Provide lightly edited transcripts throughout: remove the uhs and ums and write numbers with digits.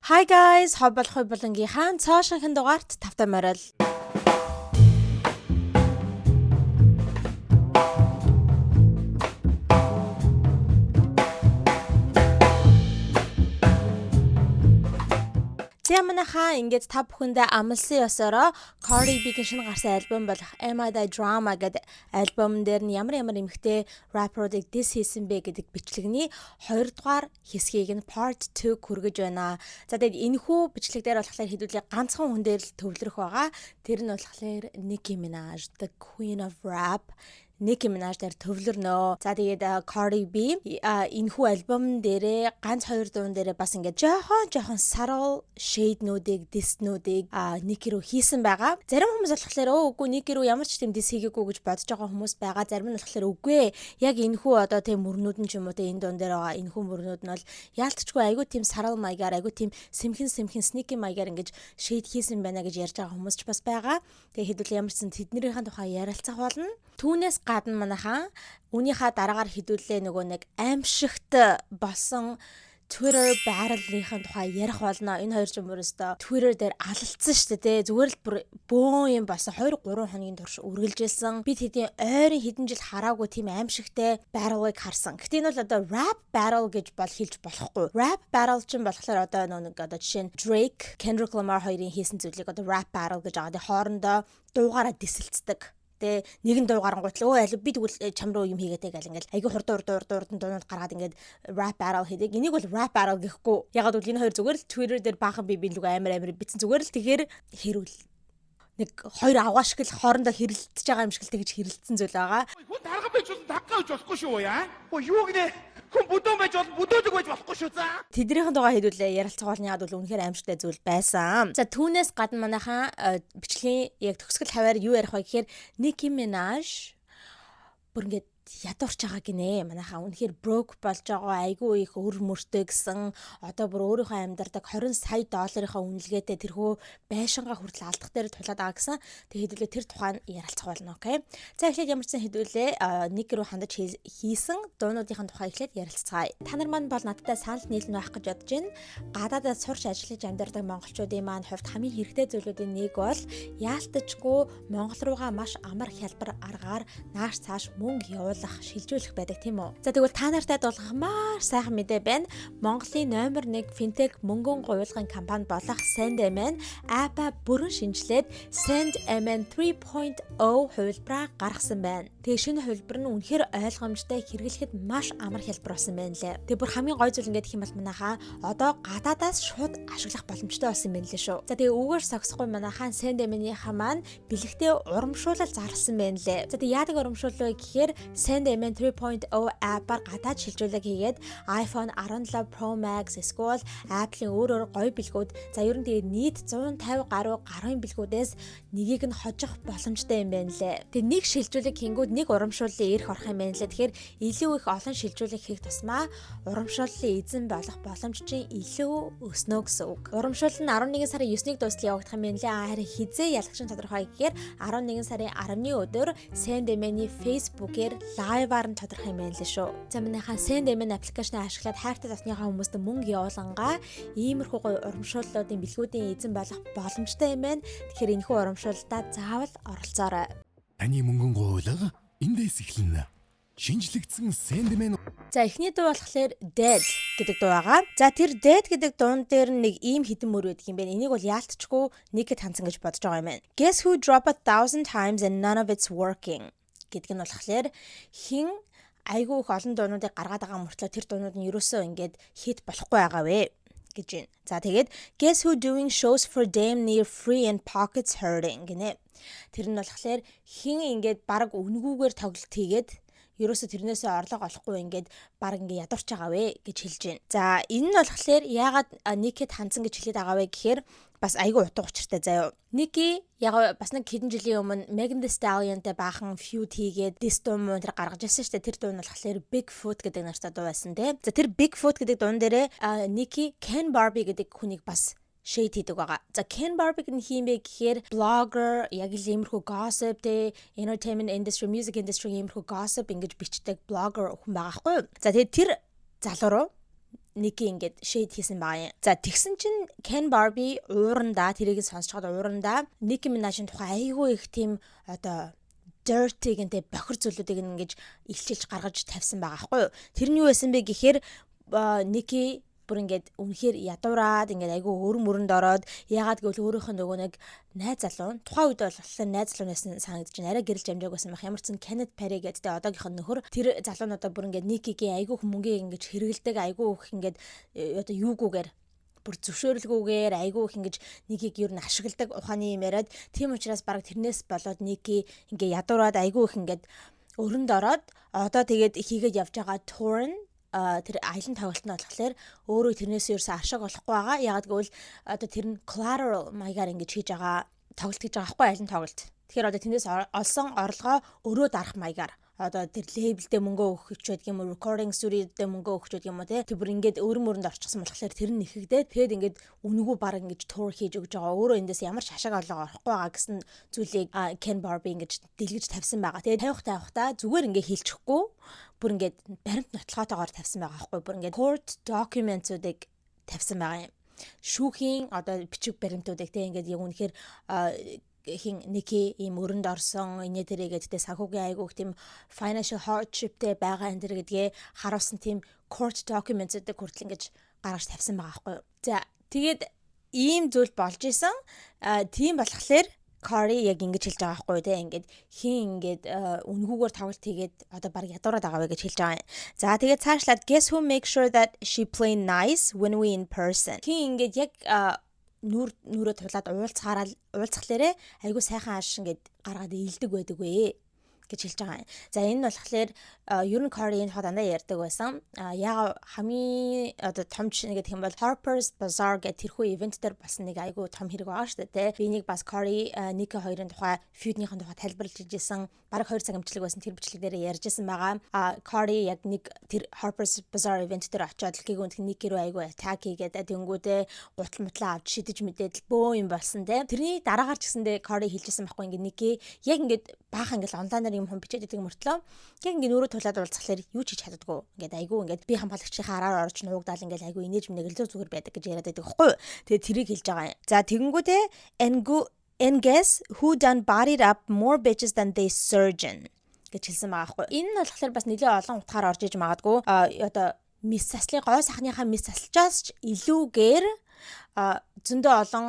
Hi guys, хобболхой болонгийнхаа цаашинхэн дугаарт тавтай морил. Манайхаа ингээд та бүхэндээ амлсан ёсороо Cardi B-ийн шинэ гарсан альбом болох Am I the Drama гэдэг альбом дээр нь ямар эмэгтэй rapper-ыг diss хийсэн бэ гэдэг бичлэгний 2 дугаар хэсгийг нь part 2 хүргэж байна. За тэгээд энэхүү бичлэг дээр болохоор хэдүүлээ ганцхан хүн дээр л төвлөрөх байгаа. Тэр нь болохоор Nicki Minaj, the Queen of Rap. Nicki Minaj дээр төвлөрнө. За тэгээд Cardi B энэхүү альбом дээрээ ганц 2 дуун дээрээ бас ингээд жоохон subtle shade-нүүдийг, diss-нүүдийг Nicki руу хийсэн байгаа. Зарим хүмүүс болохоор үгүй Nicki руу ямар ч тийм diss хийгээгүй гэж бодож байгаа хүмүүс байгаа. Зарим нь болохоор үгүй яг энэхүү одоо тийм мөрнүүд нь ч юм уу тийм энэ дуун дээр байгаа. Энэхүү мөрнүүд нь бол яалтчгүй айгүй тийм subtle маягаар, айгүй тийм сэмхэн sneaky маягаар ингэж shade хийсэн байна гэж ярьж байгаа хүмүүс ч бас байгаа. Тэгээд хэдүүл ямар ч зэн тэднэрийн тухай ярилцах болно. Түүнээс гадна манайхаа үүнийхээ дараагаар хідүүлээ нөгөө нэг аимшигт болсон Twitter battle-ийн тухай ярих болно. Энэ хоёр ч юм өөрөөсөө Twitter дээр алалцсан шүү дээ. Зүгээр л бөөн юм болсон. 2-3 хоногийн турш үргэлжилсэн. Бид хэдийн ойрын хэдэн жил хараагүй тийм аимшигтэй battle-ыг харсан. Гэхдээ энэ бол одоо rap battle гэж хэлж болохгүй. Rap battle ч юм болохоор одоо нэг одоо жишээ нь Drake, Kendrick Lamar хоёрын хийсэн зүйлийг одоо rap battle гэж байгаа. Тэгээ хоорондоо дуугаараа дисэлцдэг. Тэ нэгэн дуу гарангуут л өө би тэгвэл чам руу юм хийгээтэй гэл ингээл айгүй хурдан дуунууд гаргаад ингээд rap battle хийдэг. Энийг бол rap battle гэхгүй. Ягаад гэвэл энэ хоёр зүгээр л Twitter дээр баахан би лүг амар битсэн зүгээр л тэгэхээр хэрүүл нэг хоёр аваа шиг л хоорондоо хэрэлдэж байгаа юм шиг л тэгж хэрэлдсэн зүйл байгаа. Хүн тарган байж болно, таггаа байж болохгүй шүү яа. Юу гинэ? Хүн бүдүүн байж болно, бүдөөдөг байж болохгүй шүү за. Тэднийхэн дугаа хэдүүлээ ярилцах болно яад бол үнэхээр аимшигтай зүйл байсан. За түүнээс гадна манайхаа бичлэгийн яг төгсгөл хаваар юу ярих вэ гэхээр Nicki Minaj бүр ингээд ядуурч байгаа гинэ. Манайхаа үнэхээр broke болж байгаа айгүй их өр мөртэй гэсэн одоо бүр өөрийнхөө амьдардаг 20 сая долларынхаа үнэлгээтэй тэрхүү байшингаа хүртэл алдах дээр тулаад байгаа гэсэн. Тэгээд хэдүүлээ тэр тухайн ярилцах болно, окей. За эхлээд ямар ч сан хэдүүлээ Nicki руу хандаж хийсэн дуунуудын тухай эхлээд ярилцгаая. Та нар маань бол надтай санал нийлнэ байх гэж бодож байна. Гадаадад сурч ажиллаж амьдардаг монголчуудын маань хувьд хамгийн хэрэгтэй зүйлүүдийн нэг бол яалтчгүй Монгол руугаа маш амар хялбар аргаар нааш цааш мөнгө шилжүүлэх байдаг тийм үү. За тэгвэл та нартай дуулгах маш сайхан мэдээ байна. Монголын номер 1 финтек мөнгөн гуйлгын компани болох SendMN app-а бүрэн шинжилээд SendMN 3.0 хувилбараа гаргасан байна. Тэгээ шинэ хувилбар нь үнэхээр ойлгомжтой, хэрэглэхэд маш амар хялбар болсон байна лээ. Тэгээ бүр хамгийн гой зүйл ингээд гэх юм бол манайхаа одоо гадаадаас шууд ашиглах боломжтой болсон байна лээ шүү. За тэгээ үүгээр согсохгүй манайхаа SendMN-ийнхаа маань бэлэгтээ урамшуулал зарласан байна лээ. За тэгээ яадаг урамшуулал вэ гэхээр SendMN 3.0 app-аар гадаад шилжүүлэг хийгээд iPhone 17 Pro Max эсвэл Apple-ийн өөр гоё бэлгүүд за ер нь тэгээ нийт 150 гаруй гарын бэлгүүдээс нэгийг нь хожих боломжтой юм байна лээ. Тэгээ нэг шилжүүлэг хийнгүүд нэг урамшууллын ирэх орох юм байна лээ. Тэгэхээр илүү их олон шилжүүлэг хийх тусмаа урамшууллын эзэн болох боломж чинь илүү өснө гэсэн үг. Урамшуул нь 11 сарын 9-нд дуустал явагдах юм байна лээ. Харин хизээ ялгшин тодорхой гэхээр 11 сарын 10-ны өдөр SendMN-ийн Facebook-ээр лайваар нь тодорхой юм байна лээ шүү. За манайхаа SendMN аппликейшнийг ашиглаад хайртай засныхаа хүмүүст мөнгө явуулангаа иймэрхүү гоё урамшууллуудын бэлгүүдийн эзэн болох боломжтой юм байна. Тэгэхээр энэхүү урамшууллаа заавал оролцоорой. Таны мөнгөн гуйлга эндээс эхэлнэ. Шинжлэгдсэн SendMN. За эхний дуу болохоор Dead гэдэг дуу байгаа. За тэр Dead гэдэг дуун дээр нэг ийм хитэн мөр байдаг юм байна. Энийг бол яалтчгүй Nicki танцсан гэж бодож байгаа юм байна. Guess who drop 1,000 times and none of it's working гэдэг нь болохоор хин айгүй их олон дуунуудыг гаргаад байгаа мөртлөө тэр дуунууд нь ерөөсөө ингээд хит болохгүй байгаа вэ гэж байна. За тэгээд guess who doing shows for damn near free and pockets hurting гинэ. Тэр нь болохоор хин ингээд баг үнгүүгээр тоглолт хийгээд ерөөсө тэрнээсээ орлого олохгүй ингээд баг ингээд ядуурч байгаа вэ гэж хэлж байна. За энэ нь болохоор яагаад Nicki хандсан гэж хэлээд байгаа вэ гэхээр бас айгүй утга учиртай заяа. Nicki яг бас нэг хэдэн жилийн өмнө Megan Thee Stallion-тай баахан feud хийгээд diss дуу мөн тэр гаргаж ирсэн шүү дээ. Тэр дуу нь болохоор Bigfoot гэдэг нартай дуу байсан те. За тэр Bigfoot гэдэг дуун дээрээ Nicki Ken Barbie гэдэг хүнийг бас shade хийдэг байгаа. За Ken Barbie нь хийм бэ гэхээр blogger, яг л иймэрхүү gossip те, entertainment industry, music industry иймэрхүү gossip ингэж бичдэг blogger хүн байгаа хгүй юу. За тэгээд тэр залуу руу Nicki ингээд shade хийсэн байгаа юм. За тэгсэн чинь Ken Barbie уурандаа тэрийг сонсчод уурандаа Nicki Minaj-ын тухай айгүй их тийм одоо dirty гэнтэй бохир зүйлүүдийг ингэж илчилж гаргаж тавьсан байгаа байхгүй юу. Тэр нь юу байсан бэ гэхээр Nicki бүр ингээд үнэхээр ядуураад ингээд айгүй өрөнд ороод яагаад гэвэл өөрийнх нь нөгөө нэг найз залуу тухайн үед болохоор найз залуу байсан санагдаж байна. Арай гэрэлж амжааг байсан байх. Ямар ч сан Kenneth Perry гэдэг одоогийнх нь нөхөр тэр залуунуудаа бүр ингээд Nicki-гийн айгүй хүмүүнгээ ингэж хэрэгэлдэг айгүй их ингээд одоо юугүйгээр бүр зөвшөөрлгүйгээр айгүй их ингэж Nicki-г юу н ашигладаг ухааны юм яриад тийм учраас баг тэрнээс болоод Nicki ингээд ядуураад айгүй их ингээд өрөнд ороод одоо тэгээд хийгээд явж байгаа tour нь тэр аялын тоглолт нь болохоор өөрөө тэрнээс ерөөсөө ашиг олохгүй байгаа. Ягаад гэвэл одоо тэр нь collateral маягаар ингэж хийж байгаа тоглолт гэж байгаа байхгүй аялын тоглолт. Тэгэхээр одоо тэрнээс олсон орлогоо өрөө дарах маягаар одоо тэр лейблдээ мөнгө өгөх ч байдаг юм уу, recording studio-д мөнгө өгөх ч байдаг юм уу те. Тэр бүр ингээд өрөнд орчихсон болохоор тэр нь нэхэгдээд тэгэд ингээд үнэгүй баг ингэж тур хийж өгж байгаа. Өөрөө эндээс ямар ч хашааг орлого орохгүй байгаа гэсэн зүйлийг Ken Barbie ингэж дэлгэж тавьсан байгаа. Тэгээд тавихтаа зүгээр ингээд хэлчихгүй бүр ингээд баримт нотлохоотойгоор тавьсан байгаа байхгүй. Бүр ингээд court documents-уудыг тавьсан байгаа юм. Шүүхийн одоо бичиг баримтуудыг те ингээд яг үнэхээр хин Nicki ийм өрөнд орсон инээ тэрээгээд тэ санхүүгийн айгуух тийм financial hardshipтэй байгаа энэ төр гэдгээ харуулсан тийм court documents-уудыг хүртэл ингэж гаргаж тавьсан байгаа байхгүй юу. За тэгээд ийм зүйл болж исэн. Тийм болохоор Cardi яг ингэж хэлж байгаа байхгүй те ингээд хин ингээд үнгүүгээр тоглолт хийгээд одоо баг ядуураад байгаа вэ гэж хэлж байгаа юм. За тэгээд цаашлаад guess who make sure that she play nice when we in person. Хин ингээд яг нүрөө тулаад уулзхалаарэ айгу сайхан ааш ингээд гаргаад ийлдэг байдаг вэ гэж хэлж байгаа юм. За энэ нь болохоор ер нь Cardi энэ хоо дандаа ярьдаг байсан. Яг хамгийн одоо том жишээ гэх юм бол Harper's Bazaar гэх тэрхүү ивент дээр болсон нэг айгу том хэрэг байгаа шүү дээ. Би нэг бас Cardi Nicki хоёрын тухай feud-ийн тухай тайлбарлаж иржсэн. Бараг 2 цаг амжилтлаг байсан тэр бичлэг дээр ярьжсэн байгаа. Cardi яг нэг тэр Harper's Bazaar ивент дээр очиод Nicki-гүнд Nicki рүү айгу attack хийгээд тэнгүүдээ гутал мутлаа авч шидэж мэдээд бөө юм болсон те. Тэрний дараагаар ч гэсэндээ Cardi хэлжсэн байхгүй ингээд Nicki яг ингээд баахан ингээд онлайнаар юм хүн бичээд идэг мөртлөө яг ингээд нөрөө тулаад уулзахлаар юу ч хийж чаддаггүй. Ингээд айгу ингээд би хамгаалагчийн араар орж нуугдаал ингээд айгу инээж мэнэглөө зүгээр байдаг гэж яриад байдаг байхгүй юу. Тэгээд тэрийг хэлж байгаа юм. За тэгэнгүүтээ and guess who done bodied up more bitches than they surgeon гэж хэлсэн байгаа байхгүй. Энэ нь болохоор бас нэлээд олон утгаар орж иж магадгүй. Одоо мис заслын гой сахныхаа мис заслчаас ч илүүгээр зөндөө олон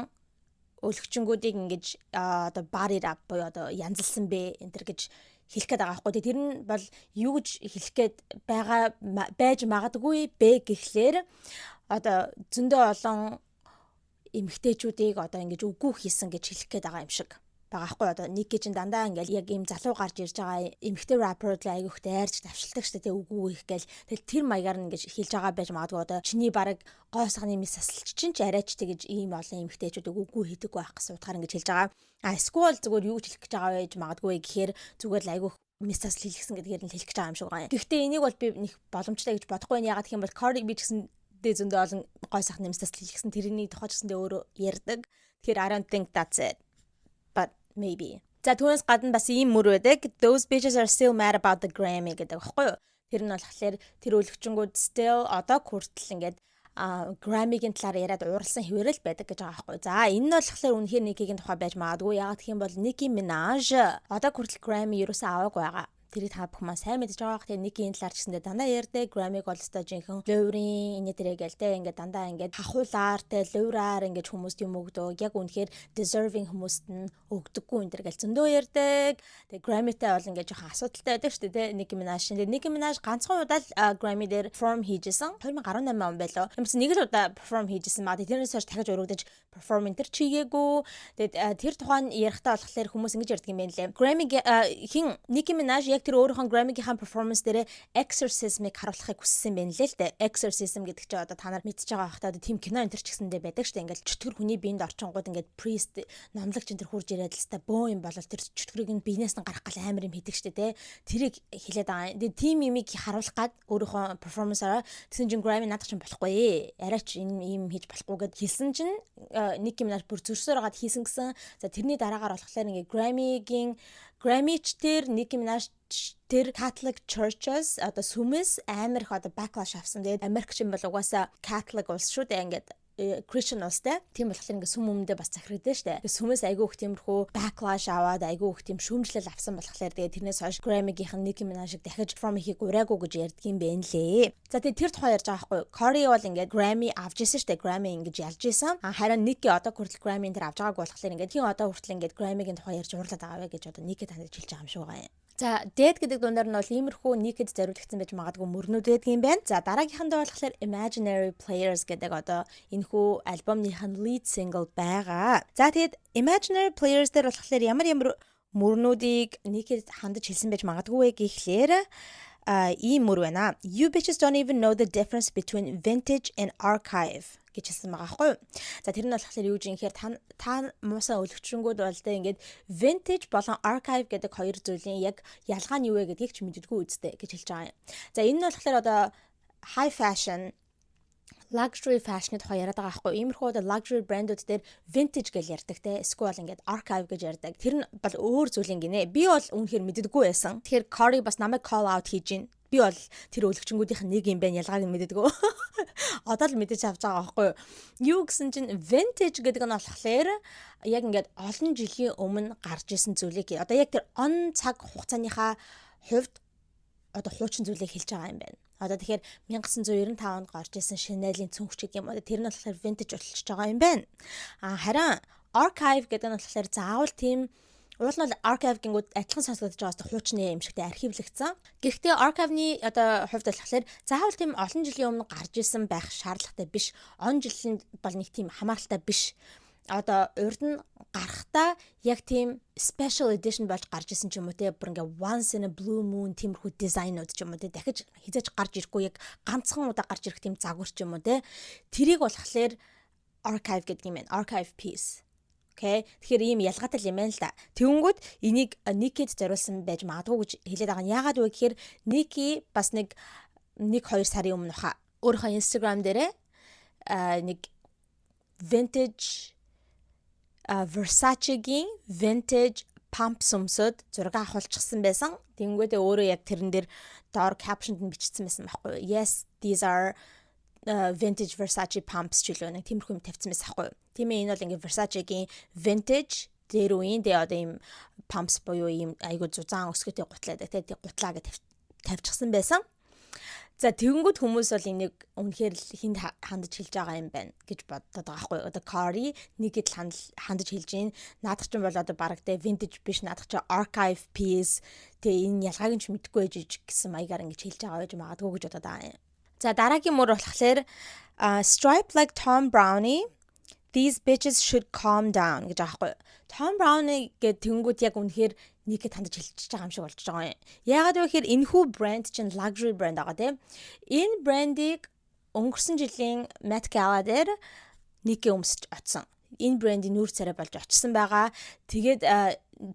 өлгчнгүүдийг ингэж одоо bodied up буюу одоо янзлсан бэ энэ төр гэж хэлэх гээд байгаа байхгүй. Тэр нь бол юу гэж хэлэх гээд байгаа байж магадгүй бэ гэхлээр одоо зөндөө олон эмэгтэйчүүдийг одоо ингэж үгүй хийсэн гэж хэлэх гээд байгаа юм шиг байгаа хгүй. Одоо Nicki чинь дандаа ингээл яг ийм залуу гарч ирж байгаа эмэгтэй rapper-ууд айгүйх дайрч давшилдаг штэ тэ үгүй их гээл тэгэл тэр маягаар нь ингэж хэлж байгаа байж магадгүй. Одоо чиний бараг гой сахны мис асалч чинь ч арайч тэгэж ийм олон эмэгтэйчүүд үгүй хийдэг байх гэсэн утгаар ингэж хэлж байгаа. Эсвэл зүгээр юу ч хэлэх гэж байгаа байж магадгүй гэхээр зүгээр л айгүйх мис асал хэлсэн гэдгээр нь хэлэх гэж байгаа юм шиг байгаа юм. Гэхдээ энийг бол би нэг боломжтой гэж бодохгүй байна. Ягаад гэх юм бол Cardi B гэсэн зөндөө олон гой сахны мис асал хэлсэн тэрний тухай ч гэсэндээ өөрөө ярьдаг. Тэгэхээр I don't think that's it. But maybe. За түүнээс гадна бас ийм мөр байдаг. Those bitches are still mad about the Grammy гэдэг багхгүй юу? Тэр нь болохоор тэр өлгчнгүүд still одоо хүртэл ингээд Grammy-гийн талаар яриад ууралсан хэвээрэл байдаг гэж байгаа байхгүй. За энэ нь болохоор үнэхээр Nicki-гийн тухай байж магадгүй. Ягаад гэх юм бол Nicki Minaj одоо хүртэл Grammy ерөөсөө аваагүй байгаа. Тэрийг та бүхэн маань сайн мэдж байгаа. Тэгээ Nicki-ийн талаар ч гэсэндээ дандаа ярьдаг. Grammy голстой жинхэнэ луурын инээ тэрэг гэлтэй ингээд дандаа ингээд хахуулаар те луураар ингээд хүмүүст юм өгдөг. Яг үнэхээр deserving хүмүүст нь өгдөггүй энэ төр гэл зөндөө ярьдаг. Тэгээ Grammy-тэй бол ингээд жоохон асуудалтай байдаг шүү дээ те Nicki Minaj. Тэгээ Nicki Minaj ганцхан удаа Grammy дээр perform хийжсэн. 2018 он байлоо. Юмс нэг л удаа perform хийжсэн маа. Тэрнээс хойш дахиж өргөдөж perform энэ төр чигээгүй. Тэгээ тэр тухайн ярихтаа болохоор хүмүүс ингэж ярьдаг юм байна лээ. Grammy хин Nicki Minaj тэр өөрийнхөө Grammy-гийн performance дээр exorcism-ыг харуулахыг хүссэн байна лээ л дээ. Exorcism гэдэг чинь одоо та нар мэдчихэж байгаа бахтаа одоо тийм кино энэ төр ч гэсэндээ байдаг шүү дээ. Ингээл чөтгөр хүний биед орчингууд ингээд priest номлогч энэ төр хурж ирээд л та бөө юм болол тэр чөтгөрийг нь биенээс нь гарах гал амар юм хийдэг шүү дээ. Тэрийг хэлээд байгаа. Тэгээ тийм юмыг харуулах гад өөрийнхөө performance-аараа тэгсэн чинь Grammy наадах чинь болохгүй ээ. Арайч энэ юм хийж болохгүй гэд хэлсэн чинь Nicki Minaj бүр зөрсөөр гад хийсэн гэсэн. За тэрний дараагаар болохоор ингээд Grammy-гийн Grammy-ч тэр Nicki Minaj тэр Catholic churches одоо сүмэс амар их одоо backlash авсан. Тэгээд Америкч юм бол угаасаа Catholic улс шүү дээ ингээд Christian улстай. Тийм болохоор ингээд сүм өмнөдөө бас захирагдсан шүү дээ. Сүмэс айгүй их тиймэрхүү backlash аваад айгүй их тийм шүүмжлэл авсан болохоор тэгээд тэрнээс хойш Grammy-гийнхэн Nicki Minaj-ыг дахиж perform хийхийг ураагүй гэж ярьдаг юм байна лээ. За тэгээд тэр тухай ярьж байгаа байхгүй. Cardi бол ингээд Grammy авч ирсэн шүү дээ. Grammy ингэж ялж исэн. Харин Nicki одоо хүртэл Grammy энэ авч байгааг болохоор ингээд тийм одоо хүртэл ингээд Grammy-гийн тухай ярьж уурлаад байгаа вэ гэж одоо Nicki танд хэлж байгаа юм шиг байгаа юм. За, Dead гэдэг дундаар нь бол иймэрхүү Nicki-д зориулагдсан байж магадгүй мөрнүүд байдаг юм байна. За, дараагийнхандаа болохоор Imaginary Players гэдэг одоо энэхүү альбомных нь lead single байгаа. За, тэгээд Imaginary Players дээр болохоор ямар мөрнүүдийг Nicki-д хандаж хэлсэн байж магадгүй вэ гэхлээр ийм мөр байна. You bitches don't even know the difference between vintage and archive гэж хэлсэн байгаа хгүй. За тэр нь болохоор юу гэж ингэхээр та муусаа өлөгчрөнгүүд бол тэ ингээд vintage болон archive гэдэг хоёр зүйлийн яг ялгаа нь юу вэ гэдгийг ч мэддэггүй үстэй гэж хэлж байгаа юм. За энэ нь болохоор одоо high fashion luxury fashion-д тухай яриад байгаа байхгүй. Иймэрхүү одоо luxury brand-ууд дээр vintage гэж ярьдаг те. Эсвэл ингээд archive гэж ярьдаг. Тэр нь бол өөр зүйлийн гинэ. Би бол үнэхээр мэддэггүй байсан. Тэгэхээр Cardi бас намайг call out хийж гин. Би бол тэр өлөгчнгүүдийнх нь нэг юм байна. Ялгааг нь мэддэггүй. Одоо л мэдэж авч байгаа байхгүй. Юу гэсэн чинь vintage гэдэг нь болохоор яг ингээд олон жилийн өмнө гарч исэн зүйлийг одоо яг тэр он цаг хугацааныхаа хувьд одоо хуучин зүйлийг хэлж байгаа юм байна. Одоо тэгэхээр 1995 онд гарч исэн Chanel-ийн цүнхч гэх юм уу тэр нь болохоор vintage болчихж байгаа юм байна. Харин archive гэдэг нь болохоор заавал тийм уул нь archive гингүүд адилхан сонсогдож байгаа хуучны юм шигтэй архивлагдсан. Гэхдээ archive-ны одоо хувьд болохоор заавал тийм олон жилийн өмнө гарч исэн байх шаардлагатай биш. Он жилийн бол нэг тийм хамааралтай биш. Одоо урд нь гарахтаа яг тийм special edition болж гарч исэн ч юм уу те бүр ингээ once in a blue moon тиймэрхүү дизайнууд ч юм уу те дахиж хизээж гарч ирэхгүй яг ганцхан удаа гарч ирэх тийм загвар ч юм уу те тэрийг болохоор archive гэдэг юм байна. Archive piece. Окей. Тэгэхээр ийм ялгаатай юм байна л да. Тэнгүүд энийг Nicki-д зориулсан байж магадгүй гэж хэлээд байгаа нь яагаад вэ гэхээр Nicki бас нэг 2 сарын өмнө хаа өөрийнхөө Instagram дээрээ нэг vintage Versace-гийн vintage pump сүмсөд зураг авахулчихсан байсан. Тэнгүүдээ өөрөө яг тэрэн дээр доор caption-д нь бичсэн байсан байхгүй юу? Yes, these are vintage Versace pumps ч үлээ нэг тиймэрхүү юм тавьсан байсан байхгүй юу? Тийм ээ энэ бол ингээ Versace-гийн vintage дээр үеийн дэ одоо ийм pumps буюу ийм айгуу зузаан өсгөтэй гутлаадаг тий гутлаа гэж тавьчихсан байсан. За тэгэнгүүт хүмүүс бол энийг үнэхээр л хинд хандаж хэлж байгаа юм байна гэж боддог байгаа байхгүй. Одоо Cardi Nicki-д хандаж хэлж гин. Наадах ч юм бол одоо бараг тэ vintage биш наадах ч archive piece тэ энэ ялгааг нь ч мэдэхгүй байж гэсэн маягаар ингэж хэлж байгаа байж магадгүй гэж бодоод байгаа юм. За дараагийн мөр болохоор Stripe like Tom Brownie These bitches should calm down гэж аахгүй. Tom Brownie гэдэг тэнгүүд яг үнэхээр Nicki хандаж хэлчихэж байгаа юм шиг болж байгаа юм. Яагаад вэ гэхээр энэхүү брэнд чинь luxury брэнд байгаа тийм. Энэ брэндийг өнгөрсөн жилийн Met Gala дээр Nicki өмсөж очсон. Энэ брендийн нүүр царай болж очсон байгаа. Тэгээд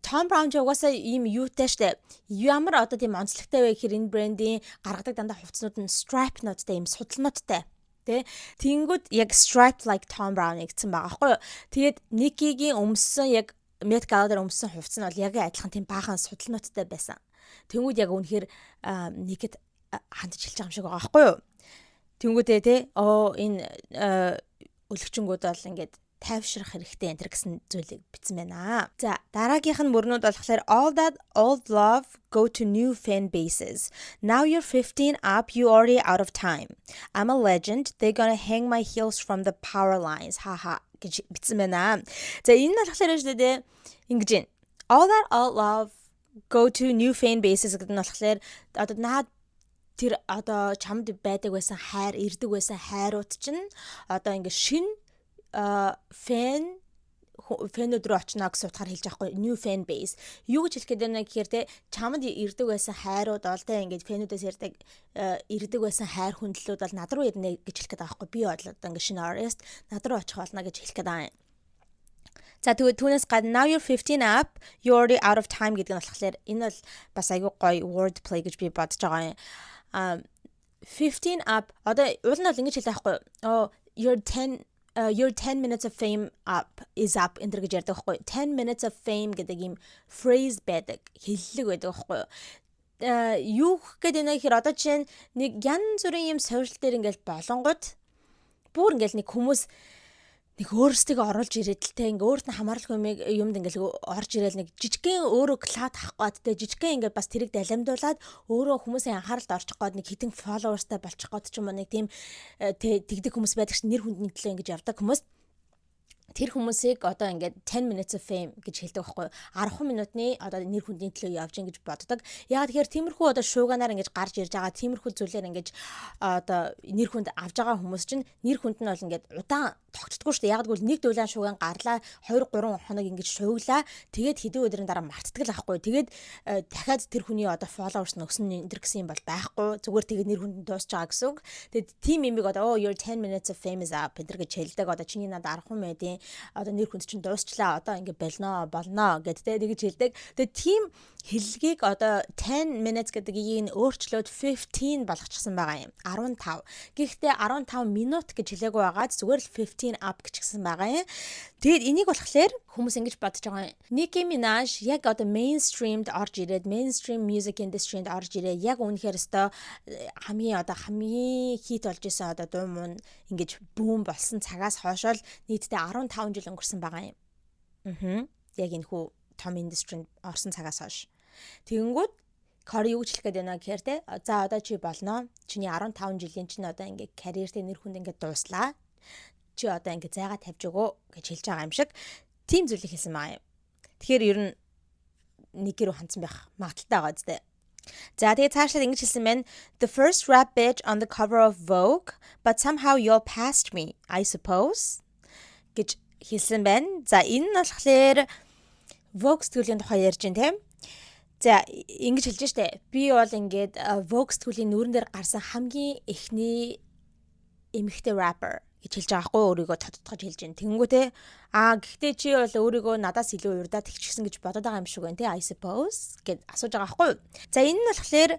Tom Brown ч угаасаа ийм юутай штэ. Ямар одоо тийм онцлогтой вэ гэхээр энэ брендийн гаргадаг дандаа хувцснууд нь stripe ноттай ийм судалнуудтай. Тэ тэнгүүд яг stripe like Tom Brown гэсэн байгаа байхгүй юу. Тэгээд Nicki-гийн өмссөн яг Met Gala дээр өмссөн хувцс нь бол яг адилхан тийм баахан судалнуудтай байсан. Тэнгүүд яг үнэхээр Nicki-д хандж хэлж байгаа юм шиг байгаа байхгүй юу. Тэнгүүдээ те энэ өлөгчнгүүд бол ингээд тайвшрах хэрэгтэй энэ гэсэн зүйлийг бичсэн байна. За дараагийнх нь мөрнүүд болохоор all that old love go to new fan bases. Now you're 15 up, you already out of time. I'm a legend. They're gonna hang my heels from the power lines. Haha гэж бичсэн байна. За энэ нь болохоор ингэж байна. All that old love go to new fan bases гэдэг нь болохоор одоо наад тэр одоо чамд байдаг байсан хайр, ирдэг байсан хайрууд чинь одоо ингэ шин фэнүүд рүү очно гэж утгаар хэлж байгаа хгүй new fan base. Юу гэж хэлэх гээд байна гэхээр те чамд ирдэг байсан хайрууд бол те ингээд фэнүүдээс ирдэг байсан хайр хүндлэлүүд бол над руу ирнэ гэж хэлэх гээд байгаа хгүй. Би бол одоо ингээд шинэ artist над руу очих болно гэж хэлэх гээд байгаа юм. За тэгвэл түүнээс гадна now you're 15 up, you're already out of time гэдэг нь болохоор энэ бол бас айгүй гоё word play гэж би бодож байгаа юм. 15 up одоо уул нь бол ингэж хэлэх байхгүй. You're 10 your 10 minutes of fame is up энэ гэж ярьдаг байхгүй. 10 minutes of fame гэдэг ийм phrase байдаг. Хэллэг байдаг байхгүй. Юу гэдэг нь хэрэг одоо чинь нэг янз бүрийн ийм social дээр ингээл болонгууд бүр ингээл нэг хүмүүс нэг өөрсдөө оруулж ирээд л те ингээ өөрт нь хамааралгүй юмд ингээл орж ирээл нэг жижигхэн өөрөө клад авах гээд те жижигхэн ингээ бас тэрийг даламдуулаад өөрөө хүмүүсийн анхааралд орчих гээд нэг хитэн фолловерстай болчих гээд ч юм уу нэг тийм тэгдэг хүмүүс байдаг чинь нэр хүндний төлөө ингэж явдаг хүмүүс тэр хүмүүсийг одоо ингээд 10 minutes of fame гэж хэлдэг байхгүй 10 минутны одоо нэр хүндний төлөө явж ин гэж боддог. Яг тэгэхээр тиймэрхүү одоо шууганаар ингэж гарч ирж байгаа тиймэрхүү зүйлээр ингэж одоо нэр хүнд авж байгаа хүмүүс чинь нэр хүнд нь бол ингээд удаан тогтдоггүй шүү дээ. Яг гэвэл нэг дулаан шууган гарлаа 2-3 хоног ингэж шууглаа. Тэгээд хэдэн өдрийн дараа мартдаг л байхгүй. Тэгээд дахиад тэр хүний одоо followers нь өснө энэ гэсэн юм бол байхгүй. Зүгээр тэгээд нэр хүнд нь дуусч байгаа гэсэн үг. Тэгээд team имийг одоо your 10 minutes of fame is up гэж хэлдэг. Одоо чиний надад 10 минутын одоо нэр хүнд чинь дуусчлаа. Одоо ингэ болно гэдтэй тэгж хэлдэг. Тэгээд team хэллэгийг одоо 10 minutes гэдгийг өөрчлөөд 15 болгочихсон байгаа юм. 15. Гэхдээ 15 минут гэж хэлээгүй байгаад зүгээр л 15 up гэчихсэн байгаа юм. Тэгээд энийг болохоор хүмүүс ингэж бодож байгаа юм. Nicki Minaj яг одоо mainstream-д орж ирээд mainstream music industry-д орж ирээ. Яг үнэхээр өстой хамгийн хит болж исэн одоо дуу муу ингэж бүүм болсон цагаас хойшоо нийтдээ 15 жил өнгөрсөн байгаа юм. Яг энэ хүү том industry-д орсон цагаас хойш. Тэгэнгүүт Cardi юу гэж хэлэх гээд байна гэхээр те за одоо чи болно. Чиний 15 жилийн чинь одоо ингээ карьертэй нэр хүнд ингээ дууслаа. Чи одоо ингээ зайгаа тавьж өгөө гэж хэлж байгаа юм шиг тийм зүйлийг хэлсэн байгаа юм. Тэгэхээр ер нь нэг рүү хандсан байх магадaltaй байгаа зү. За тэгээ цаашлаад ингэж хэлсэн байна. The first rap bitch on the cover of Vogue, but somehow you'll past me, I suppose гэж хэлсэн байна. За энэ нь болохоор Vogue сэтгүүлийн тухай ярьж байна тийм. За ингэж хэлж штэ. Би бол ингээд Vogue сэтгүүлийн нүүрэн дээр гарсан хамгийн эхний эмэгтэй rapper гэж хэлж байгаа хгүй өөрийгөө тодтогч хэлж байна. Тэнгүү те гэхдээ чи бол өөрийгөө надаас илүү урдаад тэгчихсэн гэж бодоод байгаа юм шиг байна те I suppose гэд асууж байгаа хгүй. За энэ нь болохоор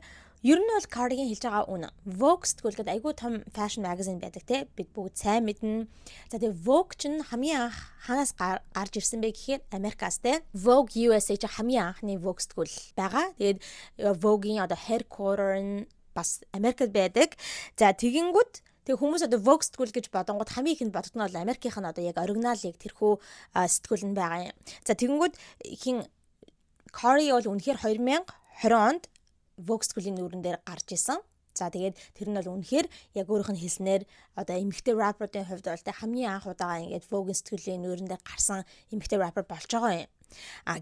ер нь бол Cardi-гийн хэлж байгаа үнэ. Vogue сэтгүүл гэдэг айгүй том fashion magazine байдаг те бид бүгд сайн мэднэ. За тэгээ Vogue ч хамгийн анх ханаас гарч ирсэн бэ гэхээр Америкаас те Vogue USA ч хамгийн анхны Vogue сэтгүүл байгаа. Тэгээд Vogue-ийн одоо headquarter нь бас Америкт байдаг. За тэгэнгүүт тэг хүмүүс одоо Vogue сэтгүүл гэж бодонгууд хамгийн ихэнд боддог нь бол Америкийнх нь одоо яг оригинал яг тэрхүү сэтгүүл нь байгаа юм. За тэгэнгүүт хин Cardi бол үнэхээр 2020 онд Vogue сэтгүүлийн нүүрэн дээр гарч исэн. За тэгээд тэр нь бол үнэхээр яг өөрийнх нь хэлснээр одоо эмэгтэй rapper-ийн хувьд бол хамгийн анх удаага ингээд Vogue сэтгүүлийн нүүрэн дээр гарсан эмэгтэй rapper болж байгаа юм.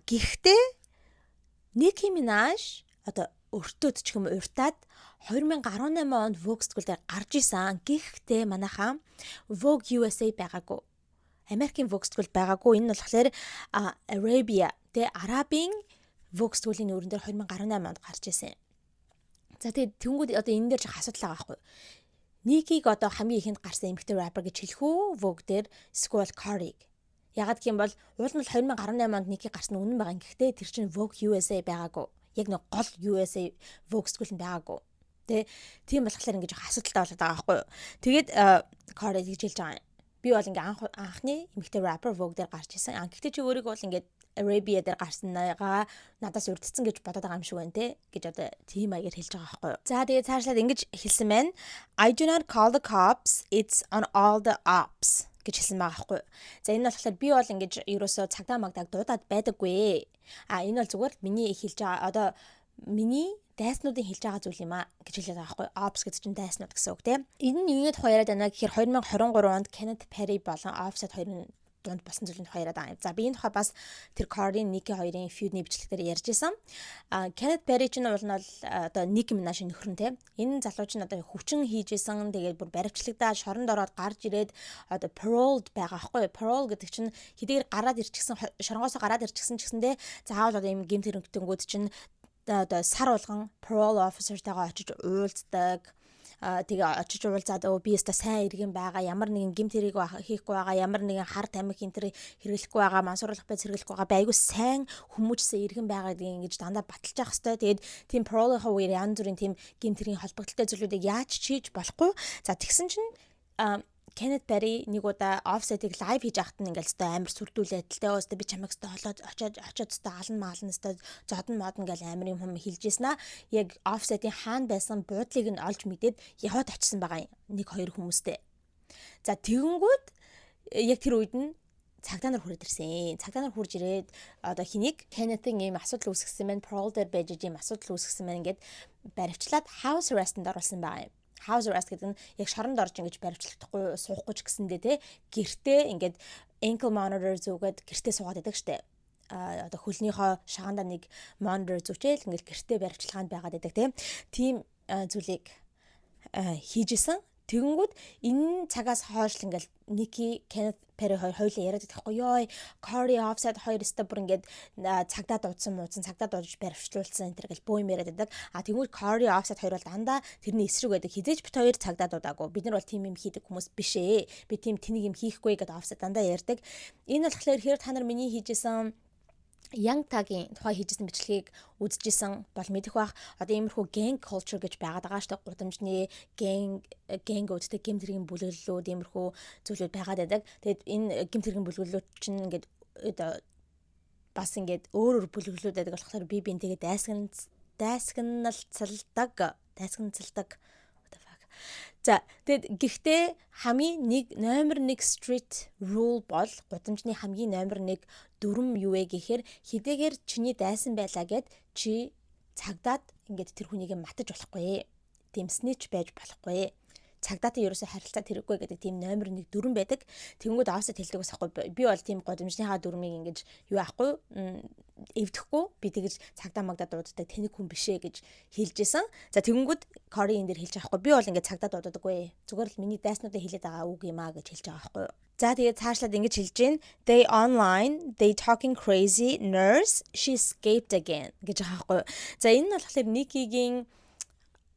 Гэхдээ Nicki Minaj одоо өртөөд ч юм уртаад 2018 онд Vogue сэтгүүл дээр гарч исэн. Гэхдээ манайхаа Vogue USA байгаагүй. Америкийн Vogue сэтгүүл байгаагүй. Энэ нь болохоор Arabia тэ Арабын Vogue сэтгүүлийн нүүрэн дээр 2018 онд гарч исэн. За тэгээд тэнгууд одоо энэ дээр ч асуудал байгаа байхгүй. Nicki-г одоо хамгийн ихэнд гарсан эмэгтэй rapper гэж хэлэх үү? Vogue дээр эсвэл Cardi. Ягаад гэм бол уул нь 2018 онд Nicki гарсан үнэн байгаа. Гэхдээ тэр чинь Vogue USA байгаагүй. Яг нэг гол USA Vogue сэтгүүл нь байгаагүй. Тийм болохоор ингэж асуудалтай болоод байгаа байхгүй юу? Тэгээд Cardi гэж хэлж байгаа юм. Би бол ингээ анхны эмэгтэй rapper Vogue дээр гарч исэн. Гэхдээ чи өөрийгөө бол ингээ Arabia дээр гарснагаа надаас урдцсан гэж бодоод байгаа юм шиг байна те гэж одоо тийм аягаар хэлж байгаа байхгүй юу. За тэгээд цаашлаад ингэж хэлсэн байна. I do not call the cops, it's on all the ops гэж хэлсэн байгаа байхгүй юу. За энэ болохоор би бол ингэж ерөөсөө цагдаа магдааг дуудаад байдаггүй. Энэ бол зүгээр миний хэлж байгаа одоо миний дайснуудын хэлж байгаа зүйл юм а гэж хэлээд байгаа байхгүй. Ops гэдэг чинь дайснууд гэсэн үг тийм. Энэ нь юуны тухай яриад байна гэхээр 2023 онд Kenneth Perry болон Offset хоёрын дунд басан зүйлийн тухай яриад байгаа юм. За би энэ тухай бас тэр Cardi, Nicki хоёрын feud-ний бичлэгтэр ярьж исэн. Kenneth Perry чинь бол одоо Nicki Minaj-ийн нөхөр нь тийм. Энэ залуу чинь одоо хүчин хийж исэн. Тэгээд бүр баримтчлагтаа шоронд ороод гарч ирээд одоо paroled байгаа байхгүй. Parole гэдэг чинь хэдийгээр гараад ирчихсэн шоронгоос гараад ирчихсэн ч гэсэндээ заавал одоо юм гэмт хэрэгтэнгүүд чинь одоо сар болгон parole officer-тайгаа очиж уулздаг. Тэгээ очиж уулзаад би өстө сайн иргэн байгаа, ямар нэгэн гэмт хэрэг хийхгүй байгаа, ямар нэгэн хар тамхи энэ хэрэглэхгүй байгаа, мансууруулах байц хэрэглэхгүй байгаа, айгуу сайн хүмүүжсэн иргэн байгаа гэдэг ингэж дандаа баталж явах хэвээр. Тэгээд тийм parole-ийн үеэр янз бүрийн тийм гэмт хэргийн холбогдолтой зүйлүүдийг яаж чийж болохгүй. За тэгсэн чинь Kenneth Perry нэг удаа Offset-ийг лайв хийж ахт нь ингээл өстой амар сүрдүүлээд л тэ өстой би чамайг өстой холоод очоод өстой алан өстой зодон модон гэл амар юм хэлжсэн аа. Яг Offset-ийн хаана байсан буудлыг нь олж мэдээд яваад очисан байгаа нэг хоёр хүмүүстэй. За тэгэнгүүт яг тэр үед нь цагдаа нар хүрээд ирсэн. Цагдаа нар хурж ирээд одоо хэнийг Kenneth-ийн ийм асуудал үүсгэсэн байна. Parole дээр байж ийм асуудал үүсгэсэн байна ингээд баривчлаад house arrest-д оруулсан байгаа юм. House arrest гэдэг нь яг шоронд орж ингэж баривчлагдахгүй суухгүй ч гэсэндээ те гэртээ ингээд ankle monitor зүгээд гэртээ суугаад байдаг штэ. Одоо хөлнийхөө шагаандаа нэг monitor зүчээл ингээд гэртээ баривчилгаанд байгаад байдаг те. Тийм зүйлийг хийжсэн. Тэгэнгүүт энэ цагаас хойш ингээл Nikki Kenneth Perry хоёулаа яриад байхгүй ёо Corey Offset хоёр өстө бүр ингээд цагдаа дуудсан цагдаа дуудаж баривчлуулсан энэ гэл боо юм яриад байдаг. Тэгвэл Corey Offset хоёр бол дандаа тэрний эсрэг байдаг. Хизээж бит хоёр цагдаа дуудаагүй. Бид нар бол тийм юм хийдэг хүмүүс биш ээ. Би тийм тэнийг юм хийхгүй гэдэг Offset дандаа ярьдаг. Энэ болохоор хэрэг та нар миний хийжсэн Young Tag-ийн тухай хийжсэн бичлэгийг үзчихсэн бол мэдэх бах. Одоо иймэрхүү gang culture гэж байгаад байгаа шүү дээ. Гудамжны гэнгүүдтэй гэмт хэргийн бүлэглэлүүд иймэрхүү зүйлүүд байгаад байдаг. Тэгээд энэ гэмт хэргийн бүлэглэлүүд чинь ингээд бас ингээд өөр бүлэглэлүүд байдаг болохоор би бинтэйгээ дайсагналцалдаг. За тэгэд гэхдээ хамгийн номер 1 street rule бол гудамжны хамгийн номер 1 дүрм юу вэ гэхээр хэдийгээр чиний дайсан байлаа гэд чи цагдаад ингээд тэр хүнийг матаж болохгүй. Тийм snitch байж болохгүй. Цагдаатай ерөөсө харилцаа тэрэггүй гэдэг тийм номер 1 дүрм байхгүй. Тэнгүүд Offset хэлдэг ус ахгүй. Би бол тийм гудамжныхаа дүрмийг ингэж юу аахгүй эвдэхгүй. Би тэгэж цагдаа магдаа дууддаг тэнэг хүн бишээ гэж хэлжсэн. За тэнгүүд Corey энэ дэр хэлж байгаа хгүй. Би бол ингэ цагдаа дууддаггүй. Зүгээр л миний дайснуудаа хэлээд байгаа үг юм аа гэж хэлж байгаа хгүй. За тэгээд цаашлаад ингэж хэлж гин. They online, they talking crazy, nurse, she escaped again гэж байгаа хгүй. За энэ нь болохоор Nikki-гийн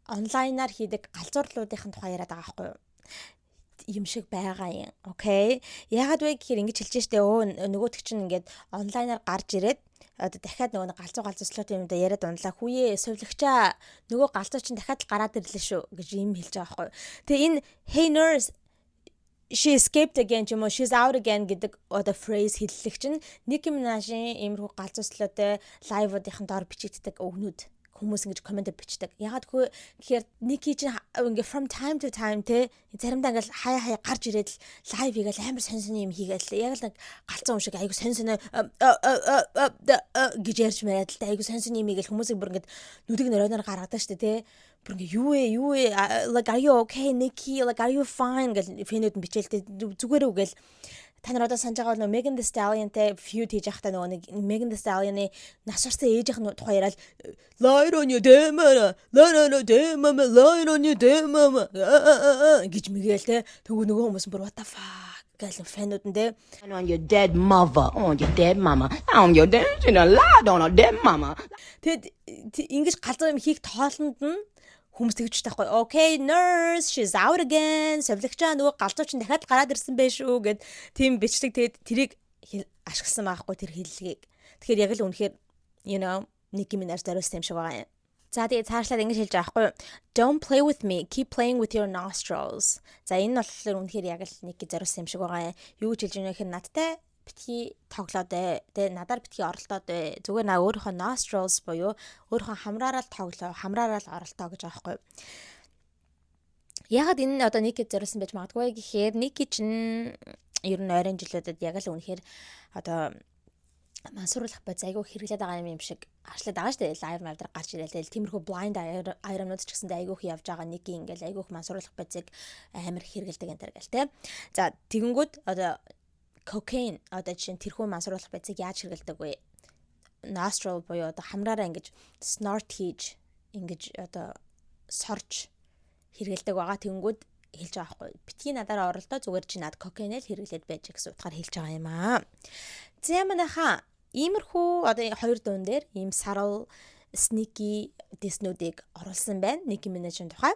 онлайнаар хийдэг галзуурлуудын тухай яриад байгаа байхгүй юу? Юм шиг байгаа юм. Окей. Яагаад вэ гэхээр ингэж хэлж штэ нөгөөдөг чинь ингээд онлайнаар гарч ирээд одоо дахиад нөгөө галзууслууд юм да яриад унлаа. Хүүе сувлагчаа нөгөө галзуу чинь дахиад л гараад ирлээ шүү гэж юм хэлж байгаа байхгүй юу? Тэгээ энэ hey nurse she escaped again юм уу she's out again гэдэг одоо phrase хэллэг чинь Nicki Minaj-ийн иймэрхүү галзууслуудын лайвуудын доор бичигддэг өгнүүд хүмүүс ингэж комент бичдэг. Ягаад гэхээр Nikki чинь ингээ from time to time те заримдаа ингээл хаяа гарч ирээд лайв хийгээл амар сонсон юм хийгээл яг л галцсан юм шиг айгу сонсон гэж ярьж маяад л айгу сонсон юм хийгээл хүмүүсийг бүр ингээд нүдэг нөрөөнөр гаргадаг штэ те бүр ингээ юу вэ like are you okay Nikki like are you fine гэл фэнүүд нь бичээлтэй зүгээр үгээл та нар одоо санаж байгаа бол Megan Thee Stallion-тэй feud хийж байхдаа нөгөө нэг Megan Thee Stallion-ы нас орсон ээжийнх нь тухай яриад lie on your damn mama lie on your damn mama гэж мэгэл те нөгөө хүмүүс бүр what the fuck гэл фэнүүд нь те on your dead mother on your dead mama on your dead you know lie on your dead mama тэгэд ингэж галзуу юм хийх тоолонд нь хүмүүс тэгж таахгүй. Okay, nurse, she's out again. Сувлагчаа нөгөө галзуу чинь дахиад гараад ирсэн байх шүү гэд тийм бичлэг тэгээд тэрийг ашигласан байхгүй тэр хэллэгийг. Тэгэхээр яг л үнэхээр you know, Nicki Minaj даруулсан юм шиг байгаа юм. За тэгээд цаашлаад ингэж хэлж байгаа байхгүй. Don't play with me, keep playing with your nostrils. За энэ нь болохоор үнэхээр яг л Nicki зориулсан юм шиг байгаа юм. Юу гэж хэлж байгаа юм гэхээр надтай битгий тоглоод тэгээ надаар битгий оролдоод зүгээр наа өөрийнхөө nostrils буюу өөрийнхөө хамраараа л тоглоо хамраараа л оролдоо гэж байгаа байхгүй. Ягаад энэ одоо Nicki зориулсан байж магадгүй гэхээр Nicki чинь ер нь ойрын жилүүдэд яг л үнэхээр одоо мансууруулах бод айгүй хэрэглээд байгаа юм шиг ашлаад байгаа шүү дээ. Live мав дээр гарч ирэл тэгэл тиймэрхүү blind item-нууд ч гэсэндээ айгүйх явж байгаа Nicki ингээл айгүйх мансууруулах бодзыг амар хэрэглэдэг энэ төр гэл те. За тэгэнгүүт одоо cocaine одоо чинь тэрхүү мансууруулах байцыг яаж хэрэгэлдэг вэ? Nostril буюу одоо хамраараа ингэж snort хийж ингэж одоо сорж хэрэгэлдэг байгаа. Тэнгүүд хэлж байгаа байхгүй. Битгий надаараа оролдоо зүгээр чи над cocaine л хэрэглээд байж гэсэн утгаар хэлж байгаа юм аа. За манайха иймэрхүү одоо хоёр дуун дээр ийм сарал sneaky диснүүдийг оруулсан байна. Nicki Minaj-ийн тухай.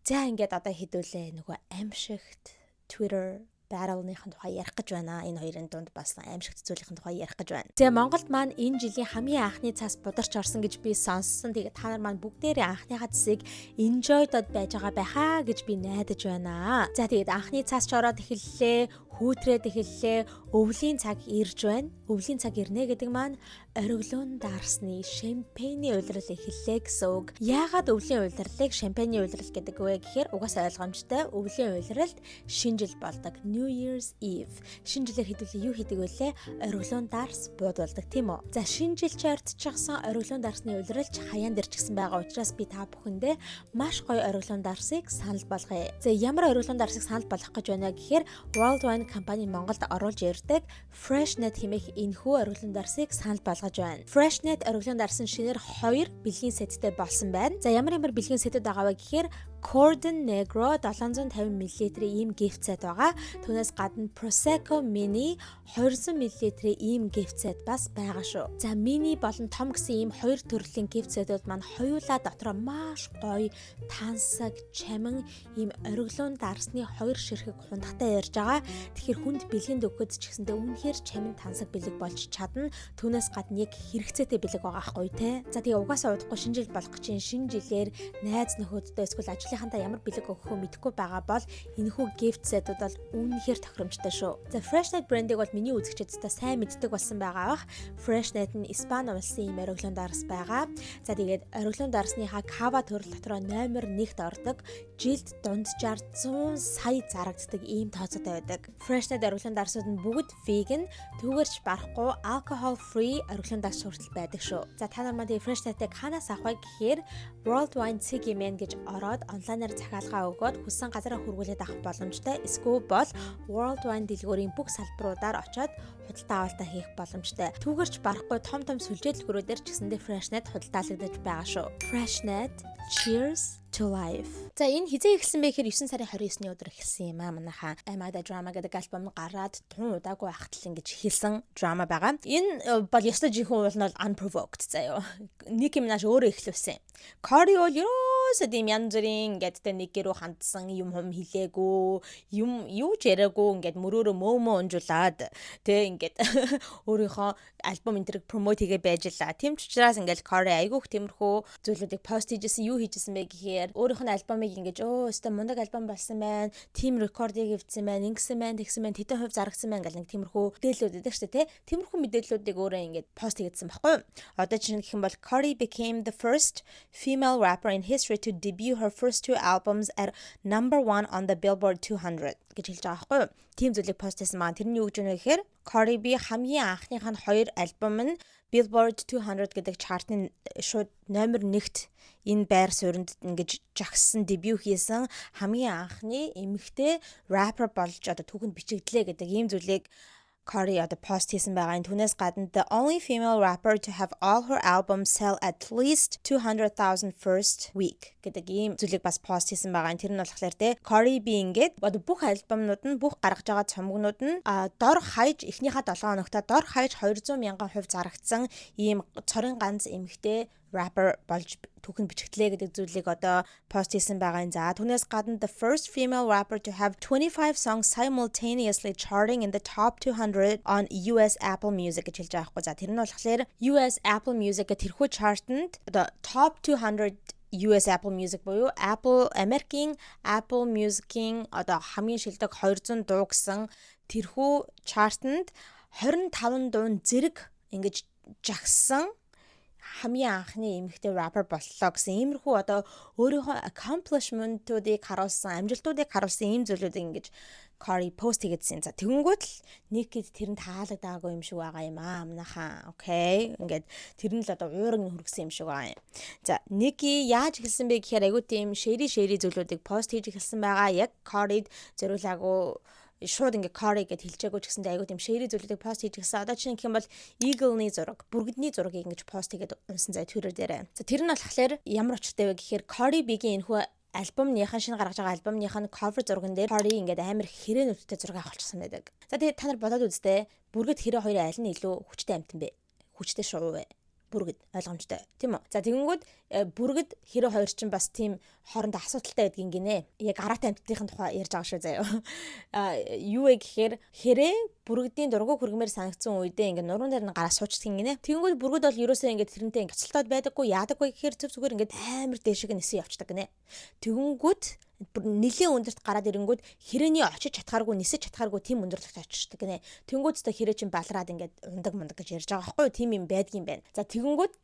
За ингээд одоо хэдүүлээ нөгөө аимшигт Twitter Battle-ийн тухай ярих гэж байна. Энэ хоёрын дунд бас аимшигт зүйлийн тухай ярих гэж байна. Тэгээ Монголд маань энэ жилийн хамгийн анхны цаас бударч орсон гэж би сонссон. Тэгээ та нар маань бүгдээрээ анхныхаа цасыг enjoy-дод байж байгаа байхаа гэж би найдаж байна. За тэгээд анхны цаас ч ороод эхэллээ. Хүүтрээд эхэллээ. Өвлийн цаг ирж байна. Өвлийн цаг ирнэ гэдэг маань ориглон дарсны шампаний улирал эхэллээ гэсэн үг. Яагаад өвлийн улирлыг шампаний улирал гэдэг вэ гэхээр угаасаа ойлгомжтой. Өвлийн улиралд шинэ жил болдог. New Year's Eve. Шинэ жилээр хэдүүлээ юу хийдэг вэ? Ориглон дарс буудуулдаг тийм үү? За шинэ жил ч ардчихсан ориглон дарсны улиралч хаяан дэрчгсэн байгаа учраас би та бүхэндээ маш гоё ориглон дарсыг санал болгоё. За ямар ориглон дарсыг санал болгох гэж байна гэхээр World Wine компани Монголд оруулж ирдэг Freshnet хэмээх энэхүү ориглон дарсыг санал болгож байна. Freshnet ориглон дарс нь шинээр 2 бэлгийн сеттэй болсон байна. За ямар бэлгийн сетэд байгаа вэ гэхээр Cordon Negro 750 мл ийм gift set байгаа. Түүнээс гадна Prosecco Mini 200 мл ийм gift set бас байгаа шүү. За mini болон том гэсэн ийм хоёр төрлийн gift set-үүд маань хоёулаа дотроо маш гоё, тансаг, чамин ийм ориглон дарсны хоёр ширхэг хундахтай ярьж байгаа. Тэгэхээр хүнд бэлгэнд өгөхөд ч гэсэндээ үнэхээр чамин тансаг бэлэг болж чадна. Түүнээс гадна яг хэрэгцээтэй бэлэг байгаа хгүй те. За тэгээ угаасаа удахгүй шинэ жил болох чинь шинэ жилээр найз нөхөдтэй эсвэл ажлынхантаа ямар бэлэг өгөхөө мэдэхгүй байгаа бол энэхүү gift set-ууд бол үнэхээр тохиромжтой шүү. За Freshnet брэндийг бол миний үзэгчдээ сайн мэддэг болсон байгаа бах. Freshnet нь Испани улсын ийм ориглон дарс байгаа. За тэгээд ориглон дарсныхаа кава төрөл дотроо номер 1-т ордог. Жилд дунджаар 100 сая зарагддаг ийм тооцоотой байдаг. Freshnet ориглон дарсууд нь бүгд vegan, түүгээрч барахгүй alcohol free ориглон дарс хүртэл байдаг шүү. За та нар маань тэгээд Freshnet-ийг ханаас авах вэ гэхээр World Wine Cigmen гэж ороод онлайнаар захиалгаа өгөөд хүссэн газараа хүргүүлээд авах боломжтой. Эсвэл бол World Wine дэлгүүрийн бүх салбаруудаар очоод худалдаа авалтаа хийх боломжтой. Түүгээрч барахгүй том сүлжээдлгүүрүүдээр ч гэсэндээ Freshnet худалдаалагдаж байгаа шүү. Freshnet, cheers to life. За энэ хизээ эхэлсэн бэ гэхээр 9 сарын 29-ний өдөр эхэлсэн юм аа манайхаа. Am I the Drama гэдэг альбом гараад тун удаагүй ахтал ингэж эхэлсэн драма байгаа. Энэ бол ёстой жинхэнэ уул нь бол unprovoked заяа. Nicki Minaj өөрөө эхлүүлсэн. Cardi бол ерөөсөө тийм янз бүрийн ингээд Nicki рүү хандсан юм хилээгүй, юу ч яриаггүй ингээд мөрөөрөө мөөмөө унжуулад тэг ингээд өөрийнхөө альбом энтриг промот хийгээ байжлаа. Тийм ч учраас ингээд Cardi айгүйх тиймэрхүү зүйлүүдийг пост хийжсэн, юу хийжсэн бэ гэхээр өөрийнх нь альбомыг ингэж өстө мундаг альбом болсон байна. Тим рекордыг хийвцсэн байна. Ингэсэн байна, тэгсэн байна. Тэдэн хувь зарагдсан байна гэл нэг тиймэрхүү мэдээлэлүүд байдаг шүү дээ, тэ. Тиймэрхүү мэдээллүүдийг өөрөө ингэж пост хийгээдсэн байхгүй юу? Одоо чинь гэх юм бол Cardi became the first female rapper in history to debut her first 2 albums at number 1 on the Billboard 200 гэж хэлж байгаа байхгүй юу? Тийм зүйлийг пост хийсэн маань тэрний юу гэж байна гэхээр Cardi B хамгийн анхных нь 2 альбом нь Billboard 200 гэдэг чартны шууд номер 1-т энэ байр суурьнд ингэж жагссан дебют хийсэн хамгийн анхны эмэгтэй rapper болж одоо түүхэнд бичигдлээ гэдэг ийм зүйлийг Cardi одоо пост хийсэн байгаа. Түүнээс гадна the only female rapper to have all her albums sell at least 200,000 first week гэдэг ийм зүйлийг бас пост хийсэн байгаа. Тэр нь болохоор те Cardi B ингээд одоо бүх альбомнууд нь бүх гаргаж байгаа цомгнууд нь дор хаяж эхнийхээ 7 хоногта дор хаяж 200,000 хувь зарагдсан ийм цорын ганц эмэгтэй rapper болж түүхэн бичигдлээ гэдэг зүйлийг одоо пост хийсэн байгаа юм. За түүнээс гадна the first female rapper to have 25 songs simultaneously charting in the top 200 on US Apple Music гэж хэлж байгаа хгүй. За тэр нь болохоор US Apple Music гэх тэрхүү чартанд одоо top 200 US Apple Music буюу Америкийн Apple Music-ийн одоо хамгийн шилдэг 200 дуу гэсэн тэрхүү чартанд 25 дуун зэрэг ингэж жагсан хамгийн анхны эмэгтэй rapper боллоо гэсэн иймэрхүү одоо өөрийнхөө accomplishment-уудыг харуулсан, амжилтуудыг харуулсан ийм зүйлүүдийг ингэж Cardi пост хийгээдсэн. За тэгэнгүүт л Nicki тэрэнд таалагдаагүй юм шиг байгаа юм аа манайхаа. Окей. Ингээд тэр нь л одоо уураг нь хүргэсэн юм шиг байгаа юм. За Nicki яаж эхэлсэн бэ гэхээр айгүй тийм шэри зүйлүүдийг пост хийж эхэлсэн байгаа. Яг Cardi-д зориулаагүй шууд ингээ Cardi гэд хэлчихээгүй ч гэсэндээ айгүй тийм шэри зүйлүүдийг пост хийж гисэн. Одоо чинь гэх юм бол Eagle-ны зураг, бүргэдний зургийг ингэж пост хийгээд унсан зай Twitter дээр. За тэр нь болохоор ямар очтой вэ гэхээр Cardi B-гийн энэхүү альбомныхаа шинэ гаргаж байгаа альбомныхаа cover зурган дээр Cardi ингээд амар хэрээнүүдтэй зураг авахчихсан байдаг. За тэгээд та нар бодоод үзтээ бүргэд хэрэг хоёрын аль нь илүү хүчтэй амтан бэ? Хүчтэй шувуу вэ? бүргэд ойлгомжтой тийм үү. За тэгэнгүүт бүргэд хэрэв хоёр чинь бас тийм хоорондоо асуудалтай байдгийн гинэ. Яг араатай амьтдын тухай ярьж байгаа шүү заяа. Юу вэ гэхээр хэрэг бүргэдийн дургуй хүргмээр санагдсан үедээ ингээд нуруунд дээр нь гараа суучдаг гинэ. Тэгэнгүүт бүргэд бол ерөөсөө ингээд тэрнтэй ингээд цолтоод байдаггүй яадаггүй гэхээр зөв зүгээр ингээд амар дээшиг нисэн явцдаг гинэ. Тэгэнгүүт нэлийн өндөрт гараад ирэнгүүт хэрээний очиж чадхааргүй нисэж чадхааргүй тийм өндөрлөгт очиждаг гинэ. Тэнгүүд ч хэрэг чинь балраад ингээд ундаг мундаг гэж ярьж байгаа байхгүй юу? Тийм юм байдгийн байна. За тэгэнгүүт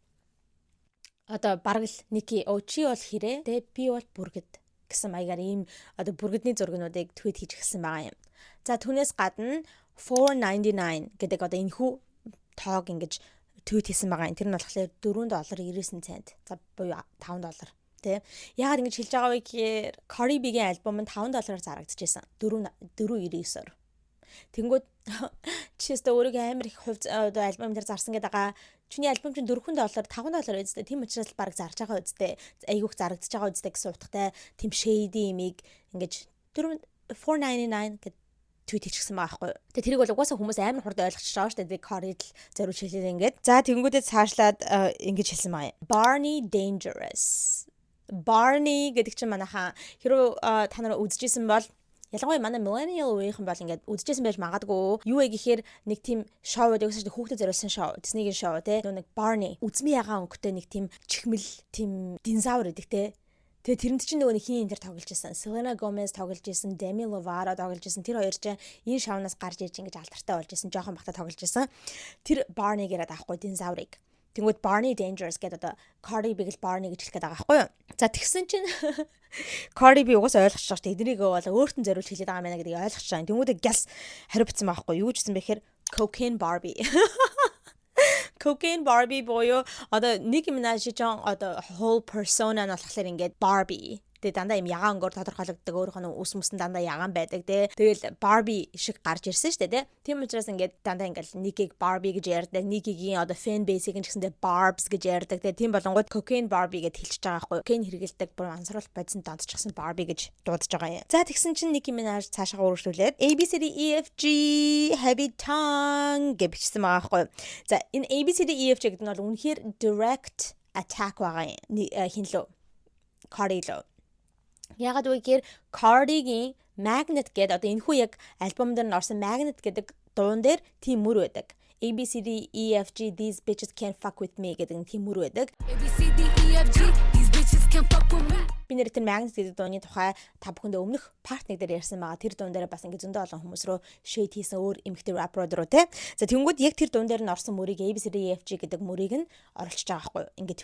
одоо бараг л Ники чи бол хэрэг тэ би бол бүргэд гэсэн маягаар ийм одоо бүргэдний зургнуудыг твит хийж гисэн байгаа юм. За түүнээс гадна $4.99 гэдэг одоо энэхүү тоог ингэж твит хийсэн байгаа юм. Тэр нь болохоор $4.99. За буюу $5. Тэ. Яагаад ингэж хэлж байгаа вэ гэхээр Cardi B-гийн альбом нь $5-аар зарагдчихсан. 4.99-оор. Тэнгүүд чист өөрийгөө амар их хувь одоо альбом дээр зарсан гэдэг байгаа. Чиний альбом чинь $4, $5 үстэй. Тийм учраас баг зарж байгаа үстэй. Айгүйх зарагдаж байгаа үстэй гэсэн утгатай тийм shady имийг ингэж $4.99 гэд твит хийчихсэн байгаа байхгүй. Тэгээ тэрийг бол угаасаа хүмүүс амар хурд ойлгочихж байгаа шүү дээ. Cardi л зориулж хэлээд ингээд. За тэгэнгүүтээ цаашлаад ингэж хэлсэн байгаа юм. Barney Dangerous. Barney гэдэг чинь манайхаа хэрвээ та нараа үзчихсэн бол ялангуяа манай millennial үеийнхэн бол ингээд үзчихсэн байж магадгүй. Юу вэ гэхээр нэг тийм шоу байдаг шүү дээ. Хүүхдэд зориулсан шоу. Disney-гийн шоу тий. Нэг Barney үзмийн ягаан өнгөтэй нэг тийм чихмэл тийм динозавр гэдэг тий. Тэгээ тэрэнд чинь нөгөө хин энэ төр тоглож байсан. Selena Gomez тоглож байсан, Demi Lovato тоглож байсан. Тэр хоёр чинь энэ шоунаас гарч ирж ингэж алдартай болж байсан. Жохон бахта тоглож байсан. Тэр Barney гэдэг аахгүй динозаврыг. Тэнгүүд Barney Dangerous гэдэг одоо Cardi B-г Barney гэж хэлэх гээд байгаа байхгүй юу? За тэгсэн чинь Cardi B угаасаа ойлгочих шүү дээ. Эднийг бол өөртөө зориулж хэлээд байгаа мэнэ гэдгийг ойлгочих шаа. Тэнгүүдээ гэлс хариу битсэн байхгүй юу? Юу гэсэн бэ гэхээр Cocaine Barbie. Cocaine Barbie боёо одоо Nicki Minaj-ийн одоо whole persona нь болохоор ингээд Barbie. Тэгээ дандаа юм ягаан өнгөөр тодорхойлогддог өөрийнхөө ус мөсөн дандаа ягаан байдаг тий. Тэгэл Barbie шиг гарч ирсэн шүү дээ тий. Тийм учраас ингээд дандаа ингээд Nicki-г Barbie гэж ярьдаг. Nicki-гийн одоо fan base-ийг нь гэсэндээ Barbs гэж ярьдаг тий. Тийм болонгууд Cocaine Barbie гэж хэлчихэж байгаа байхгүй. Cocaine хэрэгэлдэг бүр ансруулалт бодисон донтчихсан Barbie гэж дуудаж байгаа юм. За тэгсэн чинь Nicki Minaj цаашаа үргэлжлүүлээд ABCDEFG Heavy Tongue гэж бичсэн байгаа байхгүй. За энэ ABCDEFG гэдэг нь бол үнэхээр direct attack байгаа юм. Хинлөө Cardi лөө. Ягаад вэ гэхээр Cardi-гийн Magnet гэдэг одоо энэхүү яг альбом дээр нь орсон Magnet гэдэг дуун дээр тийм мөр байдаг. ABCDEFG these bitches can't fuck with me гэдэг нь тийм мөр байдаг. ABCDEFG these bitches can't fuck with me. Би нэр тэр Magnet гэдэг дууны тухай та бүхэндээ өмнөх part 1 дээр ярьсан байгаа. Тэр дуун дээр бас ингэ зөндөө олон хүмүүс рүү shade хийсэн өөр эмэгтэй rapper руу те. За тэгэнгүүт яг тэр дуун дээр нь орсон мөрийг ABCDEFG гэдэг мөрийг нь оруулж байгаа байхгүй. Ингэ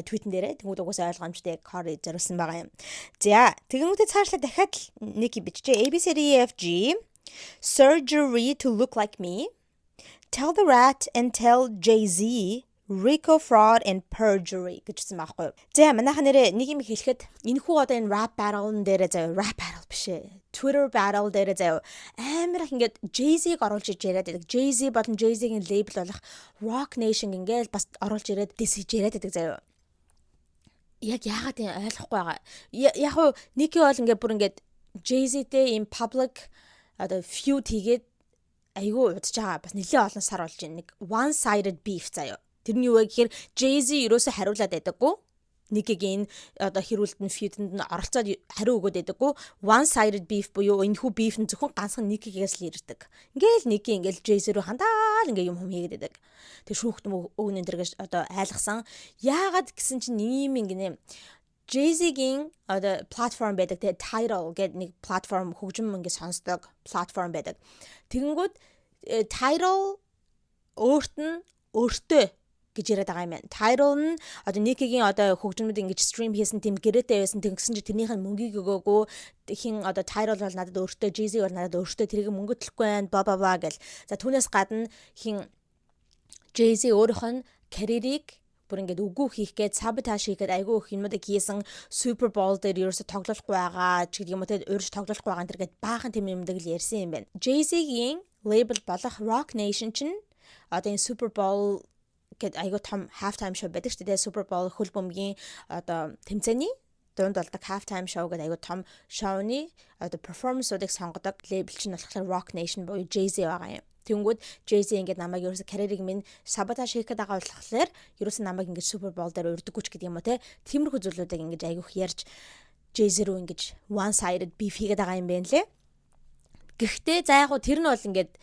tweet-эн дээрээ тэгэнгүүт угаасаа ойлгомжтой Cardi зориулсан байгаа юм. За тэгэнгүүтээ цаашлаа дахиад Nicki бичжээ. ABCDEFG surgery to look like me. Tell the rat and tell Jay-Z Rico fraud and perjury гэжсэн байхгүй. За манайха нэрээ нэг юм хэлэхэд энэхүү одоо энэ rap battle дээрээ заяа rap battle биш ээ. Twitter battle дээрээ заяа амар их ингээд Jay-Z-г оруулж иж яриад байдаг. Jay-Z болон Jay-Z-гийн label болох Rock Nation ингээл бас оруулж ирээд diss хийж яриад байдаг заяа. Яг яагаад юм ойлгохгүй байгаа. Яг уу Nicki бол ингээд бүр ингээд Jay-Z-тэй in public одоо feud хийгээд айгүй удаж байгаа. Бас нэлээд олон сар болж байна. Нэг one sided beef заяа. Тэрний юу вэ гэхээр Jay-Z ерөөсө хариулаад байдаггүй. Nicki-гийн одоо хэрүүлэлт нь feud-нд нь оролцоод хариу өгөөд байдаггүй. One sided beef буюу энэхүү beef нь зөвхөн ганцхан Nicki-гээс л ирдэг. Ингээл Nicki ингээл Jay-Z рүү хандаа ингээл юм хийгээд байдаг. Тэг шүүхт өгнө энэ төр гэж одоо айлгсан. Яагаад гэсэн чинь ийм ингэнэ Jay-Z-гийн одоо платформ байдаг те Tidal гэдэг нэг платформ хөгжим ингэ сонсдог платформ байдаг. Тэгэнгүүт Tidal өөрт нь өөртөө гэж яриад байгаа юм байна. Tidal нь одоо Nicki-гийн одоо хөгжмөд ингэж стрим хийсэн тийм гэрээтэй байсан тэгсэн чи тэрнийх нь мөнгийг өгөөгүй хин одоо Tidal бол надад өөртөө Jay-Z бол надад өөртөө тэрийг мөнгө төлөхгүй байна бла гэл. За түүнээс гадна хин Jay-Z өөрийнх нь карьерийг бүр ингээд үгүй хийх гээд саботаж хийгээд айгүй их юмудыг хийсэн Super Bowl дээр ерөөсө тоглохгүй байгаа ч гэдэг юм уу те урьж тоглохгүй байгаа энэ гээд баахан тийм юмдаг л ярьсан юм байна. Jay-Z-гийн label болох Rock Nation чинь одоо энэ Super Bowl гэд айгүй том halftime show байдаг шүү дээ. Super Bowl хөл бөмбөгийн одоо тэмцээний дунд болдог halftime show гэдэг айгүй том шоуны одоо performance-уудыг сонгодог label чинь болохоор Rock Nation буюу Jay-Z байгаа юм. Тэнгүүд Jay-Z ингээд намайг ерөөсө карьерийг минь саботаж хийх гэдэг болохоор ерөөсө намайг ингээд Super Bowl дээр урддаггүй ч гэдэг юм уу те. Тиймэрхүү зүйлүүдийг ингээд айгүйх ярьж Jay-Z руу ингээд one sided beef хийгээд байгаа юм байна лээ. Гэхдээ за яг тэр нь бол ингээд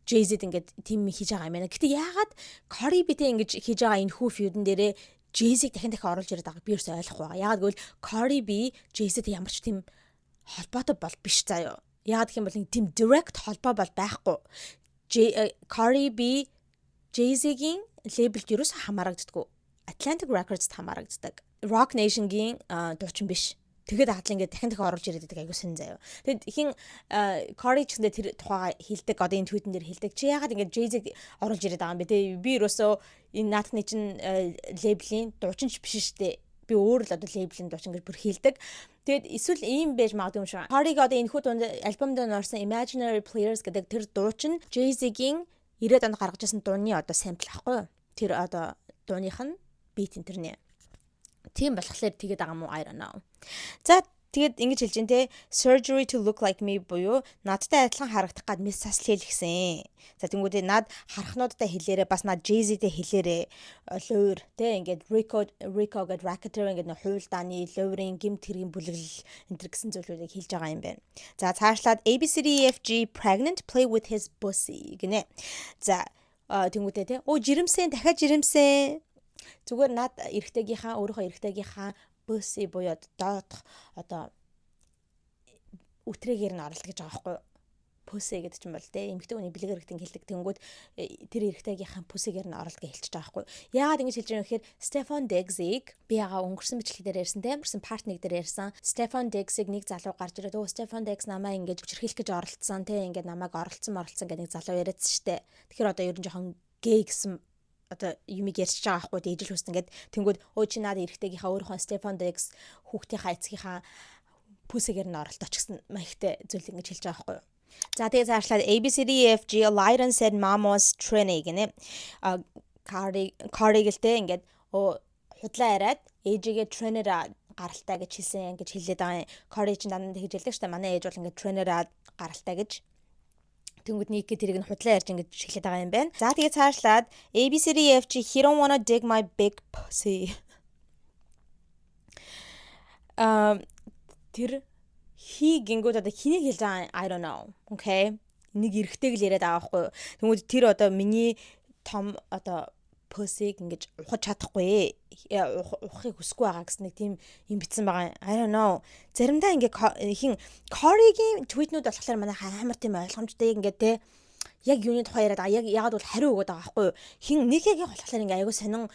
Jay-Z ингээд тийм хийж байгаа юм байна. Гэхдээ яагаад Cardi B-тэй ингэж хийж байгаа энэ хүү feud-н дээрээ Jay-Z дахин оруулж ирээд байгааг би ерөөсөй ойлгохгүй байгаа. Яагаад гэвэл Cardi B Jay-Z-тэй ямар ч тийм холбоотой бол биш заяа. Яагаад гэх юм бол тийм direct холбоо бол байхгүй. Cardi B Jay-Z-гийн лейблд ерөөсөй хамаарагддаггүй. Atlantic Records хамаарагддаг. Rock Nation-гийн дуучин биш. Тэгээд хадлаа ингээд дахин оруулж ирээд байдаг айгуу сэн заяа. Тэгэд хин Cardi ч гэсэн тэр тухайга хэлдэг одоо энэ tweet-эн дээр хэлдэг. Чи яагаад ингээд Jay-Z оруулж ирээд байгаа юм бэ те? Би ерөөсөө энэ наатны чин лейблийн дуучинч биш штэ. Би өөр л одоо лейблийн дуучин гэж бүр хэлдэг. Тэгэд эсвэл ийм байж магадгүй юм шиг. Cardi-г одоо энэ хүү дунд альбомд орсон Imaginary Players гэдэг тэр дуучин Jay-Z-гийн 90-ад онд гаргаж ирсэн дууны одоо сампл ахгүй юу? Тэр одоо дууных нь beat интернэ. Тийм болохоор тэгээд байгаа мó I don't know. За тэгээд ингэж хэлж дээ те surgery to look like me буюу надтай адилхан харагдах гад мис сасл хэлгсэн. За тэнгүүдээ над харахнуудтай хэлээрээ бас над Jay-Z-тэй хэлээрээ луур те ингээд Rico гэд racketeer ингээд хуйлдааны луурын гимт хэргийн бүлэглэл энэ төр гэсэн зүйлүүдийг хэлж байгаа юм байна. За цаашлаад ABCDEFG pregnant play with his pussy гинэ. За тэнгүүдээ те жирэмсэн дахиад жирэмсэн. Зүгээр над эрэгтэйгийнхаа өөрийнхөө эрэгтэйгийнхаа pussy буюу доодох одоо үтрэгээр нь оролт гэж байгаа байхгүй юу? Pussy гэдэг чинь бол те эмэгтэй хүний бэлэг эрэгтэн хэлдэг. Тэнгүүд тэр эрэгтэйгийнхаа pussy-гээр нь оролт гэж хэлж байгаа байхгүй юу? Яагаад ингэж хэлж байгаа юм гэхээр Stefan Diggs-ийг би яга өнгөрсөн бичлэг дээр ярьсан те өнгөрсөн part 1 дээр ярьсан. Stefan Diggs-ийг нэг залуу гарч ирээд Stefan Diggs намайг ингэж хүчрхийлэх гэж оролцсон те ингээд намайг оролцсон гэдэг нэг залуу яриадсан штэ. Тэгэхээр одоо ер нь жоохон гей гэсэн одоо юмыг ярьж байгаа байхгүй дэжил хүснэ гэд тэнгүүд чи наад эрэгтэйгийнхаа өөрийнхөө Stefan Diggs хүүхдийнхаа эцгийнхаа pussy-гээр нь оролт очихсан маягтай зүйл ингэж хэлж байгаа байхгүй юу. За тэгээ цаашлаад ABCDEFG Lyron said mom was Trini гинэ. Cardi гэлтэй ингээд худлаа яриад ээжигээ Trini-раа гаралтай гэж хэлсэн гэж хэлээд байгаа. Cardi ч дандаа тэгж хэлдэг штэ манай ээж бол ингээд Trini-раа гаралтай гэж тэнгүүд нэг тэрийг нь худлаа ярьж ингэж хэлээд байгаа юм байна. За тэгээ цаашлаад ABCDEFG he don't wanna dig my big pussy. Тэр гингүүд одоо хэнийг хэлж байгаа I don't know. Okay. Нэг эргэтэйг л яриад байгаа байхгүй. Тэнгүүд тэр одоо миний том одоо pussy-г ингэж ухаж чадахгүй ухахыг хүсэхгүй байгаа гэсэн нэг тийм юм битсэн байгаа. I don't know. Заримдаа ингээ хин Cardi-гийн tweet-нүүд болохоор манай амар тийм ойлгомжтой ингээ те яг юуны тухай яриад байгаа. Яг ягаад бол хариу өгöd байгаа байхгүй юу? Хин нэгэгийн болохоор ингээ айгу сонин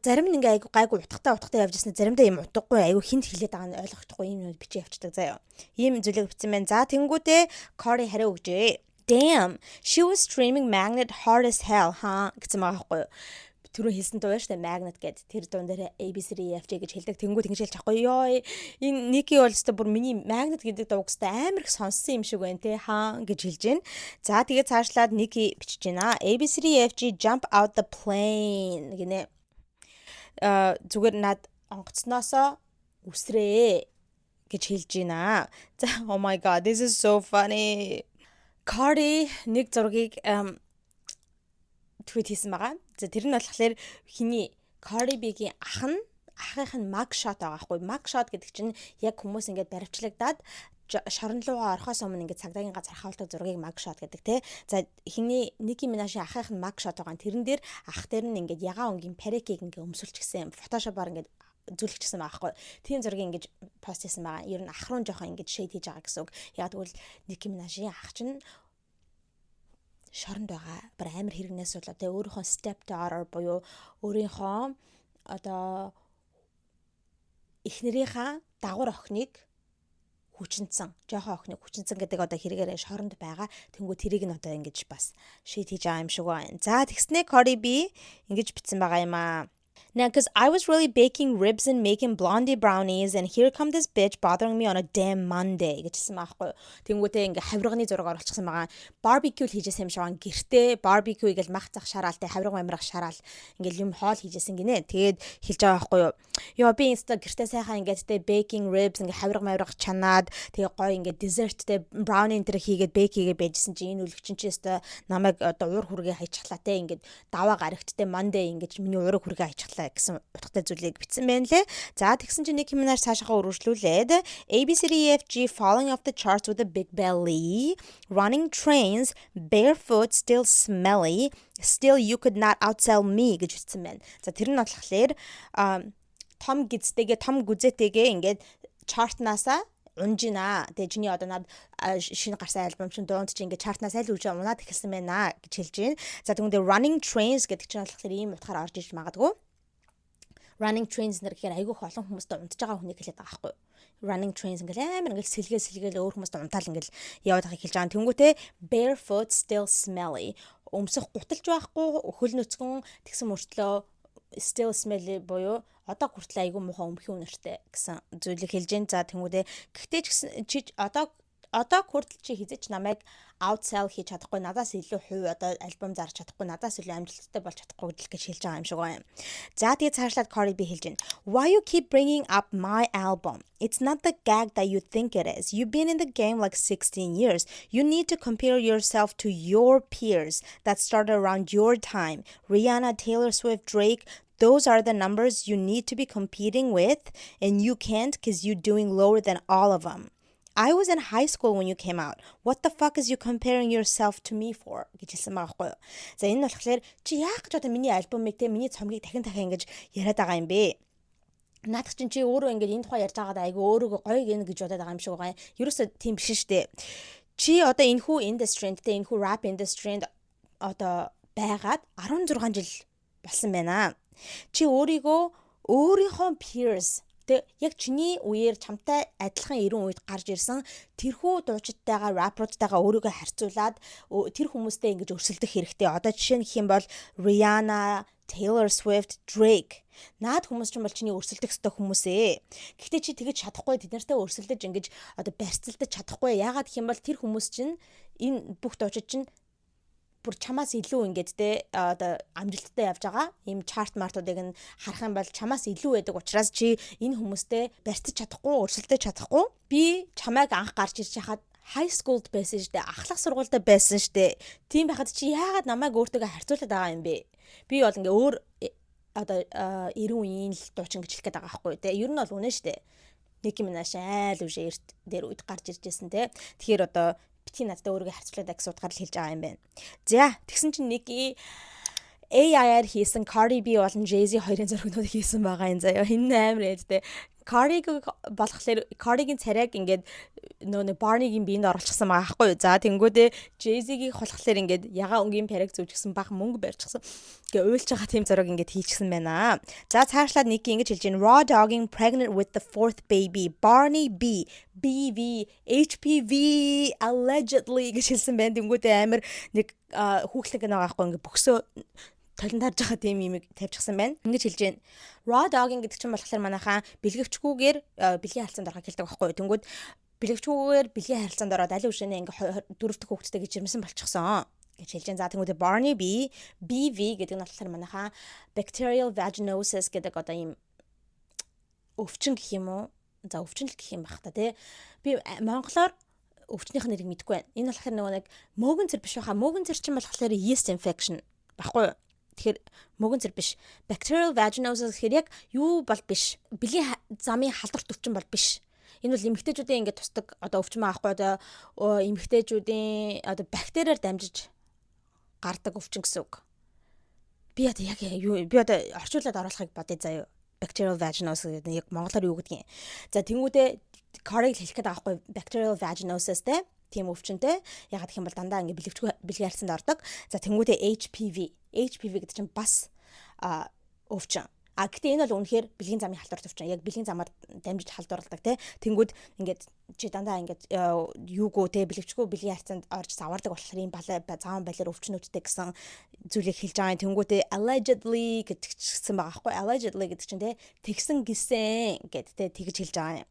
зарим нь ингээ айгу гайгүй утгатай явж ирсэн. Заримдаа юм утгагүй айгу хинт хэлээд байгаа нь ойлгохдохгүй юм бичиж явчихдаг заяа. Ийм зүйлийг бичсэн байна. За тэнгүүтээ Cardi хариу өгжээ. Damn, she was streaming Magnet hard as hell, huh? Гэсэн байгаа байхгүй юу? Түрүү хэлсэн дуу шүү дээ Magnet гэд тэр дуун дээр ABCDEFG гэж хэлдэг. Тэнгүүд ингэж хэлж чадахгүй ёо. Энэ Niki бол өстой бүр миний Magnet гэдэг дууг өстой амар их сонссон юм шиг байна те хаа гэж хэлж байна. За тэгээ цаашлаад Niki бичиж байна. ABCDEFG jump out the plane гинэ. Зүгээр над онгоцноосоо үсрээ гэж хэлж байна. За oh my god, this is so funny. Cardi нэг зургийг tweet хийсэн байгаа. За тэр нь болохоор хиний Cardi B-гийн ахынх нь mug shot байгаа хгүй. Mug shot гэдэг чинь яг хүмүүс ингээд баривчлагдаад шорон руугаа орохоос өмнө ингээд цагдаагийн газар хавуулдаг зургийг mug shot гэдэг те. За хиний Nicki Minaj-ийн ахынх нь mug shot байгаа. Тэрэн дээр ах дээр нь ингээд ягаан өнгийн парикийг ингээд өмсөлчихсэн. Photoshop-аар ингээд зүйлчихсэн байгаа хгүй. Тийм зургийг ингэж пост хийсэн байгаа. Ер нь ах руу жоохон ингэж shade хийж байгаа гэсэн үг. Яг тэгвэл Nicki Minaj-ийн ах чинь шоронд байгаа. Бүр амар хэрэгнээс болоо тэгээ өөрийнхөө step daughter буюу өөрийнхөө одоо эхнэрийнхаа дагвар охиныг хүчинцэн, жоохон охиныг хүчинцэн гэдэг одоо хэрэгээрээ шоронд байгаа. Тэнгүү тэрийг нь одоо ингэж бас shade хийж байгаа юм шиг байна. За тэгснэ Cardi B ингэж бичсэн байгаа юм аа. Now, because I was really baking ribs and making blondie brownies, and here come this bitch bothering me on a damn Monday. Гэжсэн маахгүй. Тэнгүүтээ ингээ хавирганы зураг оруулчихсан байгаа. Barbecue хийжсэн юм шиг байгаа. Гэртээ barbecue гэж мах зах шараалтай хавирга амирах шараал ингээл юм хоол хийжсэн гинэ. Тэгээд хэлж байгаа байхгүй юу. Ёо би инста гэртээ сайхан ингээд тэ baking ribs ингээ хавирга амирах чанаад тэгээ гоё ингээ dessert-тэй brownie энэ хийгээд bake хийгээд байжсэн чи энэ үлгчин чи өстө намайг уур хүргээ хайчихлаа те ингээд даваа гарагттай Monday ингэж миний уурыг хүргээ хайчихлаа гэсэн утгатай зүйлийг бичсэн байна лээ. За тэгсэн чинь Nicki Minaj цаашаа үргэлжлүүлээд ABCDEFG falling off the charts with a big belly, running trains, barefoot, still smelly, still you could not outsell me гэж бичсэн байна. За тэр нь болохоор том гизтэйгээ том гүзэтэйгээ ингээд чартнаасаа унжина. Тэгээ чиний одоо над шинэ гарсан альбом чинь дуунд чи ингээд чартнаас аль үлж унаад эхэлсэн байна гэж хэлж байна. За тэгвэл running trains гэдэг чинь болохоор ийм утгаар орж иж магадгүй. Running trains нэр гэхээр айгүй олон хүмүүст унтж байгаа хүнийг хэлээд байгаа байхгүй. Running trains ингээл амар ингээл сэлгээл өөр хүмүүст унтаал ингээл яваад байгааг хэлж байгаа. Тэнгүүтээ barefoot still smelly. Өмсөх гуталж байхгүй хөл нөцгөн тэгсэн мөртлөө still smelly буюу одоо хүртэл айгүй муухай өмхийн үнэртэй гэсэн зүйлийг хэлж гэн. За тэнгүүтээ гэхдээ чи одоо хүртэл чи хизэж намайг outsell хийж чадахгүй, надаас илүү хувь одоо альбом зарж чадахгүй, надаас илүү амжилттай болж чадахгүй гэж хэлж байгаа юм шиг байна. За тэгээ цаашлаад Cardi B хэлж байна. Why you keep bringing up my album? It's not the gag that you think it is. You've been in the game like 16 years. You need to compare yourself to your peers that started around your time. Rihanna, Taylor Swift, Drake, those are the numbers you need to be competing with, and you can't because you're doing lower than all of them. I was in high school when you came out. What the fuck is you comparing yourself to me for? гэж хэлсэн байгаа байхгүй юу. За энэ нь болохоор чи яах гэж одоо миний альбомыг те миний цомгийг дахин ингэж яриад байгаа юм бэ? Наадах чинь чи өөрөө ингэж энэ тухай ярьж байгаад айгүй өөрийгөө гоё гэнэ гэж бодоод байгаа юм шиг байгаа юм. Ерөөсөө тийм биш шүү дээ. Чи одоо энэхүү индастринд те энэхүү rap индастринд одоо байгаад 16 жил болсон байна. Чи өөрийнхөө peers яг чиний үеэр чамтай адилхан 90 үед гарч ирсэн тэрхүү дуучидтайгаа рапруудтайгаа өөрийгөө харьцуулаад тэр хүмүүстэй ингэж өрсөлдөх хэрэгтэй. Одоо жишээ нь гэх юм бол Rihanna, Taylor Swift, Drake. Наад хүмүүс ч юм бол чиний өрсөлдөх ёстой хүмүүсээ. Гэхдээ чи тэгэж чадахгүй тэд нартай өрсөлдөж ингэж одоо барьцалдаж чадахгүй. Яагаад гэх юм бол тэр хүмүүс чинь энэ бүх дуучид чинь бүр чамаас илүү ингээд те одоо амжилттай явж байгаа ийм чарт мартуудыг нь харах юм бол чамаас илүү байдаг учраас чи энэ хүмүүстэй барьцаж чадахгүй, өрсөлдөж чадахгүй. Би чамайг анх гарч ирж хахад high schoolд байсан штэ, ахлах сургуультай байсан штэ. Тийм байхад чи яагаад намайг өөртөө харьцуулаад байгаа юм бэ? Би бол ингээ өөр одоо 90 үеийн л дуучин гэж хэлэх гээд байгаа байхгүй те. Ер нь бол үнэ штэ. Nicki Minaj айл үжээ эрт дээр үед гарч иржсэн те. Тэгэхээр одоо бити надтай өөрийгөө харьцуулаад гэсэн утгаар л хэлж байгаа юм байна. За тэгсэн чинь Nicki AI-аар хийсэн Cardi B болон Jay-Z хоёрын зургнууд хийсэн байгаа юм заяа. Энэ амар эдтэй. Cardi-г болохоор Cardi-гийн царайг ингээд нөө Barney-гийн биенд оруулчихсан байгаа байхгүй юу. За тэнгүүдээ Jay-Z-ийг болохоор ингээд ягаа өнгийн париг зүвжчихсэн бах мөнгө барьчихсан. Ингээ уйлж байгаа тийм зураг ингээд хийчихсэн байна. За цаашлаад Nicki ингэж хэлж байна. Raw dogging pregnant with the fourth baby. Barney B, BV, HPV allegedly гэж хэлсэн байна. Тэнгүүдээ амар нэг хүүхлэг нэг байгаа байхгүй ингээ бөксөө талент харж байгаа тийм юм тавьчихсан байна. Ингэж хэлж байна. Raw dogging гэдэг чинь болохоор манайхаа бэлгэвчгүйгээр бэлгийн харилцаанд орохыг хэлдэг байхгүй юу. Тэнгүүд бэлгэвчгүйгээр бэлгийн харилцаанд ороод аль үшэнэ ингээ 4 дахь хүүхэдтэй гэж ирмсэн болчихсон гэж хэлж байна. За тэнгүүдээ Barney B, BV гэдэг нь болохоор манайхаа bacterial vaginosis гэдэг одоо ийм өвчин гэх юм уу? За өвчин л гэх юм бах та тий. Би монголоор өвчнийх нэрийг мэдэхгүй байна. Энэ болохоор нөгөө нэг мөөгөн цэр биш байхаа. Мөөгөн цэр чинь болохоор yeast infection баггүй юу? Тэгэхээр мөөгөн цэр биш. Bacterial vaginosis гэхээр яг юу бол биш. Бэлгийн замын халдварт өвчин бол биш. Энэ бол эмэгтэйчүүдийн ингээд тусдаг одоо өвчин байхгүй одоо эмэгтэйчүүдийн одоо бактериар дамжиж гардаг өвчин гэсэн үг. Би одоо яг юу би одоо орчуулад оруулахыг бодъё заяа. Bacterial vaginosis гэдэг нь яг монголоор юу гэдгийг. За тэнгүүдээ Cardi хэлэх гээд байгаа байхгүй bacterial vaginosis те тийм өвчнөд ягаад гэх юм бол дандаа ингээ бэлгийн харилцаанд ордог. За тэнгүүдээ HPV гэдэг чинь бас өвчин. Гэтэ энэ бол үнэхээр бэлгийн замын халдвар төвчин. Яг бэлгийн замаар дамжиж халдварладаг те. Тэнгүүд ингээд чи дандаа ингээд юугөө те бэлгэвчгүй бэлгийн харьцаанд орж завардаг болохоор ийм зааван байлаар өвчнүүдтэй гэсэн зүйлийг хэлж байгаа. Тэнгүүдээ allegedly гэдгчсэн байгаа байхгүй. Allegedly гэдэг чинь те тэгсэн гисэн гэд те тэгж хэлж байгаа юм.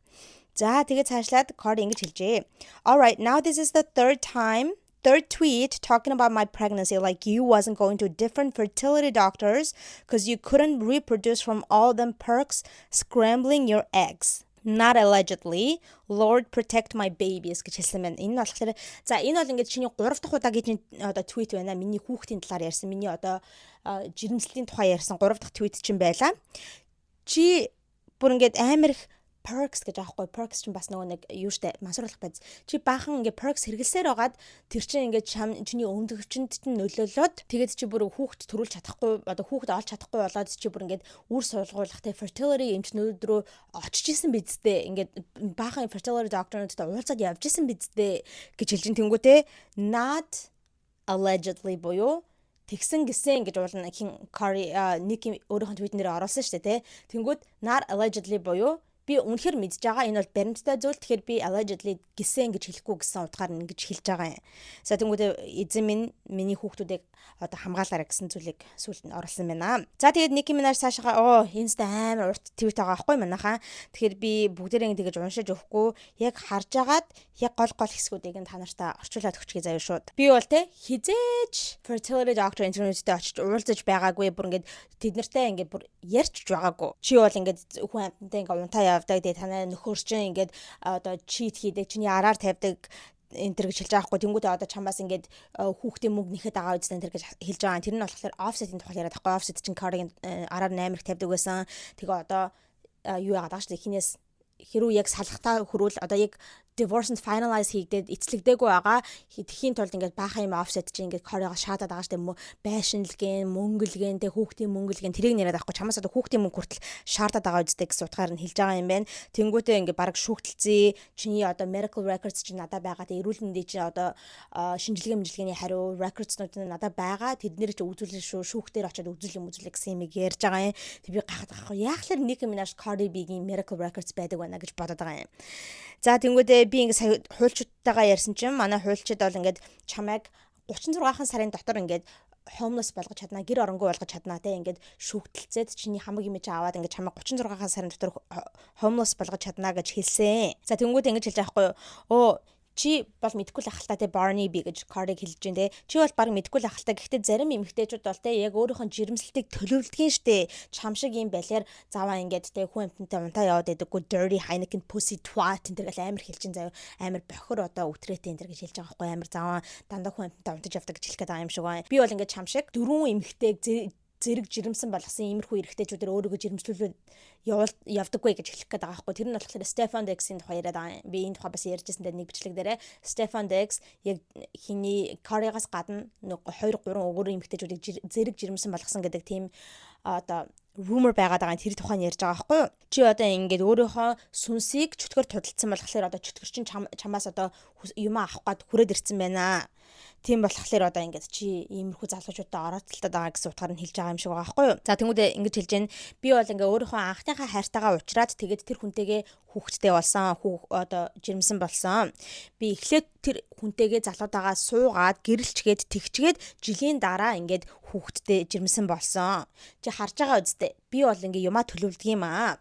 За тэгээд цаашлаад Cardi ингэж хэлжээ. All right, now this is the third tweet talking about my pregnancy, like you wasn't going to different fertility doctors because you couldn't reproduce from all them perks scrambling your eggs. Not allegedly. Lord protect my babies гэж хэлсэн байна. Энэ болохоор за энэ бол ингээд чиний 3 дахь удаагийн одоо tweet байна. Миний хүүхдийн талаар ярьсан. Миний одоо жирэмслэлийн тухай ярьсан 3 дахь tweet чинь байла. Чи бүр ингээд амар их perks гэж аахгүй. Perks чинь бас нөгөө нэг юу штэ мансууруулах байц. Чи баахан ингээ perks хэрэглэсээр байгаад тэр чинь ингээ чиний өмдөгчөнд нь нөлөөлөд тэгээд чи бүр хүүхд төрүүлж чадахгүй одоо хүүхд олж чадахгүй болоод чи бүр ингээд үр суулгуулахтай fertility эмчнүүд рүү очиж исэн бидтэй ингээд баахан fertility doctor-нуудтай уулзаад явж исэн бидтэй гэж хэлж ин тэнгүүтээ not allegedly буюу тэгсэн гисэн гэж уулна Cardi Nicki өөрийнхөө tweet-нээр оруулсан штэ тэ. Тэнгүүд not allegedly буюу би үнэхээр мэдж байгаа энэ бол баримттай зүйл. Тэгэхээр би allegedly гисэн гэж хэлэхгүй гэсэн утгаар нь ингэж хэлж байгаа юм. За тэгвэл эзэн минь миний хүүхдүүдийг одоо хамгаалаарай гэсэн зүйлийг сүүлд нь оруулсан байна. За тэгээд Nicki Minaj цаашаа инста амар урт твит байгаа байхгүй манайхаа. Тэгэхээр би бүгдээрээ тэгэж уншиж өгөхгүй яг харж агаад яг гол хэсгүүдийг нь та нартаа орчуулад өгчихье заяа шууд. Би бол те хизээч fertility doctor интернеттэй очиж уулзаж байгаагүй бүр ингээд тэд нартай ингээд бүр ярьж байгаагүй. Чи бол ингээд хүн амтантай ингээд унтаа явдаг тэгээ танай нөхөр чинь ингээд одоо чит хийдэг чиний араар тавьдаг энэ төр гэж хэлж байгаа хгүй. Тэнгүүдээ одоо чамаас ингээд хүүхдийн мөнгө нэхэд байгаа үстэн тэр гэж хэлж байгаа. Тэр нь болохоор offset-ийн тухай яриад байхгүй. Offset чинь Cardi-гийн араар 8 их тавьдаг байсан. Тэгээ одоо юу яагаад байгаа шүү дээ. Хинээс хэрүү яг салхтаа хөрвөл одоо яг divorce and finalize хийгдээд эцлэгдээгүй байгаа. Тэхийн тулд ингээд баахан юм offset чинь ингээд Cardi-гаас шаатаад байгаа шүү дээ. Байшинлгэн, мөнгөлгэн, тэг хүүхдийн мөнгөлгэн тэрийг нэрэд авахгүй. Чамаас одоо хүүхдийн мөнгө хүртэл шаардаад байгаа үстэй гэсэн утгаар нь хэлж байгаа юм байна. Тэнгүүтээ ингээд бараг шүүхтэлцээ. Чиний одоо medical records чинь надад байгаа. Тэг эрүүл мэндийн чинь одоо шинжилгээний хариу records-нууд нь надад байгаа. Тэднэр чи үзүүлэн шүүхтээр очиод үзүүлэх гэсэн юм ярьж байгаа юм. Тэг би гахаад байхгүй. Яахлаар Nicki Minaj Cardi B-гийн medical records байдаг байна гэж бодоод байгаа юм. За тэнгүүдээ би ингээд сая хуульчдтайгаа ярьсан чинь манай хуульчид бол ингээд чамайг 36 сарын дотор ингээд homeless болгож чадна, гэр оронгүй болгож чадна те ингээд шүүхтэлцээд чиний хамаг имиж аваад ингээд чамайг 36 сарын дотор homeless болгож чадна гэж хэлсэн. За тэнгүүдээ ингэж хэлж байгаа байхгүй юу? Чи бол мэдгүй л ахaltaа те Barney B гэж Cardi хэлж дээ. Чи бол баг мэдгүй л ахaltaа. Гэхдээ зарим эмэгтэйчүүд бол те яг өөрийнхөө жирэмслэлтийг төлөвлөдгийн штэ. Чам шиг юм байлаар заваа ингээд те хүн амтантай унтаа яваад байдаггүй dirty Heineken pussy twat энэ төр гэл амар хэлчин заяа. Амар бохор одоо үтрээтэй энэ төр гэж хэлж байгаа байхгүй амар заваа дандаа хүн амтантай унтаж явдаг гэж хэлэх гээд байгаа юм шиг байна. Би бол ингээд чам шиг дөрвөн эмэгтэйг зэрэг жирэмсэн болгосон иймэрхүү эрэгтэйчүүдээр өөрийгөө жирэмслүүлээд явдаггүй гэж хэлэх гээд байгаа байхгүй. Тэр нь болохоор Stefan Diggs-ийн тухай яриад байгаа юм. Би энэ тухай бас ярьжсэн дээр нэг бичлэг дээрээ Stefan Diggs яг хиний Cardi-гаас гадна 2 3 өөр эмэгтэйчүүдийг зэрэг жирэмсэн болгосон гэдэг тийм одоо rumor байгаад байгаа тэр тухайн ярьж байгаа байхгүй юу? Чи одоо ингээд өөрийнхөө сүнсийг чөтгөр tudалцсан болохоор одоо чөтгөр чинь чамаас одоо юм авах гээд хүрээд ирсэн байна. Тийм болохоор одоо ингээд чи иймэрхүү залуучуудтай орооцолтод байгаа гэсэн утгаар нь хэлж байгаа юм шиг байгаа байхгүй юу? За тэнгүүдээ ингэж хэлж гэн би бол ингээ өөрийнхөө анхныхаа хайртайгаа уулзраад тэгээд тэр хүнтэйгээ хүүхэдтэй болсон одоо жирэмсэн болсон. Би эхлээд тэр хүнтэйгээ залуудаагаа суугаад гэрэлчгээд тэгчгээд жилийн дараа ингээд хүүхэдтэй жирэмсэн болсон. Чи харж байгаа үстэй. Би бол ингээ юмаа төлөвлөдөг юм аа.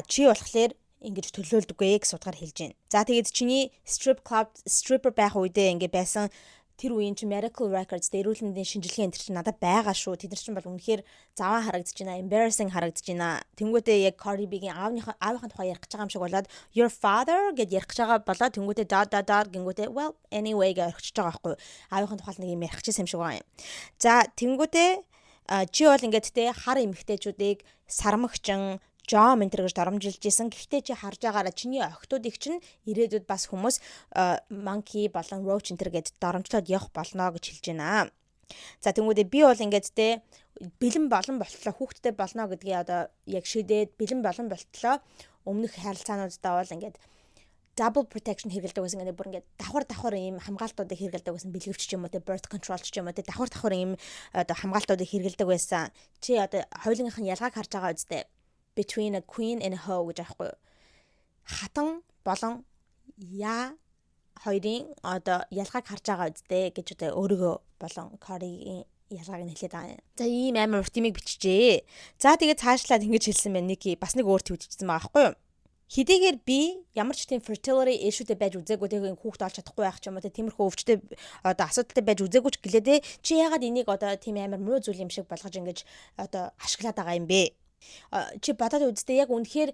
Чи болохоор ингэж төлөөлдөггүй гэсэн утгаар хэлж гэн. За тэгээд чиний stripper байх үедээ ингээ байсан тэр үеийн чи medical records эрүүл мэндийн шинжилгээ энэ чинь надад байгаа шүү. Тэд нар чинь бол үнэхээр заваа харагдаж байна, embarrassing харагдаж байна. Тэнгүүтээ яг Cardi B-гийн аавынхаа тухай ярих гэж байгаа юм шиг болоод your father гэд ярих гэж байгаа болоод тэнгүүтээ гингүүтээ well anyway гэж орхиж байгаа байхгүй. Аавынхаа тухай нэг юм ярих гэсэн юм шиг байгаа юм. За тэнгүүтээ чи бол ингээд те хар эмэгтэйчүүдийг сармагчин Жом энэ гэж доромжилж исэн. Гэхдээ чи харж байгаараа чиний охтуудыг чинь ирээдүйд бас хүмүүс monkey болон roach энэ гэд доромжлоод явах болно гэж хэлж байна. За тэнгүүдээ би бол ингээд те бэлэн болон болтлоо хүүхдтэй болно гэдгийг одоо яг шидээд бэлэн болон болтлоо өмнөх харилцаануудаа бол ингээд double protection хэрэгэлдэг байсан гэдэг бүр ингээд давхар ийм хамгаалтуудыг хэрэгэлдэг байсан бэлгэвч ч юм уу те birth control ч юм уу те давхар ийм одоо хамгаалтуудыг хэрэгэлдэг байсан. Чи одоо хоёулынх нь ялгааг харж байгаа үстэй. Between a queen and a hoe гэж аахгүй. Хатан болон яа хоёрын одоо ялгааг харж байгаа үстэй гэж одоо өөрийгөө болон Cardi-ийн ялгааг нь хэлээд байгаа юм. За ийм амар урт имийг биччихээ. За тэгээд цаашлаад ингэж хэлсэн байна. Ники бас нэг өөр твитчихсэн байгаа байхгүй юу? Хэдийгээр би ямар ч тийм fertility issue-тэй байж үзээгүй тэгээд хүүхэд олж чадахгүй байх ч юм уу тиймэрхүү өвчтэй одоо асуудалтай байж үзээгүй ч гэлээдээ чи яагаад энийг одоо тийм амар муу зүйл юм шиг болгож ингэж одоо ашиглаад байгаа юм бэ? Чи бодоод үзтээ яг үнэхээр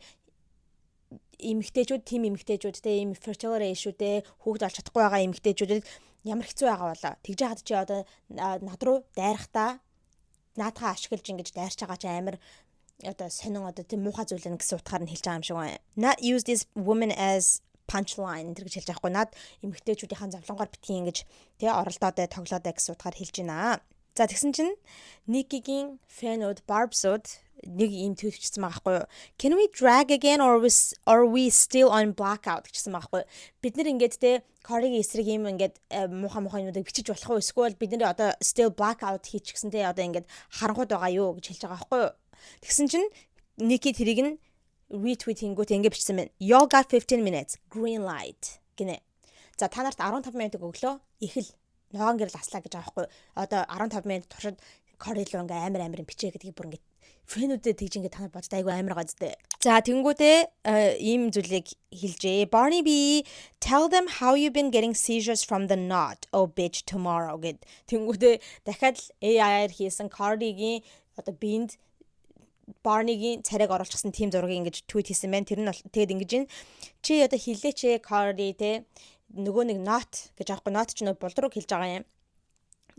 эмэгтэйчүүд тийм эмэгтэйчүүдтэй ийм fertility issue-тэй хүүхэд олж чадахгүй байгаа эмэгтэйчүүдэд ямар хэцүү байгаа болоо. Тэгж яагаад чи одоо над руу дайрахтаа наадхаа ашиглаж ингэж дайрч байгаа чи амар одоо сонин одоо тийм муухай зүйл нэг гэсэн утгаар нь хэлж байгаа юм шиг байна. Not use this woman as punchline гэж хэлж байгаа хгүй. Над эмэгтэйчүүдийн завлонгоор битгий ингэж тий оролдоод тоглоод гэсэн утгаар хэлж байна. За тэгсэн чинь Nicki-гийн фэнүүд Barbs-ууд нэг ийм твитчсэн байгаа хгүй. Can we drag again or we still on blackout гэсэн байгаа хгүй. Бид нэр ингээд те Cardi-гийн эсрэг ийм ингээд муухай юмнуудыг бичиж болох уу? Эсвэл бид нэр одоо still blackout хийчихсэн те одоо ингээд харангууд байгаа юу гэж хэлж байгаа хгүй. Тэгсэн чинь Nicki тэрийг нь retweet хийнгүүт ингэ бичсэн байна. Y'all got 15 minutes. Green light гинэ. За та нарт 15 минут өглөө ихэл ногоон гэрэл аслаа гэж байгаа хгүй. Одоо 15 минут туршид Cardi руу ингээ амар бичээ гэдгийг бүр ингээ фэнүүдэд тэгж ингээ та нар боддог айгу амар газтай. За тэнгүүтээ ийм зүйлийг хэлжээ. Barney B, tell them how you been getting seizures from the knot. Oh bitch tomorrow гэд. Тэнгүүтээ дахиад AI-аар хийсэн Cardi-гийн одоо бинд Barney-гийн царайг оруулчихсан тим зургийг ингэж tweet хийсэн байна. Тэр нь тэгэд ингэж ин чи одоо хилээч Cardi те нөгөө нэг not гэж аахгүй not ч нөө болдрог хэлж байгаа юм.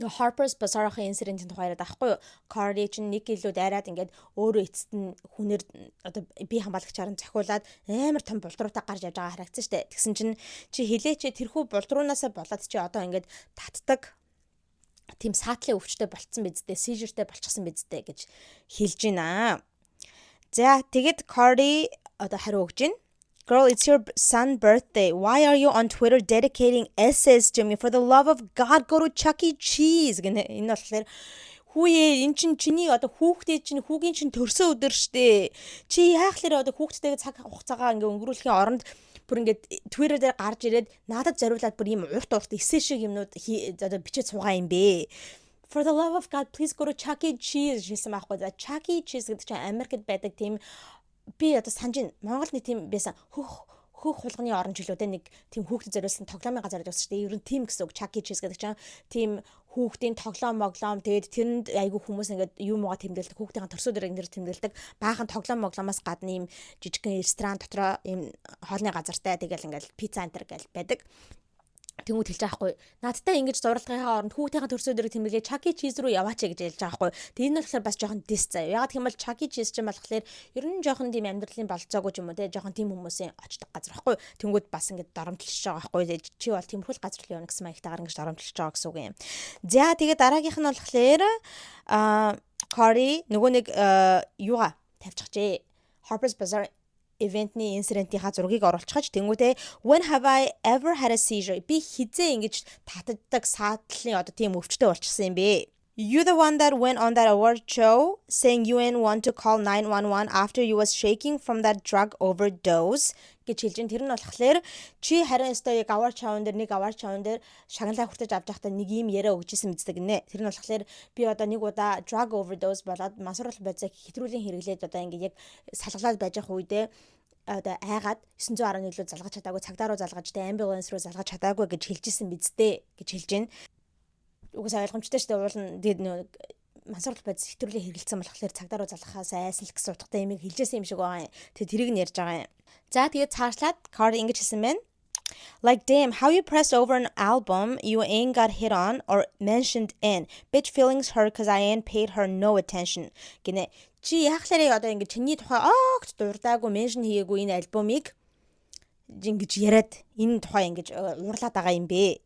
Нөгөө Harper's Bazaar-ын инцидентийн тухай яриад аахгүй юу? Cardi чинь Nicki илүү дайраад ингээд өөрөө эцэст нь хүнээр одоо бие хамгаалагчаар нь цохиулаад амар том болдруутай гарч явж байгаа харагдсан шүү дээ. Тэгсэн чинь чи хилээч тэрхүү болдруунаасаа болоод чи одоо ингээд татдаг тийм саатлын өвчтэй болцсон биздээ, seizure-тэй болчихсон биздээ гэж хэлж байна. За тэгэд Cardi одоо хариу өгж байна. Girl, it's your son's birthday. Why are you on Twitter dedicating essays to me? For the love of God, go to Chuck E. Cheese. Гэнэ энэ болохоор хүүе эн чин чиний одоо хүүхдээ чинь хүүгийн чинь төрсөн өдөр штэ. Чи яахлаар одоо хүүхдтэйгээ цаг хугацаагаа ингээ өнгөрүүлэхийн оронд бүр ингээд Twitter дээр гарч ирээд надад зориулаад бүр ийм урт эссе шиг юмнууд одоо бичиж суугаа юм бэ. For the love of God, please go to Chuck E. Cheese гэсэн байхгүй. За Chuck E. Cheese гэдэг чинь Америкт байдаг тийм би одоо санаж Монгол нэг тийм байсан хөх хулганы орон жилүүдэд нэг тийм хүүхдэд зориулсан тоглоомын газар байсан шүү дээ. Ер нь тийм гэсэн үг Chuck E. Cheese гэдэг чинь тийм хүүхдийн тоглоом тэгээд тэрэнд айгүй хүмүүс ингээд юм уугаа тэмдэглэдэг хүүхдийн төрсөөр нэр тэмдэглэдэг баахан тоглоомоос гадна ийм жижигхэн ресторан дотроо ийм хоолны газартай тэгэл ингээд пицца антер гэл байдаг. Тэнгүүд хэлж байгаа хгүй. Надтай ингэж зурлагынхаа оронд хүүхдийн төрсөөр тэмдэглээ Chuck E. Cheese руу яваач гэж хэлж байгаа хгүй. Тэгээ энэ болохоор бас жоохон дис заяа. Ягаад гэвэл Chuck E. Cheese ч юм болохоор ер нь жоохон тийм амьдралын болцоогүй ч юм уу те жоохон тийм хүмүүсийн очдог газар хгүй. Тэнгүүд бас ингэж доромжилж байгаа хгүй. Чи бол тиймэрхүүл газар руу явна гэсэн маягтайгаар ингэж доромжилж байгаа гэсэн үг юм. За тэгээ дараагийнх нь болохоор Cardi нөгөө нэг юугаа тавьчихжээ. Harper's Bazaar event-ний инцидентийн зургийг оруулчихаж тэнгүүтээ when have I ever had a seizure би хизээ ингэж татдаг саатлын одоо тийм өвчтөй болчихсон юм бэ. You the one that went on that award show saying you didn't want to call 911 after you was shaking from that drug overdose гэж хэлж ин тэр нь болохоор чи харин өстой яг award show-н дээр нэг award show-н дээр шагналаа хүртэж авч байхдаа нэг юм яриа өгчээсэн мэддэг нэ. Тэр нь болохоор би одоо нэг удаа drug overdose болоод мансууруулах байцааг хэтрүүлийн хэрэглээд одоо ингэ яг салгалаад байж байгаа үедээ одоо айгаад 911 рүү залгаж чадаагүй цагдаа руу залгаж тэ амбуланс руу залгаж чадаагүй гэж хэлжсэн бидтэй гэж хэлж байна. Угсаа ойлгомжтой шүү дээ. Уул нь тэгээд нэг мансууруулах байц хэтрүүлийн хэрэгэлсэн болохоор цагдаа руу залгахаас айсан л гэсэн утгатай юм хэлжсэн юм шиг байгаа юм. Тэгээд тэрийг нь ярьж байгаа юм. За тэгээд цаашлаад Cardi ингэж хэлсэн байна. Like damn, how you pressed over an album you ain't got hit on or mentioned in. Bitch feelings hurt cause I ain't paid her no attention. Гинэ. Чи яахлаараа одоо ингэ чиний тухай огт дурдаагүй меншн хийгээгүй энэ альбомыг ингэж яриад энэ тухай ингэж уурлаад байгаа юм бэ.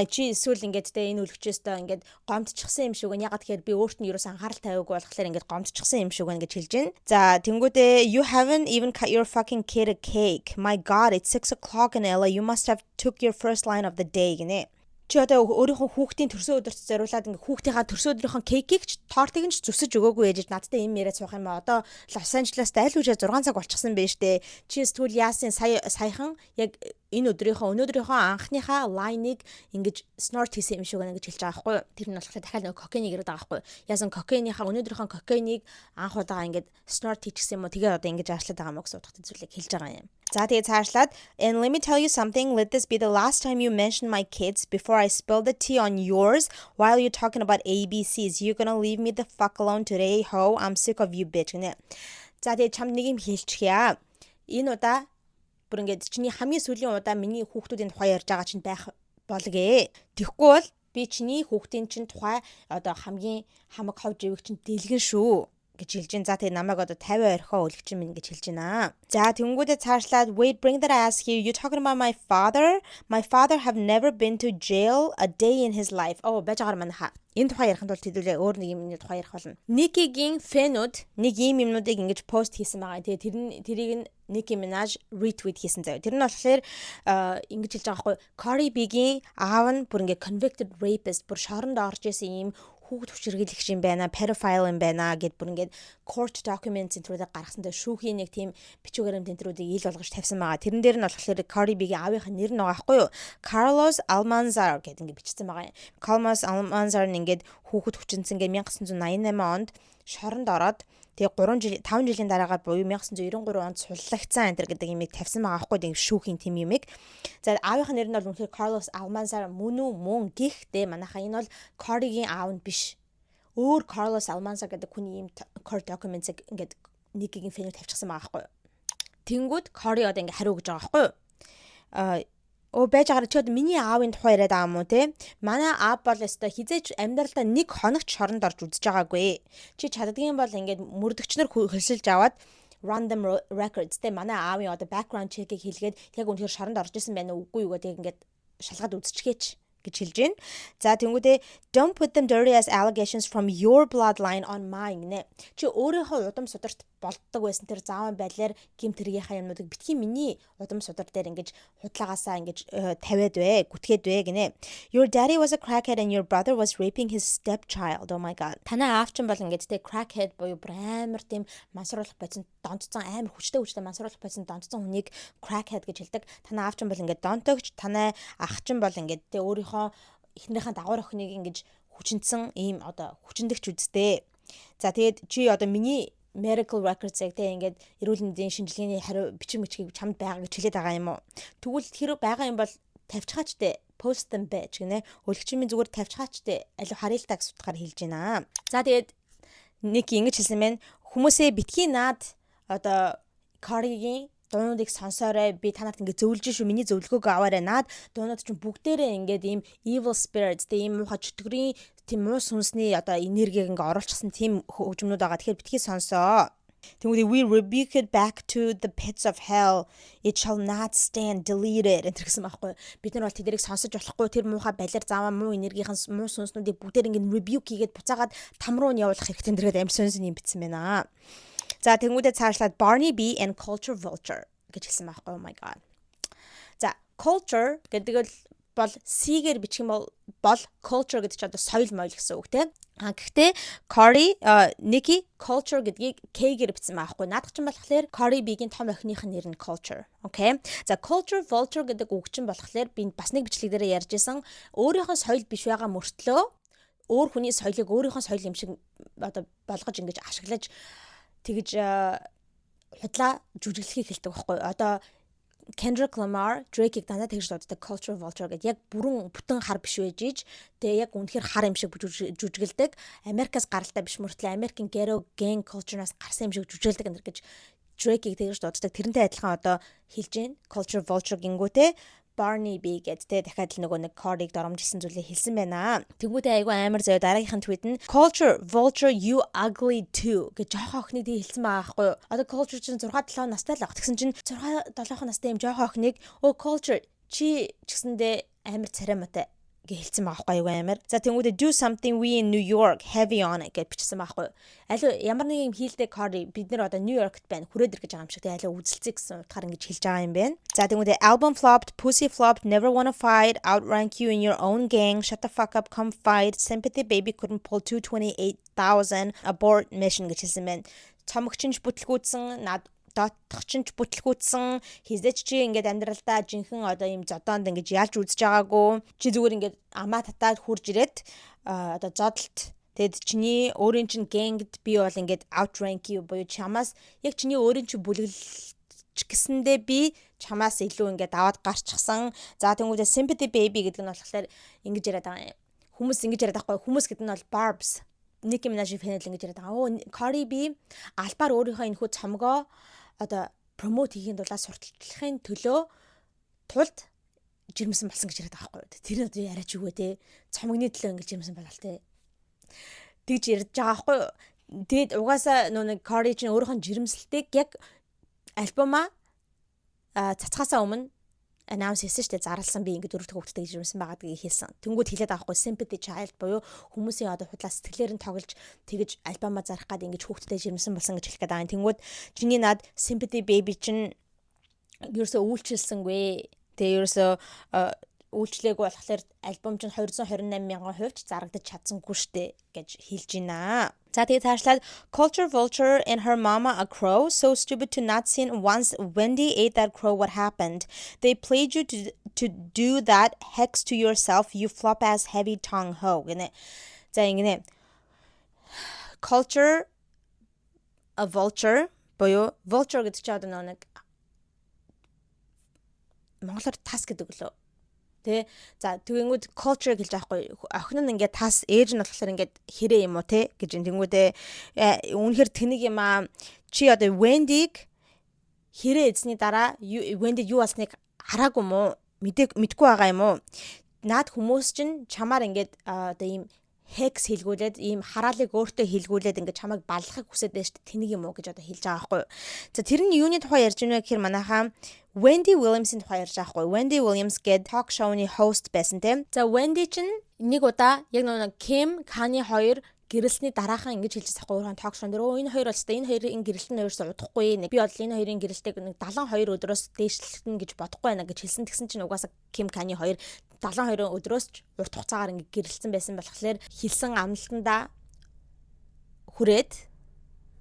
Чи эсвэл ингээд тэ энэ үлгчээстэй ингээд гомдчихсан юм шиг байна. Ягаад тэгэхээр би өөрт нь юус анхаарал тавиагүй болохоор ингээд гомдчихсан юм шиг байна гэж хэлж байна. За тэнгүүдээ you haven't even cut your fucking kid a cake. My god, it's 6 o'clock in LA. You must have took your first line of the day гинэ. Чи одоо өөрийнхөө хүүхдийн төрсөн өдөрт зориулаад ингээ хүүхдийнхаа төрсөн өдрийнхөө кейкийг ч тортыг нь ч зүсэж өгөөгүй ээж надтай юм яриад суух юм аа. Одоо Лос Анжелост аль үжээ 6 цаг болчихсон байж тээ. Чи сэтгүүл яасан саяхан яг энэ өнөөдрийнхөө анхныхаа лайныг ингэж snort хийсэн юм шиг байна гэж хэлж байгаа байхгүй юу. Тэр нь болохоор дахиад нэг кокейнийг яриад байгаа байхгүй юу. Яасан кокейнийхаа өнөөдрийнхөө кокейнийг анх удаага ингэж snort хийчихсэн юм уу. Тэгээ одоо ингэж аашлаад байгаа мó гэсэн утгатай зүйлийг хэлж байгаа юм. За тэгээ цаашлаад and let me tell you something, let this be the last time you mention my kids before I spill the tea on yours while you're talking about ABCs. You're gonna leave me the fuck alone today, ho. I'm sick of you bitch гэнэ. За тэгээ чамд нэг юм хэлчихье. Энэ удаа бүр ингээд чиний хамгийн сүүлийн удаа миний хүүхдүүдийн тухай ярьж байгаа чинь байх болгээ. Тэгэхгүй бол би чиний хүүхдийн чинь тухай одоо хамгийн хамаг хов живэг чинь дэлгэн шүү гэж хэлж байна. За тэгээ намайг одоо 50 орхио өлгч юм гэж хэлж байна. За тэнгүүдээ цаашлаад wait, bring that ass here. You talking about my father? My father have never been to jail a day in his life. Бажагаар манайха. Энэ тухай ярихын тулд хэдүүлээ өөр нэг юмны тухай ярих болно. Никигийн фэнүүд нэг юм юмнуудыг ингэж пост хийсэн байгаа. Тэгээ тэрийг нь Nicki Minaj retweet хийсэн заяа. Тэр нь болохоор ингэж хэлж байгаа байхгүй. Cardi B-гийн аав нь бүр ингэ convicted rapist, бүр шоронд орж исэн юм хүүхд хүчирхийлэгч юм байна, pedophile юм байна гэд бүр ингээд court documents энтрүүдийг гаргасантай шүүхийн нэг тийм бичвэр баримтуудыг ил болгож тавьсан байгаа. Тэрэн дээр нь болохоор Cardi B-гийн аавынхаа нэр нь байгаа байхгүй юу? Carlos Almanzar гэд ингээд бичсэн байгаа юм. Carlos Almanzar нь ингээд хүүхэд хүчинсэн ингээд 1988 онд шоронд ороод тэгээ 5 жилийн дараагаар буюу 1993 онд суллагцсан энэ гэдэг юмыг тавьсан байгаа байхгүй тийм шүүхийн тийм юмыг. За аавынхаа нэр нь бол үнэхээр Carlos Almanzar мөн гэхдээ манайхаа энэ бол Cardi-гийн аав нь биш. Өөр Carlos Almanzar гэдэг хүний ийм court documents-ыг ингээд Nicki-гийн фэнийг тавьчихсан байгаа байхгүй. Тэнгүүд Cardi одоо ингээд хариу гэж байгаа байхгүй. Байж байгаа чи одоо миний аавын тухай яриад байгаа юм уу те? Манай аав бол өстой хизээч амьдралдаа нэг хоногт шоронд орж үзэж байгаагүй. Чи чаддгийн бол ингээд мөрдөгчнөр хөлсөлж аваад random records те манай аавын одоо background check-ийг хийлгээд яг үнэхээр шоронд орж исэн байна уу үгүй юу гэдэг ингээд шалгаад үзчихгээч гэж хэлж байна. За тэнгүүдээ don't put them dirty as allegations from your bloodline on mine нэ. Чи өөрийнхөө удам сударт болддог байсан тэр зааван байдлаар гэмт хэрэгийнхаа юмнуудыг битгий миний удам судар дээр ингэж худлагаасаа ингэж тавиад вэ, гүтгээд вэ гинэ. Your daddy was a crackhead and your brother was raping his stepchild. Oh my god. Танаа аав чинь бол ингэж тэ crackhead буюу амар тийм мансруулах байсан донтцсон амар хүчтэй мансруулах байсан донтцсон хүнийг crackhead гэж хэлдэг. Танаа аав чинь бол ингэж донтогч, танаа ах чинь бол ингэж тэ өөрийнхөө эхнэрийнхээ дагуур охиныг ингэж хүчинсэн ийм одоо хүчиндэгч үсттэй. За тэгээд чи одоо миний medical records гэдэг ингээд эрүүл мэндийн шинжилгээний хариу бичиг мичгийг чамд байгаа гэж хэлээд байгаа юм уу? Тэгвэл тэр байгаа юм бол тавьчихаачтэй post them badge гинэ. Өлгчийн минь зүгээр тавьчихаачтэй алив харилтаа гэсэн утгаар хэлж байна. За тэгээд нэг ингэж хэлсэн мэн хүмүүсээ битгий наад одоо Cardi-гийн дуунуудыг сонсоорой. Би та нарт ингээд зөвлөж шүү. Миний зөвлөгөөг аваарай. Наад дуунууд чинь бүгдээрээ ингээд ийм evil spirits, тийм муухай чөтгөрийн тийм муу сүнсний одоо энергийг ингээд оруулчихсан тийм хөгжмнүүд байгаа. Тэгэхээр битгий сонсоо. Тэнгүүд we rebuke it back to the pits of hell. It shall not stand, deleted энэ гэсэн байхгүй. Бид нар бол тэднийг сонсож болохгүй. Тэр муухай балиар зааваа муу энергийн муу сүнснүүдийг бүгдээр ингээд rebuke хийгээд буцаагаад там руу нь явуулах хэрэгтэй нэргээд амь сүнс юм битсэн байна. За тэнгүүдээ цаашлаад Barney B and Culture Vulture гэж хэлсэн байхгүй. Oh my god. За culture гэдэг бол C-гээр бичих юм бол culture гэдэг чинь одоо соёл моёл гэсэн үг тийм. Гэхдээ Cardi, Nicki culture гэдгийг K-гээр бичсэн байхгүй. Наадах чинь болохоор Cardi B-гийн том охиных нь нэр нь culture. Okay. За culture vulture гэдэг үг чинь болохоор би бас нэг бичлэг дээр ярьж исэн өөрийнхөө соёл биш байгаа мөртлөө өөр хүний соёлыг өөрийнхөө соёл юм шиг одоо болгож ингэж ашиглаж тэгж худлаа жүжиглэхийг хэлдэг байхгүй. Одоо Kendrick Lamar, Drake-ийг дандаа тэгж дууддаг culture vulture гэдэг яг бүтэн хар биш байж иж тэгээ яг үнэхээр хар юм шиг жүжиглдэг. Америкаас гаралтай биш мөртлөө American ghetto gang culture-наас гарсан юм шиг жүжиглдэг гэж Drake-ийг тэгж дууддаг. Тэрнтэй адилхан одоо хэлж гин culture vulture гингүүтэй Barnaby гэдэг дахиад л нөгөө нэг Cardi-г доромжилсан зүйлээ хэлсэн байна. Тэнгүүдээ айгүй амар заяа дараагийнх нь tweet нь Culture Vulture you ugly too гэж жоохон охиныг тий хэлсэн байгаа байхгүй юу. Одоо Culture чинь 6-7 настай л баг. Тэгсэн чинь 6-7 настай юм жоохон охиныг Culture чи ч гэсэндээ амар царай матай хэлсэн байхгүй юу амар. За тэнгүүдээ do something we in New York heavy on it гэж бичсэн байхгүй юу. Алуу ямар нэг юм хийлдэ Cardi бид нэр одоо New Yorkт байна. Хүрээд ир гэж байгаа юм шиг тэгээ алуу үзэлцээ гэсэн утгаар ингэж хэлж байгаа юм байна. За тэнгүүдээ album flopped, pussy flopped, never wanna fight, outrank you in your own gang, shut the fuck up, come fight, sympathy baby couldn't pull 228,000 abort mission гэж хэлсэн байна. Цомогчинч бүтлгүүцсэн над дотчинч бүтлгүүцсэн хизээч чи ингээд амьдралдаа жинхэнэ одоо юм зодоонд ингээд ялж үзэж байгаагүй чи зүгээр ингээд амаа татаад хурж ирээд одоо зодолт тэгэд чиний өөрийн чин гэнгд би бол ингээд outrank you буюу чамаас яг чиний өөрийн чин бүлгэлч гэсэндээ би чамаас илүү ингээд даваад гарчихсан. За тэнгуүдээ sympathy baby гэдэг нь болохоор ингэж яриад байгаа юм. Хүмүүс ингэж яриад байхгүй хүмүүс гэдэг нь бол barbs Nicki Minaj фэнэл ингэж яриад байгаа. Cardi B албаар өөрийнхөө энэ хүү цомгоо одоо промот хийхин тулд сурталчлахын төлөө тулд жирэмсэн болсон гэж яриад байгаа байхгүй. Тэр нь одоо яриач үгүй те. Цомгны төлөө ингэж жирэмсэн болол те. Тэгж ярьж байгаа байхгүй. Тэгэд угаасаа нэг Cardi чинь өөрийнхөө жирэмслэлтийг яг альбома цацхаасаа өмнө announce хийсэн шүү дээ. Зарласан би ингээд дөрөвдүгээр хүүхдтэй гэж юмсан байгаа гэдгийг хэлсэн. Тэнгүүд хэлээд авахгүй sympathy child буюу хүмүүсийн одоо худлаа сэтгэлээр нь тоглож тэгэж альбомаа зарах гад ингэж хүүхдтэй жирэмсэн болсон гэж хэлэх гээд байгаа. Тэнгүүд чиний над sympathy baby чинь ерөөсөө үйлчилсэнгүй. Тэгээ ерөөсөө үйлчлээгүй болохоор альбом чинь 228,000 хувьч зарагдаж чадсангүй штэ гэж хэлж байна. За тэгээд цаашлаад Culture Vulture and her mama a crow so stupid to not see once Wendy ate that crow what happened. They played you to do that hex to yourself you flop ass heavy tongue hoe гэнэ. За ингэнэ. Culture a vulture буюу vulture гэдэг чинь одоо нэг монголоор тас гэдэг лөө. Тэ за тэгэнгүүт culture гэж аахгүй охин нь ингээд тас ээж нь болохоор ингээд хэрэг юм уу те гэж тэгэнгүүтээ үнэхээр тэнэг юм аа чи одоо Wendy-г хэрэг эзний дараа Wendy юу болсныг хараагүй мó мэдгүй байгаа юм уу наад хүмүүс чинь чамаар ингээд одоо ийм hex хэлгүүлээд ийм хараалыг өөртөө хэлгүүлээд ингээд чамайг баллахыг хүсэж байна шүү дээ тэнэг юм уу гэж одоо хэлж байгаа байхгүй. За тэр нь юуны тухай ярьж байна гэхээр манайхаа Wendy Williams-ийн тухай ярьж байгаа байхгүй. Wendy Williams гэдэг talk show-ны host байсан тийм. За Wendy чинь нэг удаа яг нэг Kim, Kanye хоёр гэрэлсний дараахан ингэж хэлж байгаа өөрөө talk show дээр энэ хоёр бол энэ хоёрын гэрэлт нь өөрөөсөө удахгүй нэг би бол энэ хоёрын гэрэлтийг нэг 72 өдрөөс дээшлэхнэ гэж бодохгүй байна гэж хэлсэн. Тэгсэн чинь угаасаа Kim, Kanye хоёр 72 өдрөөс ч урт хугацаагаар ингэ гэрэлсэн байсан болохоор хэлсэн амлалтандаа хүрээд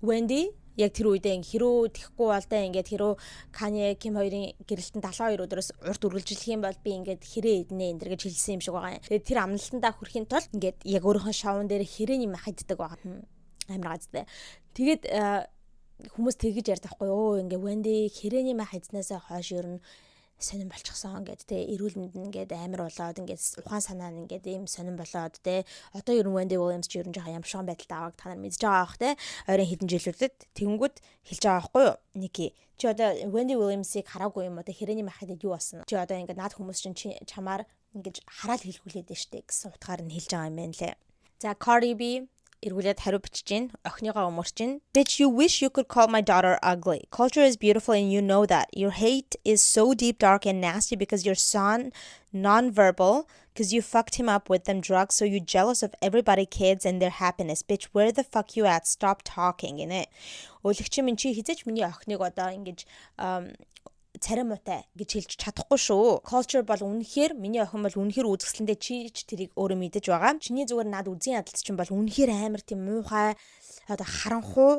Wendy яг тэр үедээ хэрүү тэхгүй болдоо ингээд хэрүү Kanye Kim хоёрын гэрэлтэн 72 өдрөөс урт үргэлжлэх юм бол би ингээд хэрэг иднэ энэ гэж хэлсэн юм шиг байгаа. Тэгээд тэр амлалтандаа хүрэхийн тулд ингээд яг өөрийнхөө шоун дээр хэрэг юм хайддаг байгаа. Амар газтай. Тэгээд хүмүүс тэгэж ярьдаг байхгүй юу ингээд Wendy хэрэг юм хайдснасаа хойш ер нь сонирн болчихсон гэдэг те эрүүл мэнд ингээд амар болоод ингээд ухаан санаа нь ингээд ийм сонирн болоод те одоо ер нь Wendy Williams ч ер нь жоохон ямшиган байдалтай байгааг та нар мэдж байгаа бах те ойрын хэдэн жилүүдэд тэгэнгүүт хэлж байгаа байхгүй юу Ники чи одоо Wendy Williams-ыг хараагүй юм одоо хэрэний махад юу болсон чи одоо ингээд наад хүмүүс чинь чамаар ингээд хараад хэлгүүлээд дээ штэ гэсэн утгаар нь хэлж байгаа юм байна лээ. За Cardi B эргүүлээд хариу бичиж гин охиныгоо өмөрч гин bitch you wish you could call my daughter ugly culture is beautiful and you know that your hate is so deep dark and nasty because your son non-verbal because you fucked him up with them drugs so you jealous of everybody kids and their happiness bitch where the fuck you at stop talking гинэ өлөгч минь чи хизээч миний охиныг одоо ингэж царай муутай гэж хэлж чадахгүй шүү. Culture бол үнэхээр миний охин бол үнэхээр үзэсгэлэндээ чи ч тэрийг өөрөө мэдэж байгаа. Чиний зүгээр над үзэн ядалт чинь бол үнэхээр амар тийм муухай одоо харанхуй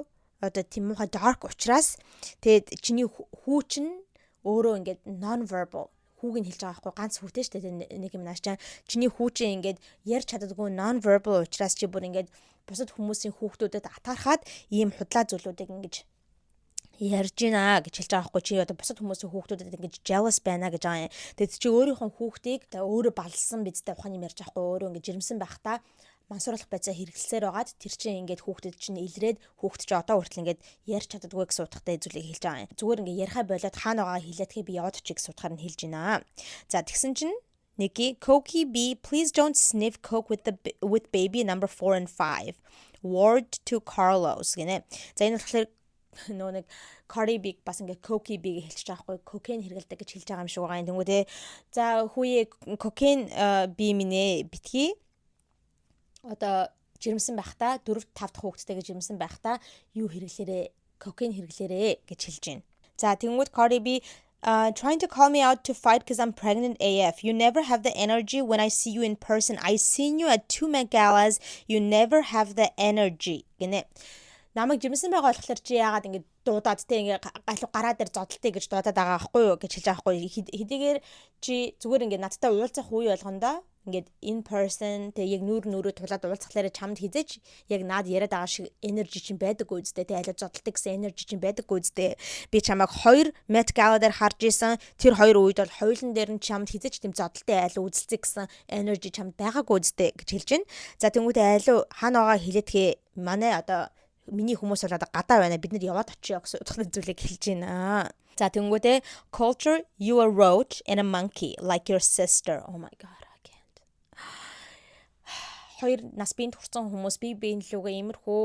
одоо тийм муухай dark учраас тэгээд чиний хүү чинь өөрөө ингээд non verbal хүүг нь хэлж байгаа байхгүй ганц хүүтэй шүү дээ нэг юм нааш чиний хүү чинь ингээд ярьж чаддаггүй non verbal учраас чи бүр ингээд бусад хүмүүсийн хүүхдүүдэд атаархаад ийм худлаа зүйлүүдийг ингэж ярьж гинэ гэж хэлж байгаа байхгүй чи одоо бусад хүмүүсийн хүүхдүүдэд ингэж jealous байна гэж байгаа юм. Тэгэд чи өөрийнхөө хүүхдийг өөрөө балсан бидтэй ухаан юм ярьж байгаа байхгүй өөрөө ингэж жирэмсэн байхдаа мансууруулах байцаа хэрэглэсээр байгаад тэр чинь ингээд хүүхдэд чинь илрээд хүүхд чинь одоо хүртэл ингээд ярьж чаддаггүй гэсэн утгатай зүйлийг хэлж байгаа юм. Зүгээр ингээд яриахаа болоод хаана байгаа хэлээдгээ би яваад очие гэсэн утгаар нь хэлж байна. За тэгсэн чинь Nikki, Cokie B, please don't sniff coke with baby number 4 and 5. Word to Carlos гинэ. За энэ болохоор нөө нэг Cardi B бас ингээ Cokie B хэлж байгаа байхгүй cocaine хэрэгэлдэг гэж хэлж байгаа юм шиг байгаа юм тэнгүү те. За хүүе cocaine би минь битгий. Одоо жирэмсэн байхдаа 4-5 дахь хүүхэдтэйгээ жирэмсэн байхдаа юу хэрэглээрээ cocaine хэрэглээрээ гэж хэлж байна. За тэнгүүд Cardi B trying to call me out to fight because I'm pregnant AF. You never have the energy when I see you in person. I seen you at 2 Met Galas. You never have the energy. Гинэ. Намайг жимсэн байгаа болохоор чи яагаад ингэ дуудаад те ингээ гараа дээр зодтолтой гэж дуудаад байгаа байхгүй юу гэж хэлж байгаа байхгүй. Хэдийгээр чи зүгээр ингээ надтай уулзах үе болгондоо ингээд in person те яг нүрөө тулаад уулзахлаараа чамд хизээч яг наад яриад байгаа шиг energy чинь байдаггүй үстэй те аль зодтолтой гэсэн energy чинь байдаггүй үстэй. Би чамайг 2 Met Gala дээр харж исэн. Тэр хоёр үед бол хоёулын дээр нь чамд хизээч тийм зодтолтой айл үзэлцээ гэсэн energy чамд байгаагүй үстэй гэж хэлж байна. За тэнгуүтэй айл хаана байгаа хэлээдгээ манай одоо миний хүмүүс бол одоо гадаа байна. Бид нар яваад очиё гэсэн утгатай зүйлийг хэлж байна. За тэнгуүтэй culture you a roach and a monkey like your sister. Oh my god. Хоёр нас биенд хүрсэн хүмүүс бие биенлүүгээ иймэрхүү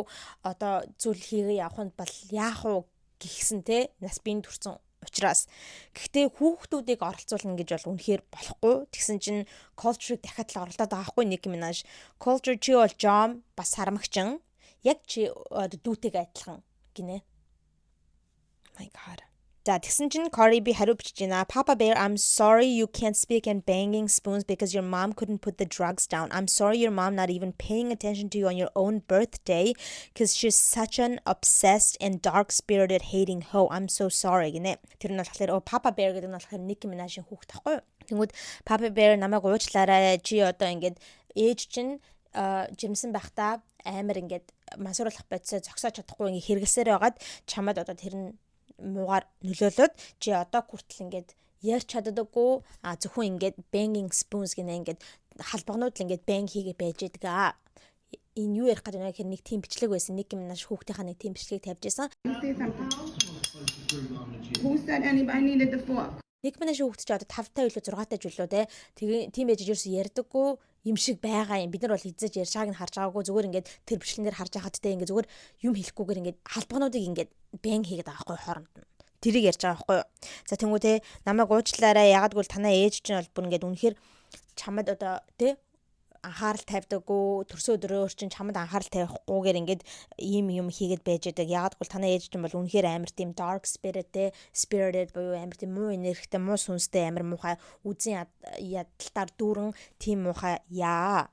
одоо зүйл хийгээ явах нь бол яах вэ гихсэн те нас биенд хүрсэн учраас гэхдээ хүүхдүүдийг оролцуулна гэж бол үнэхээр болохгүй. Тэгсэн чинь culture дахиад л оролдоод байгаа хгүй Nicki Minaj. Culture чи бол Jom бас сармагчин яг чи дүүтэйг адилхан гинэ. My god. За тэгсэн чинь Cardi B хариу бичиж байна. Papa Bear, I'm sorry you can't speak and banging spoons because your mom couldn't put the drugs down. I'm sorry your mom not even paying attention to you on your own birthday because she's such an obsessed and dark-spirited hating hoe. I'm so sorry гинэ. Тэр нь болохоор Papa Bear гэдэг нь болохоор Nicki Minaj-ийн хүүхэд тахгүй юу? Тэнгүүд Papa Bear намайг уучлаарай. Чи одоо ингээд ээж чинь жимсэн байхдаа амар ингээд мансууруулах байцаа зогсоож чадахгүй ингээд хэрэглэсээр байгаад чамд одоо тэр нь муугаар нөлөөлөд чи одоо хүртэл ингээд ярьж чаддаггүй зөвхөн ингээд banging spoons гэнэ ингээд халбагнууд л ингээд bang хийгээ байж байгаа. Энэ юу ярих гэдэг вэ гэхээр нэг тийм бичлэг байсан. Nicki Minaj хүүхдийнхаа нэг тийм бичлэгийг тавьж байсан. Who said anybody needed the fork? Nicki Minaj хүүхд чи одоо 5-тай илүү 6-тай жилөө те. Тийм байж ерөөсө ярьдаггүй юм шиг байгаа юм. Бид нар бол хизээж ярьж байгааг нь харж байгаагүй зүгээр ингээд тэр бичлэн дээр харж байхад те ингээд зүгээр юм хэлэхгүйгээр ингээд халбагнуудыг ингээд бэн хийгээд байгаа байхгүй хооронд нь. Тэрийг ярьж байгаа байхгүй юу. За тэнгуү те намайг уучлаарай. Ягаад гэвэл танаа ээж чинь бол бүр ингээд үнэхээр чамд одоо те анхаарал тавьдаггүй төрсө өдрөөр чинь чамд анхаарал тавихгүйгээр ингээд ийм юм хийгээд байж байгаа. Ягаад гэвэл танаа ээж чинь бол үнэхээр амар тийм dark spirited буюу амар тийм муу энергитэй, муу сүнстэй, амар муухай үзэн ядалтаар дүүрэн тийм муухай яа.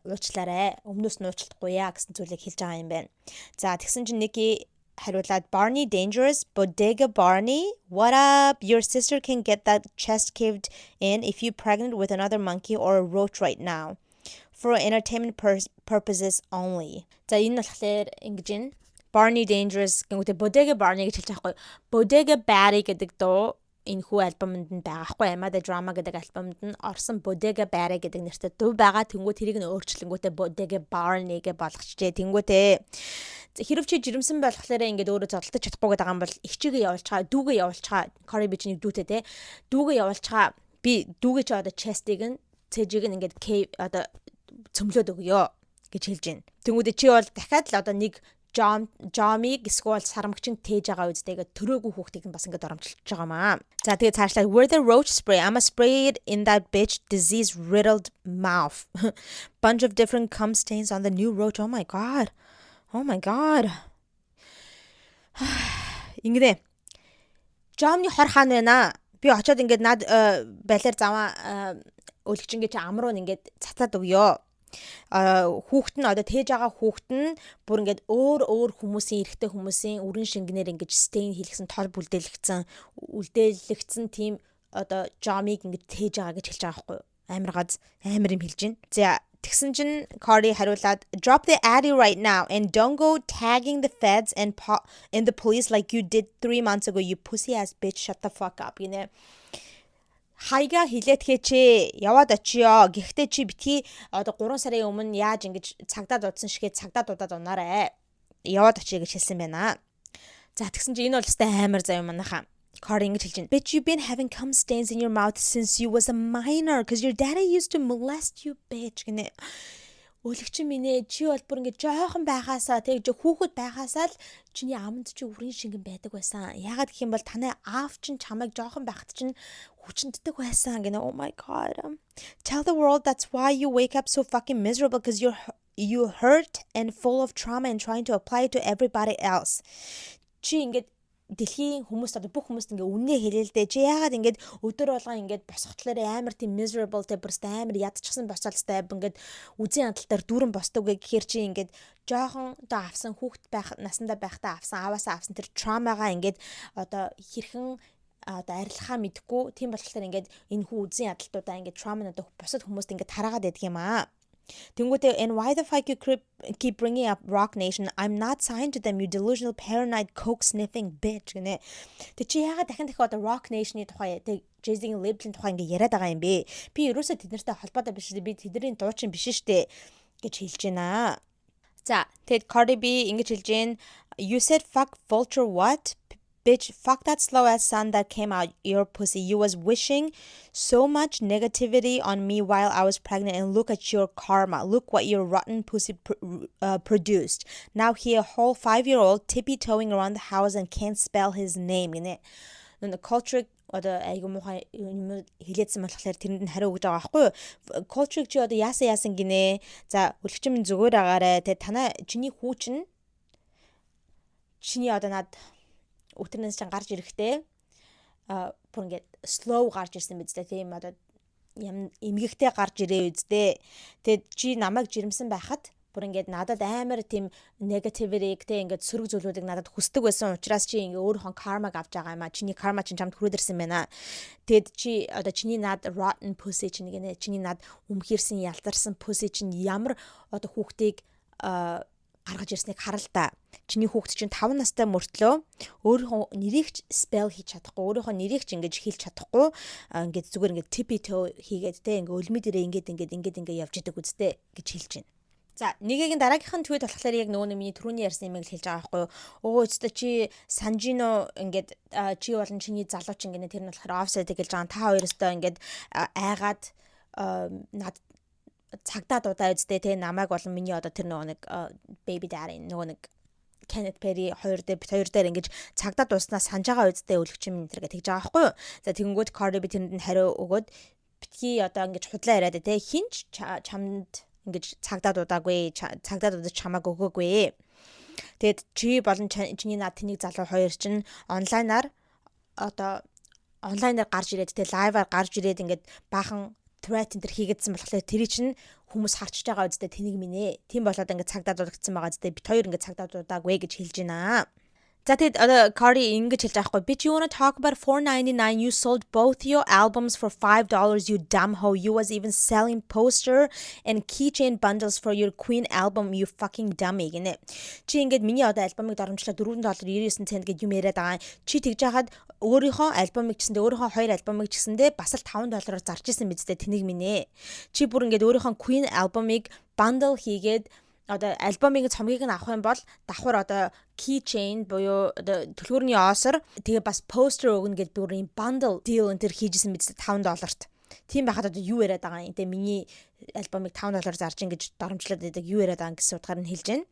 Уучлаарай. Өмнөөс нь уучлахгүй яа гэсэн зүйлийг хэлж байгаа юм байна. За тэгсэн чинь Nicki хариулаад Barney dangerous, Bodega Barney, what up? Your sister can get that chest caved in if you're pregnant with another monkey or a roach right now. For entertainment purposes only. За энэ болохоор ингэж байна. Barney dangerous гэнгүүтээ Bodega Barney гэж хэлж байгаа байхгүй. Bodega Barry гэдэг дуу энэ хүү альбомд нь байгаа хгүй Am I the Drama гэдэг альбомд нь орсон Bodega Barry гэдэг нэртэй дуу байгаа. Тэнгүү тэрийг нь өөрчлөнгүүтээ Bodega Barney гэж болгочжээ. Тэнгүүтээ хэрв чи жирэмсэн болохоор ингээд өөрөө зодтолтож чадахгүй гэдэг юм бол ихчигээ явуулчаа, дүүгээ явуулчаа. Cardi B чинь дүүтэй те. Дүүгээ явуулчаа. Би дүүгээ чи одоо chest-ийг нь цэжийг нь ингээд одоо цөмлөөд өгөө гэж хэлж байна. Тэнгүүдээ чи бол дахиад л одоо нэг Jomig эсвэл сармагчин тээж байгаа үедээ төрөөгүй хүүхдийг нь бас ингээд оромжилж байгаа маа. За тэгээ цаашлаа where the roach spray I'ma spray it in that bitch disease riddled mouth. Bunch of different cum stains on the new roach. Oh my god. Ингэдэ. Jomny хор хаан байна. Би очиод ингээд над балер заваа өлгчингээ чи амруу ингээд цацаад өгөө. Хүүхэд нь одоо тээж байгаа хүүхэд нь бүр ингээд өөр хүмүүсийн эрэгтэй хүмүүсийн өргөн шингэнээр ингээд stain хийлгсэн тол үлдээлэгдсэн тийм одоо Jomig ингээд тээж байгаа гэж хэлж байгаа байхгүй юу? Амар юм хэлж байна. За тэгсэн чинь Cardi хариулаад drop the addy right now and don't go tagging the feds and the police like you did 3 months ago you pussy ass bitch shut the fuck up. Хайга хилээд хийчээ. Яваад очиё. Гэхдээ чи битгий одоо 3 сарын өмнө яаж ингэж цагдаа дуудсан шигээ цагдаа дуудаад унаарай. Яваад очиё гэж хэлсэн байна. За тэгсэн чи энэ бол өстэй амар заяа манайхаа. Cardi ингэж хэлж байна. Bet you've been having cum stains in your mouth since you was a minor because your daddy used to molest you bitch гэнэ. Өлөгчин минь ээ чи бол бүр ингэ жоохон байхаасаа тэг хүүхэд байхаасаа л чиний аманд чи үрийн шингэн байдаг байсан. Ягаад гэх юм бол таны аав чинь чамайг жоохон байхад чинь хүчнэддэг байсан гэнэ. Oh my god. Tell the world that's why you wake up so fucking miserable because you hurt and full of trauma and trying to apply it to everybody else. Чи ингэ дэлхийн хүмүүс одоо бүх хүмүүст ингээ үннээ хэлээлдэ чи яагаад ингээд өдөр болгоо ингээд босготлоор амар тийм miserable те бүрст амар ядчихсан босоолстай ингээд үзэн ядалтаар дүүрэн босдог гэхээр чи ингээд жоохон одоо авсан хүүхэд байх насандаа байхдаа авсан аваасаа авсан тэр травмагаа ингээд одоо хэрхэн одоо арилахаа мэдгүй тийм болохоор ингээд энэ хүү үзэн ядалтуудаа ингээд trauma надад босод хүмүүст ингээд тараагаад байдаг юм аа. Тэнгүүтээ and why the fuck you keep bringing up Rock Nation? I'm not signed to them, you delusional paranoid coke sniffing bitch гэнэ. Тэг чи яагаад дахин одоо Rock Nation-ы тухай тэг Jay-Z-ийн label-ийн тухай ингээ яриад байгаа юм бэ? Би ерөөсөө тэднэртэй холбоотой биш үү? Би тэдний дуучин биш штэ гэж хэлж байна. За тэгэд Cardi B ингэж хэлж байна. You said fuck vulture what? Bitch, fuck that slow ass sun that came out your pussy. You was wishing so much negativity on me while I was pregnant, and look at your karma. Look what your rotten pussy produced. Now he a whole 5-year-old tippy-toeing around the house and can't spell his name. Гэнэ. The culture одоо айгу муухай юм хэлээдсэн болохоор тэрэнд нь хариу өгж байгаа байхгүй юу? Culture чи одоо яасан гинэ. За өлөгч минь зүгээр агаарэ. Тэ танаа чиний хүүчин чиний одоо над өтөрнөөс чинь гарч ирэхтэй бүр ингээд slow гарч ирсэн биз дээ тийм одоо юм эмгэгтэй гарч ирээ үздээ. Тэгэд чи намайг жирэмсэн байхад бүр ингээд надад амар тийм negativity-тэй ингээд сөрөг зүйлүүдийг надад хүсдэг байсан учраас чи ингээд өөрийнхөө karma авч байгаа юм а. Чиний karma чинь чамд хүрээд ирсэн байна. Тэгэд чи одоо чиний над rotten pussy чинь гэнэ чиний над өмхирсэн ялдарсан pussy чинь ямар одоо хүүхдийг гаргаж ирснийг харал та. Чиний хүүхэд чинь 5 настай мөртлөө өөрийнхөө нэрийг spell хийж чадахгүй, өөрийнхөө нэрийг ч ингэж хэлж чадахгүй, ингээд зүгээр ингээд tippy toe хийгээд те ингээд өлмөд ирээ ингээд явж идэг үстэй гэж хэлж байна. За нэгийг дараагийнх нь tweet болохоор яг нөгөө миний түрүүний ярьсан юмыг хэлж байгаа байхгүй юу? Өө өстө чи Санжино ингээд чи болон чиний залуу чинь гэнэ тэр нь болохоор offside гэж байгаа. Та хоёроо ингээд айгаад над цагдаа дуудаа үздэй те намайг болон миний одоо тэр нөгөө нэг baby daddy нөгөө нэг Kenneth Perry хоёр дээр ингэж цагдаа дууснаа санаж байгаа үздэй өлөгч юм энэ гэж тэгж байгаа байхгүй юу. За тэгэнгүүт Cardi B тэрэнд нь хариу өгөөд битгий одоо ингэж худлаа яриад те хинч чамд ингэж цагдаа дуудаагүй цагдаа дуудаж чамааг өгөөгүй. Тэгэд чи болон чиний над тэнийг залуу хоёр чинь онлайнаар гарч ирээд те лайваар гарч ирээд ингэж баахан threat энэ хийгээдсэн болохоор тэр чинь хүмүүс харчж байгаа үстэй тэнийг минь. Тийм болоод ингээд цагдаа дуудагдсан байгаа үстэй бит хоёр ингээд цагдаа дуудаагүй гэж хэлж байна. За тэгэд Cardi ингэж хэлж байгаа хгүй. Bitch, you wanna talk about $4.99? You sold both your albums for $5, you dumb hoe. You was even selling poster and keychain bundles for your Queen album, you fucking dummy гинэ. Чи ингээд миний одоо альбомыг доромжлоо $4.99 гэж юм яриад байгаа. Чи тэгж яхад өөрийнхөө альбомыг гэсэндээ өөрийнхөө хоёр альбомыг гэсэндээ бас л $5 зарж исэн бидтэй тэнийг минь. Чи бүр ингээд өөрийнхөө Queen albumыг bundle хийгээд одоо альбомын цомгийг нь авах юм бол давхар одоо keychain буюу одоо төлхөөрний оосор тэгээ бас poster өгнө гэж бүр юм bundle deal энэ төр хийжсэн биз $5-т. Тийм байхад одоо юу яриад байгаа юм. Тэгээ миний альбомыг $5 зарж ин гэж доромжлоод байдаг юу яриад байгаа гэсэн утгаар нь хэлж байна.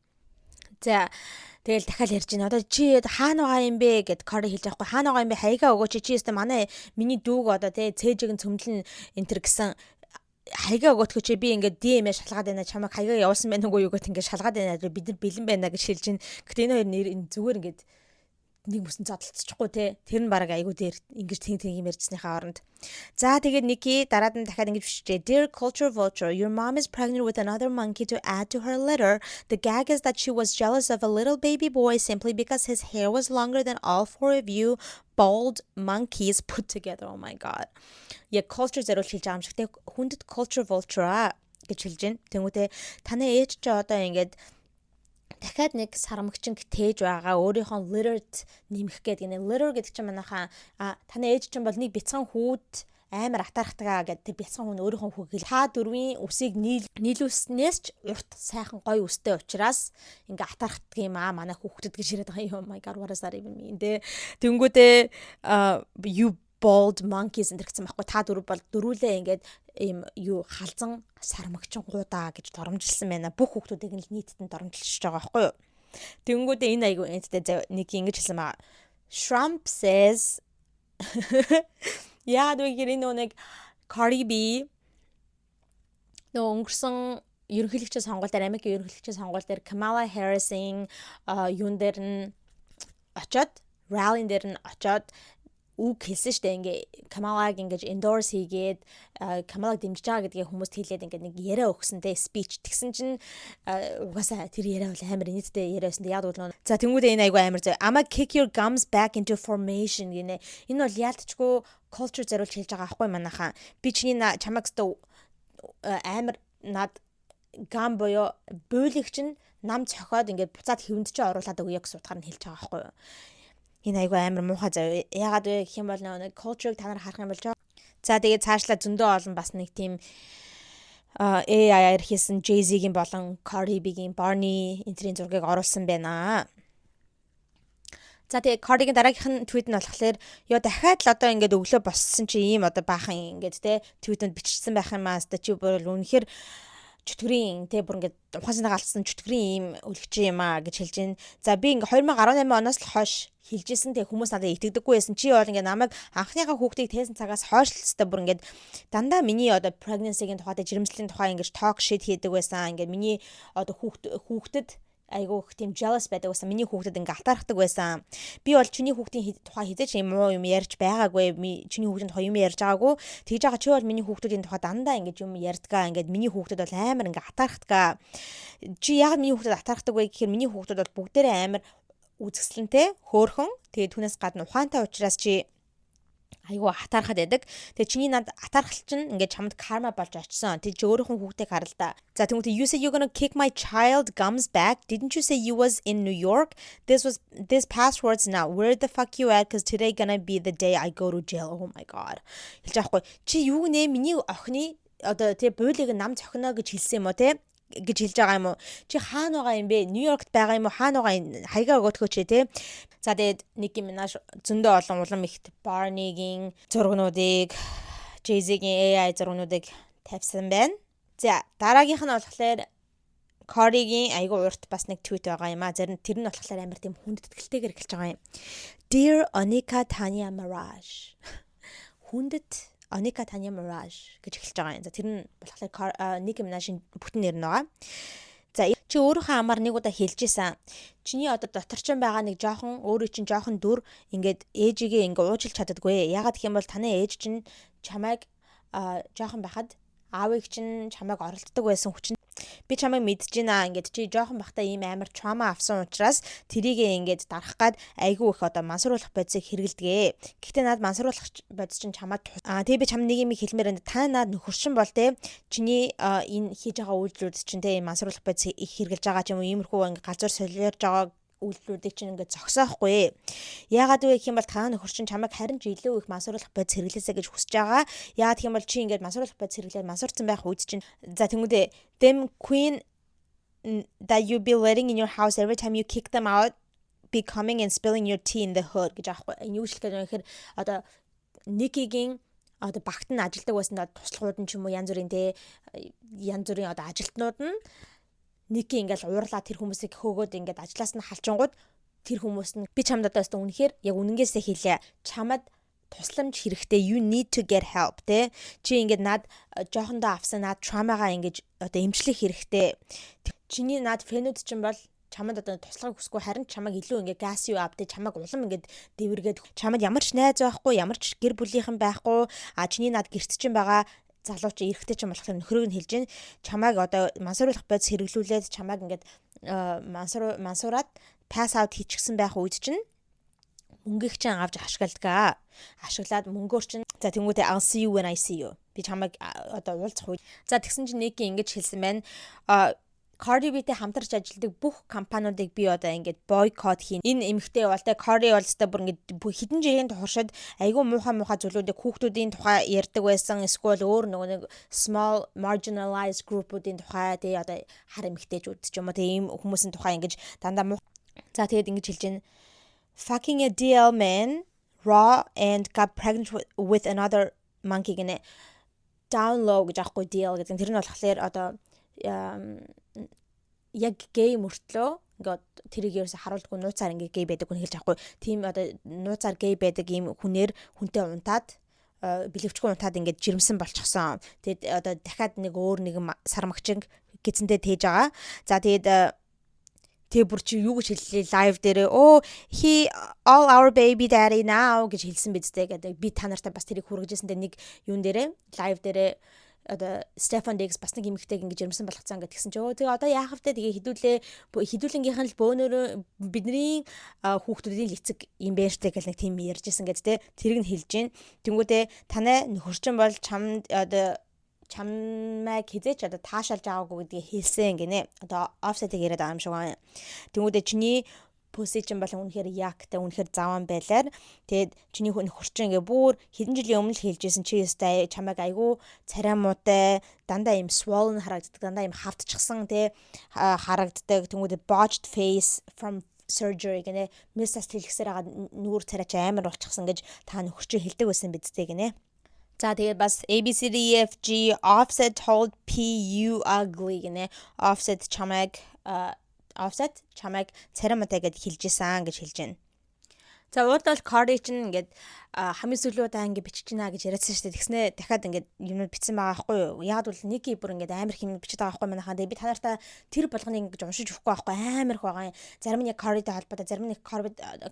За тэгэл дахиад ярьж байна. Одоо чи хаана байгаа юм бэ гэд Cardi хэлж байхгүй. Хаана байгаа юм бэ? Хаягаа өгөөч чи өстө манай миний дүүг одоо тэ цээжийг нь цөмлөн энэ төр гэсэн хайгаа өгөхгүй чи би ингээд DM-ээ шалгаад байна. Чамайг хайгаа явуулсан байх уу юу гэт ингээд шалгаад байна. Бид нар бэлэн байна гэж хэлж байна. Гэтэ энэ хоёр нэр зүгээр ингээд нэг мөсөн задлцчихгүй те. Тэр нь баг айгуу дээр ингэж тэг юм ярьжсныхаа оронд. За тэгээд Nicki дараад нь дахиад ингэж бичжээ. Dear Culture Vulture, your mom is pregnant with another monkey to add to her litter. The gag is that she was jealous of a little baby boy simply because his hair was longer than all four of you bald monkeys put together. Oh my god. Яг culture зориулж хэлж байгаа юм шиг те. Хүндэт Culture Vulture гэж хэлж байна. Тэнгүүтээ таны ээж чи одоо ингэж дахиад нэг сарамгчин тээж байгаа өөрийнхөө litter нэмэх гээд гинэ. Litter гэдэг чинь манайхаа таны ээж чинь бол нэг бяцхан хүүд амар атаархтагаа гэдэг тэр бяцхан хүн өөрийнхөө хүүхийг та дөрвийн үсийг нийлүүлснээс ч урт сайхан гоё үстэй учраас ингээ атаархдаг юм аа манай хүүхдэд гэж яриад байгаа юм. Oh my god, what does that even mean? Тэнгүүдээ you bald monkeys энэ гэсэн байхгүй та дөрөв бол дөрүүлээ ингээд ийм юу халзан сармагчин гуудаа гэж доромжилсан байна. Бүх хүүхдүүдийг нь нийтэд нь доромжилж байгаа байхгүй юу? Тэнгүүдээ энэ айгу энэтэй нэг ингэж хэлсэн байгаа. Trump says яа дүүгээр нэг Cardi B өнгөрсөн ерөнхийлөгчийн сонгуул дээр Америкийн ерөнхийлөгчийн сонгуул дээр Kamala Harris-ийн юун дээр нь очоод rally дээр нь очоод үг хэлсэн штэ ингээ Камалагийг ингэж endorse хийгээд Камалагийг дэмжиж байгаа гэдгийг хүмүүст хэлээд ингээ нэг яриа өгсөнтэй speech тэгсэн чинь угаасаа тэр яриа бол амар нийтдээ яриасан. Яг бол за тэнгуүдээ энэ айгу амар зөө I'ma kick your gums back into formation гинэ. Энэ бол яалтчгүй culture зориулж хэлж байгаа аахгүй манайхаа. Би чиний чамаг өстө амар над гам боё бөөлөг чинь нам цохоод ингээ буцаад хэвэнд чи оруулаад өгье гэж утгаар нь хэлж байгаа аахгүй юу. Энэ айгу амар муухай зав. Ягаад вэ гэх юм бол нэг culture-ыг та нар харах юм болж байгаа. За тэгээд цаашлаа зөндөө олон бас нэг тийм AI-аар хийсэн Jay-Z-гийн болон Cardi B-гийн Barney энтрийн зургийг оруулсан байна. За тэгээд Cardi-гийн дараагийнх нь tweet нь болохоор ёо дахиад л одоо ингээд өглөө боссон чи ийм одоо баахан ингээд те tweet-нд бичсэн байх юм аа. Чи бүр үнэхээр чөтгөрийн те бүр ингээд ухаасаа галцсан чөтгөрийн ийм өлгч юм аа гэж хэлж байна. За би ингээд 2018 оноос л хойш хэлжсэн те хүмүүс надад итгэдэггүй байсан. Чи бол ингээд намайг анхныхаа хүүхдийг тээсэн цагаас хойш л өстой бүр ингээд дандаа миний одоо pregnancy-гийн тухай жирэмслийн тухай ингээд talk shit хийдэг байсан. Ингээд миний одоо хүүхдэд айгуу их тийм jealous байдаг байсан. Миний хүүхдэд ингээ атаархдаг байсан. Би бол чиний хүүхдийн тухай хизээч юм уу юм ярьж байгаагүй. Чиний хүүхдийн тухай юм ярьж байгаагүй. Тэгж байгаа чи бол миний хүүхдүүдийн тухай дандаа ингээ юм ярьдгаа. Ингээ миний хүүхдэд бол амар ингээ атаархдаг. Чи яг миний хүүхдэд атаархдаг вэ гэхээр миний хүүхдүүд бол бүгдээрээ амар үзэсгэлэнтэй, хөөрхөн. Тэгээд түүнээс гадна ухаантай учраас чи айгу атаархад байдаг. Тэгээ чиний над атаархал чинь ингээд чамд карма болж очсон. Тэг чи өөрийнхөө хүүхдийг харал да. За тэгвэл you say you're gonna kick my child gums back. Didn't you say you was in New York? This past words now. Where the fuck you at? Cause today gonna be the day I go to jail. Oh my god. Хэлж байхгүй. Чи юу нэ миний охины одоо тэг буулийг нам цохино гэж хэлсэн юм уу те? Гэж хэлж байгаа юм уу? Чи хаана байгаа юм бэ? Нью-Йоркт байгаа юм уу? Хаана байгаа хаягаа өгөөдгөө чи те. За тэгээд Nicki Minaj зөндөө олон улам ихт Barney-гийн зургнуудыг, Jay-Z-гийн AI зургнуудыг тавьсан байна. За дараагийнх нь болохоор Cardi-гийн айгу урт бас нэг tweet байгаа юм а. Тэр нь болохоор амар тийм хүндэтгэлтэйгээр эхэлж байгаа юм. Dear Anika Tanya Maraj. Хүндэт Anika Tanya Maraj гэж эхэлж байгаа юм. За тэр нь болохоор Nicki Minaj-ийн бүтэн нэр нь байгаа. За чи өөрийнхөө амаар нэг удаа хэлж исэн. Чиний одоо доторчин байгаа нэг жоохон өөрөө чинь жоохон дүр ингээд ээжигээ ингээ уужилж чаддаггүй. Ягаад гэх юм бол таны ээж чинь чамайг жоохон байхад аавыг чинь чамайг оролддог байсан хүчин. Би чамайг мэдэж байна. Ингээд чи жоохон бахта ийм амар trauma авсан учраас тэрийгээ ингээд дарах гад айгүй их одоо мансууруулах бодисыг хэрэгэлдэгэ. Гэхдээ над мансууруулах бодис чинь чамаад тэгээ би чам нэг юм хэлмээр энэ та над нөхөршин бол те чиний энэ хийж байгаа үйлдэлүүд чинь те мансууруулах бодис их хэрэгэлж байгаа ч юм уу иймэрхүү ингээд галзуур солиорж байгаа үйлдэлүүдийг чинь ингээд зогсоохгүй. Яагаад вэ гэх юм бол та нөхөр чинь чамайг харин ч илүү их мансууруулах бодис хэрэглээсэ гэж хүсэж байгаа. Яагаад гэх юм бол чи ингээд мансууруулах бодис хэрэглээд мансуурсан байх үед чинь за тэнгүүдээ them queen that you be letting in your house every time you kick them out be coming and spilling your tea in the hood гэж аахгүй. Энэ юу хэлэх гээд байгаа гэхээр одоо Nicki-гийн одоо багт нь ажилдаг байсан туслахууд нь ч юм уу янз бүрийн одоо ажилтнууд нь Nicki ингээл уурлаа тэр хүмүүсийг хөөгөөд ингээд ажлаас нь халчингууд тэр хүмүүс нь би чамд одоо үнэхээр яг үнэнгээсээ хэлээ. Чамд тусламж хэрэгтэй. You need to get help те. Чи ингээд над жоохондоо авсан над траумагаа ингээд одоо эмчлэх хэрэгтэй. Чиний над фэнүүд чинь бол чамд одоо туслахыг хүсэхгүй харин чамайг илүү ингээд газ юу авдээ чамайг улам ингээд дэвэргээд чамд ямар ч найз байхгүй ямар ч гэр бүлийнхэн байхгүй чиний над гэрт чинь байгаа залуу чи эрэхтэй ч юм болох нөхрөөг нь хэлж гин чамайг одоо мансууруулах бодис хэрэглүүлээд чамайг ингээд мансуураад pass out хийчихсэн байх үед чинь мөнгөийг чинь авч ашиглаад мөнгөөр чинь за тэнгуүтэй I'll see you when I see you би чамайг одоо уулзах үед за тэгсэн чинь Nicki ингэж хэлсэн байна Cardi B-тэй хамтарч ажилладаг бүх компаниудыг би одоо ингээд boycott хийн. Энэ эмэгтэй бол тэ Cardi бол өстой бүр ингээд хідэн жилийн туршид айгүй муухай зүйлүүдийг хүүхдүүдийн тухай ярьдаг байсан. Эсвэл өөр нөгөө нэг small marginalized group-уудын тухай тэ одоо хар эмэгтэйчүүд ч юм уу тэ ийм хүмүүсийн тухай ингэж дандаа за тэгээд ингэж хэлж байна. Fucking a DL man raw and got pregnant with another monkey гэнэ. Down low гэж аахгүй DL гэдэг. Тэр нь болохоор одоо яг гей мөртлөө ингээд тэрийг ерөөсө харуулдаггүй нууцаар ингээд гей байдаг хүн хэлж аахгүй. Тийм одоо нууцаар гей байдаг ийм хүнээр хүнтэй унтаад бэлэвчгүй унтаад ингээд жирэмсэн болчихсон. Тэгээд одоо дахиад нэг өөр нэгэн сармагчинг гизэндээ тээж байгаа. За тэгээд тэг бүр чи юу гэж хэллээ лайв дээрээ he all our baby daddy now гэж хэлсэн бидтэй гэдэг. Би та нартай бас тэрийг хүргэжсэндээ нэг юун дээрээ лайв дээрээ одоо Stefan Diggs бас нэг эмэгтэйг ингэж жирэмсэн болгоцсон гэдгийгсэн чи тэгээ одоо яах вэ тэгээ хідүүлэнгийнхэн л бөөнөрөө бидний хүүхдүүдийн л эцэг юм байна штэ гэх нэг тийм ярьжсэн гэд тэ тэрийг нь хэлж гин. Тэнгүүдээ танай нөхөрчин бол чамд одоо чамайг хизээч одоо таашаалж байгаагүй гэдгийг хэлсэн гинэ. Одоо offset-ийг яриад байгаа юм шиг байна. Тэнгүүдээ чиний pussy чинь бол үнэхээр ягтай үнэхээр заван байлаар тэгээд чиний нөхөрчин ингээ бүр хэдэн жилийн өмнө л хэлжсэн чи ястай чамайг айгүй царай муутай дандаа им swollen харагддаг дандаа им хавтчихсан тэ харагддаг. Тэнгүүдээ botched face from surgery гинэ. Мисс хэлэхсээр байгаа нүүр царайч амар болчихсон гэж та нөхөрчин хэлдэг байсан бидтэй гинэ. За тэгээд бас ABCDEFG Offset told P you ugly гинэ. Offset чамайг царай муутай гэж хэлжсэн гэж хэлж байна. За уурдал Cardi чинь ингээд хамгийн сүүлийн удаа ингээд бичиж гинэ гэж яриадсан шүү дээ. Тэгснэ дахиад ингээд юмнууд бичсэн байгаа байхгүй юу? Яг бол Nicki бүр ингээд амар хин бичиж байгаа байхгүй манайхаа. Тэгээд би та нартай тэр болгоныг ингэж уншиж өгөхгүй байхгүй амар их байгаа юм. Зарим нь Cardi-тэй холбоотой, зарим нь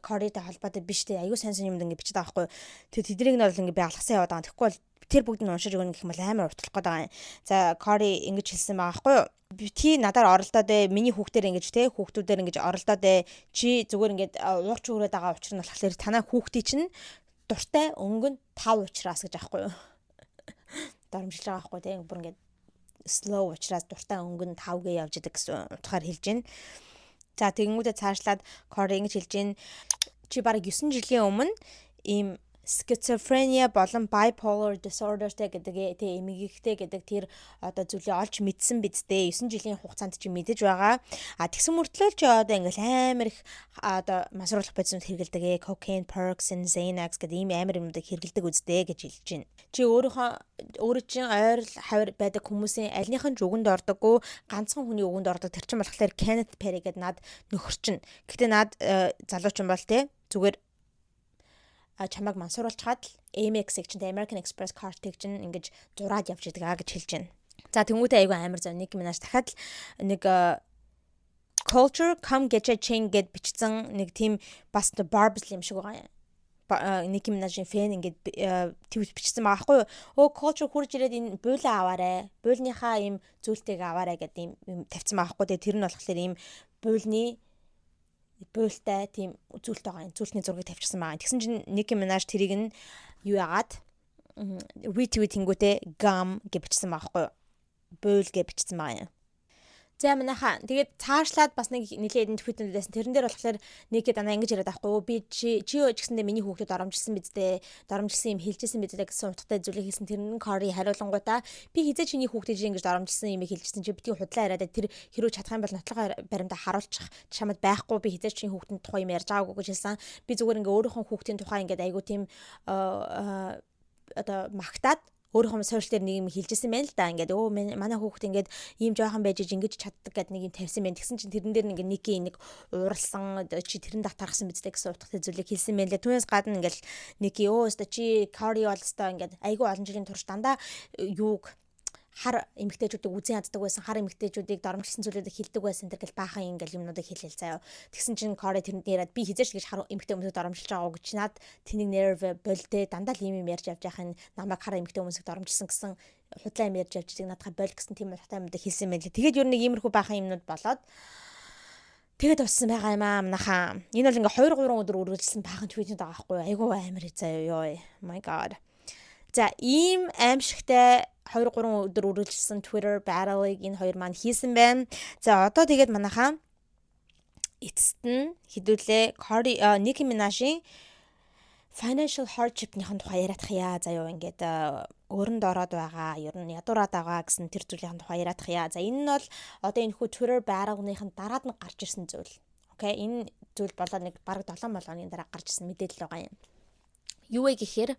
Cardi-тэй холбоотой биш дээ. Аюу сайн юмд ингээд бичиж байгаа байхгүй юу? Тэгээд тэднийг нь бол ингээд би алгасан яваад байгаа. Тэгэхгүй бол тэр бүгд нь уншиж өгнө гэх юм бол амар уртлах гээд байгаа юм. За Cardi ингэж хэлсэн байгаа байхгүй юу? Ти надаар оролдоод миний хүүхдээр ингэж те хүүхдүүдээр ингэж оролдоод чи зүгээр ингэж уурч өрөөд байгаа учраас нь болохоор танаа хүүхдий чинь дуртай өнгө нь 5 учраас гэж аахгүй юу. Дарамжилж байгаа аахгүй те бүр ингэж slow учраас дуртай өнгө нь 5 гээ явж идэг гэсэн утгаар хэлж байна. За тэгэнгүүтээ цаашлаад Cardi ингэж хэлж байна. Чи бараг 9 жилийн өмнө ийм schizophrenia болон bipolar disorderтэй гэдэг тэ эмгэгтэй гэдэг тэр одоо зүйлийг олж мэдсэн бидтэй 9 жилийн хугацаанд чи мэдэж байгаа. Тэгсэн мөртлөө чи одоо ингээл амар их одоо масруулах бодисод хэргэлдэг cocaine, perks, Xanax гэдэг ийм амар юмдаг хэргэлдэг үстэй гэж хэлж байна. Чи өөрөө чинь ойр хавар байдаг хүмүүсийн альнийхэн ч үгэнд ордоггүй ганцхан хүний үгэнд ордог тэр чинь болохоор Kenneth Perry гэдэг над нөхөрчин. Гэтэ над залуучин бол тэ зүгээр чамайг мансууруулчихад Amex-ийг чинь American Express card-ыг чинь ингэж зураад явж идэг гэж хэлж байна. За тэнгуүтэй айгүй амар зав Nicki Minaj дахиад нэг culture come get a chain гэд бичсэн нэг тийм бас Barb's юм шиг байгаа юм. Nicki Minaj-ийн фэн ингэж твит бичсэн байгаа байхгүй юу? Culture хурж ирээд энэ буулаа аваарэ. Буулныхаа ийм зүйлтэйг аваарэ гэдэг ийм тавьсан байгаа байхгүй. Тэр нь болохоор ийм буйлтай тийм зүйлтэй байгаа юм. Зүйлтний зургийг тавьчихсан байгаа. Тэгсэн чинь Nicki Minaj тэрийг нь юу яагаад retweet-ингүүтээ gum гэж бичсэн байгаа байхгүй юу? Буйл гэж бичсэн байгаа юм. За манайхаа тэгээд цаашлаад бас нэг нэлээд хэдэн твитнүүд байсан. Тэрэн дээр болохоор Nicki данаа ингэж яриад байхгүй юу? Би чи гэсэндээ миний хүүхдэд оромжилсан бидтэй, доромжилсан юм хэлжсэн бидтэй гэсэн утгатай зүйлийг хэлсэн. Тэр нь Cardi хариулангуудаа би хизээ чиний хүүхдэд ингэж доромжилсан юм хэлжсэн чи битгий худлаа яриад тэр хэрүү чадах юм бол нотлогоо баримтаа харуулчих чамд байхгүй би хизээ чиний хүүхдэд тухай юм ярьж байгаагүй гэж хэлсэн. Би зүгээр ингээ өөрийнхөө хүүхдийн тухай ингээ айгу тийм одоо магтаад өөрийнхөө сошиал дээр нэг юм хэлжсэн байна л да. Ингээд манай хүүхд ингээд ийм жоохон байж ингэж чаддаг гэдэг нэг юм тавьсан байна. Тэгсэн чинь тэрэн дээр нэг Nicki нэг ууралсан чи тэрэн татархсан бидтэй гэсэн утгатай зүйлийг хэлсэн байна лээ. Түүнээс гадна ингээд Nicki өөстө чи Cardi олстой ингээд айгүй олон жилийн турш дандаа юуг хар эмэгтэйчүүдийг үзэн яддаг байсан, хар эмэгтэйчүүдийг доромжилсан зүйлүүдийг хэлдэг байсан тэр гэл баахан ингээл юмнуудыг хэлээл заяа. Тэгсэн чинь Cardi тэрэнд яриад би хизээч гэж хар эмэгтэй хүмүүсийг доромжилж байгаа гэж над тэнийг нерв болдээ дандаа л юм ярьж явж яхахын намайг хар эмэгтэй хүмүүсийг доромжилсан гэсэн худлаа юм ярьж явж байгаа надхаа боль гэсэн тийм утгатай юмдыг хэлсэн байлээ. Тэгээд юу нэг иймэрхүү баахан юмнууд болоод тэгээд уссан байгаа юм аа манайхаа. Энэ бол ингээ 2-3 өдөр үргэлжилсэн баахан твитнүүд байгаа байхгүй юу? Айгуу амар заяа ёо. My god. За ийм аимшигтай 2-3 өдөр үргэлжилсэн Twitter battle-ыг энэ хоёр маань хийсэн байна. За одоо тэгээд манайхаа эцэст нь хэдүүлээ Nicki Minaj-ийн financial hardship-ийн тухай яриадах яа. Заяа ингээд өрөнд ороод байгаа, ер нь ядуураад байгаа гэсэн тэр зүйлийн тухай яриадах яа. За энэ нь бол одоо энэ хүү Twitter battle-ийн дараад нь гарч ирсэн зүйл. Окей, энэ зүйл болоод нэг бараг 7 болгоны дараа гарч ирсэн мэдээлэл байгаа юм. Юу вэ гэхээр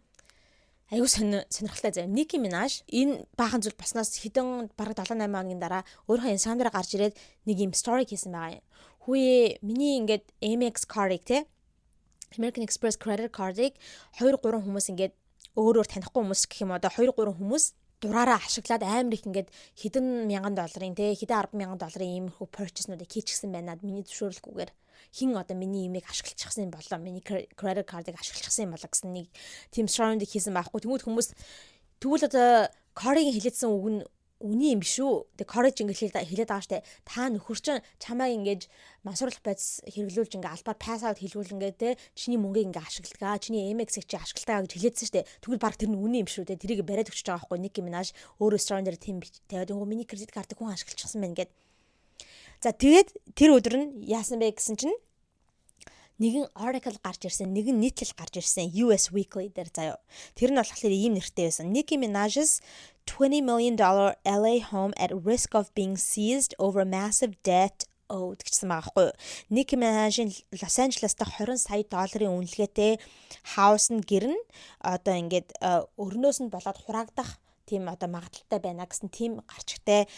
аюу сонирхолтой зав. Nicki Minaj энэ баахан зүйл болсноос хэдэн бараг 7-8 хоногийн дараа өөрийнхөө Instagram-аар гарч ирээд нэг юм story хийсэн байгаа юм. Хүүе миний ингээд Amex card-ыг те American Express credit card-ыг 2-3 хүмүүс ингээд өөрөөр танихгүй хүмүүс гэх юм одоо 2-3 хүмүүс дураараа ашиглаад амар их ингээд хэдэн мянган долларын те хэдэн 10,000 долларын ийм хөө purchase-нуудыг хийчихсэн байна. Миний зөвшөөрлгүйгээр хин одоо миний имийг ашиглчихсан болоо, миний credit card-ыг ашиглчихсан болоо гэсэн нэг team story-ыг хийсэн байхгүй. Тэгмүүд хүмүүс тэгвэл одоо card-ыг хилээдсэн үг нь үний юм биш үү? Тэг courage ингээд хэлээд байгаа штэ. Та нөхөр чинь чамайг ингээд мансуурлах байц хэрэглүүлж ингээд албаар pass out хэлгүүл ингээд те чиний мөнгийг ингээд ашигладаг. Чиний Amex-ийг чи ашигладаг гэж хэлээдсэн штэ. Тэгвэл баг тэр нь үний юм шүү те. Тэрийг бариад өгч байгаа байхгүй. Nicki Minaj өөрөө story дээр тийм тавиад миний credit card-ыг хүн ашиглчихсан байна гэд. За тэгээд тэр өдөр нь яасан бэ гэсэн чинь нэгэн article гарч ирсэн, нэгэн нийтлэл гарч ирсэн US Weekly дээр заяа. Тэр нь болохоор ийм нэртэй байсан. Nicki Minaj's $20 million LA home at risk of being seized over massive debt owed гэсэн байгаа хгүй. Nicki Minaj-ийн Los Angeles дахь 20 сая долларын үнэлгээтэй house нь гэр нь одоо ингээд өрнөөс нь болоод хураагдах тийм одоо магадaltaй байна гэсэн тийм гарчигтай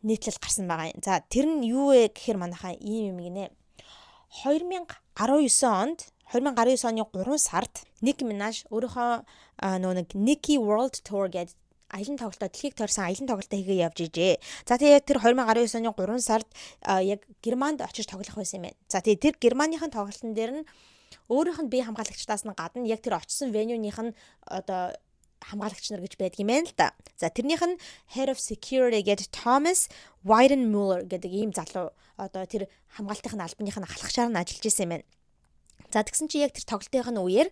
нийтлэл гарсан байгаа юм. За тэр нь юу вэ гэхээр манайхаа ийм юм гинэ. 2019 онд 2019 оны 3 сард Nicki Minaj өөрийнхөө нэг Nicki World Tour гэдэг аялын тоглолтоо дэлхийг тойрсон аялын тоглолтоо хийгээ явж ижээ. За тэгээд тэр 2019 оны 3 сард яг Германд очиж тоглох байсан юм байна. За тэгээд тэр Германыхын тоглолтын дээр нь өөрийнх нь бие хамгаалагчдаас нь гадна яг тэр очсон venue-ийнх нь одоо хамгаалагч нар гэж байдаг юм байна л да. За тэрнийх нь Head of Security гэдэг Thomas Weidenmuller гэдэг ийм залуу одоо тэр хамгаалтын албаных нь ахлагчаар нь ажиллаж исэн юм байна. За тэгсэн чи яг тэр тоглолтын үеэр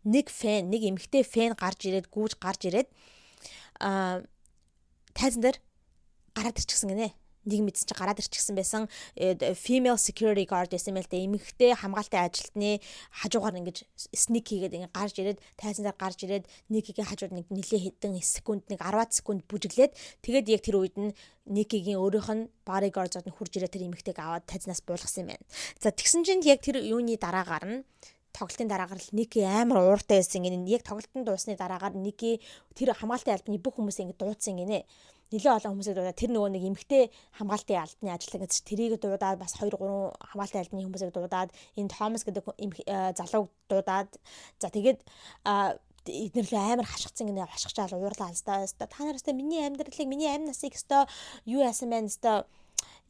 нэг эмэгтэй фэн гарч ирээд тайзан дээр гараад ирчихсэн гинэ. Нэг мэдсэн чи гараад ирчихсэн байсан female security guard гэсэн мэлтэй эмэгтэй хамгаалтын ажилтны хажуугаар ингэж sneak хийгээд ингэ гарч ирээд тайзан дээр гарч ирээд Nicki-гийн хажууд нэг нэлээ хэдэн секунд нэг 10 секунд бүжиглээд тэгээд яг тэр үед нь Nicki-гийн өөрийнх нь bodyguard-ууд нь хурж ирээд тэр эмэгтэйг аваад тайзнаас буулгасан юм байна. За тэгсэн чинь яг тэр юуны дараагаар нь тоглолтын дараагаар л Nicki амар ууртай байсан гинэ. Яг тоглолтын дуусны дараагаар Nicki тэр хамгаалтын албаны бүх хүмүүс ингэ дуудсан гинэ. Нэлээ олон хүмүүсээ дуудаад тэр нөгөө нэг эмэгтэй хамгаалтын албаны ажиллаг гэж тэрийг дуудаад бас 2-3 хамгаалтын албаны хүмүүсийг дуудаад энэ Thomas гэдэг залууг дуудаад за тэгээд эднэрлээ амар хашгицсан гинэ хашгичаал уурлаа алстаа та нараас миний амьдралыг миний амь насыг өстой юу яасан бэ өстой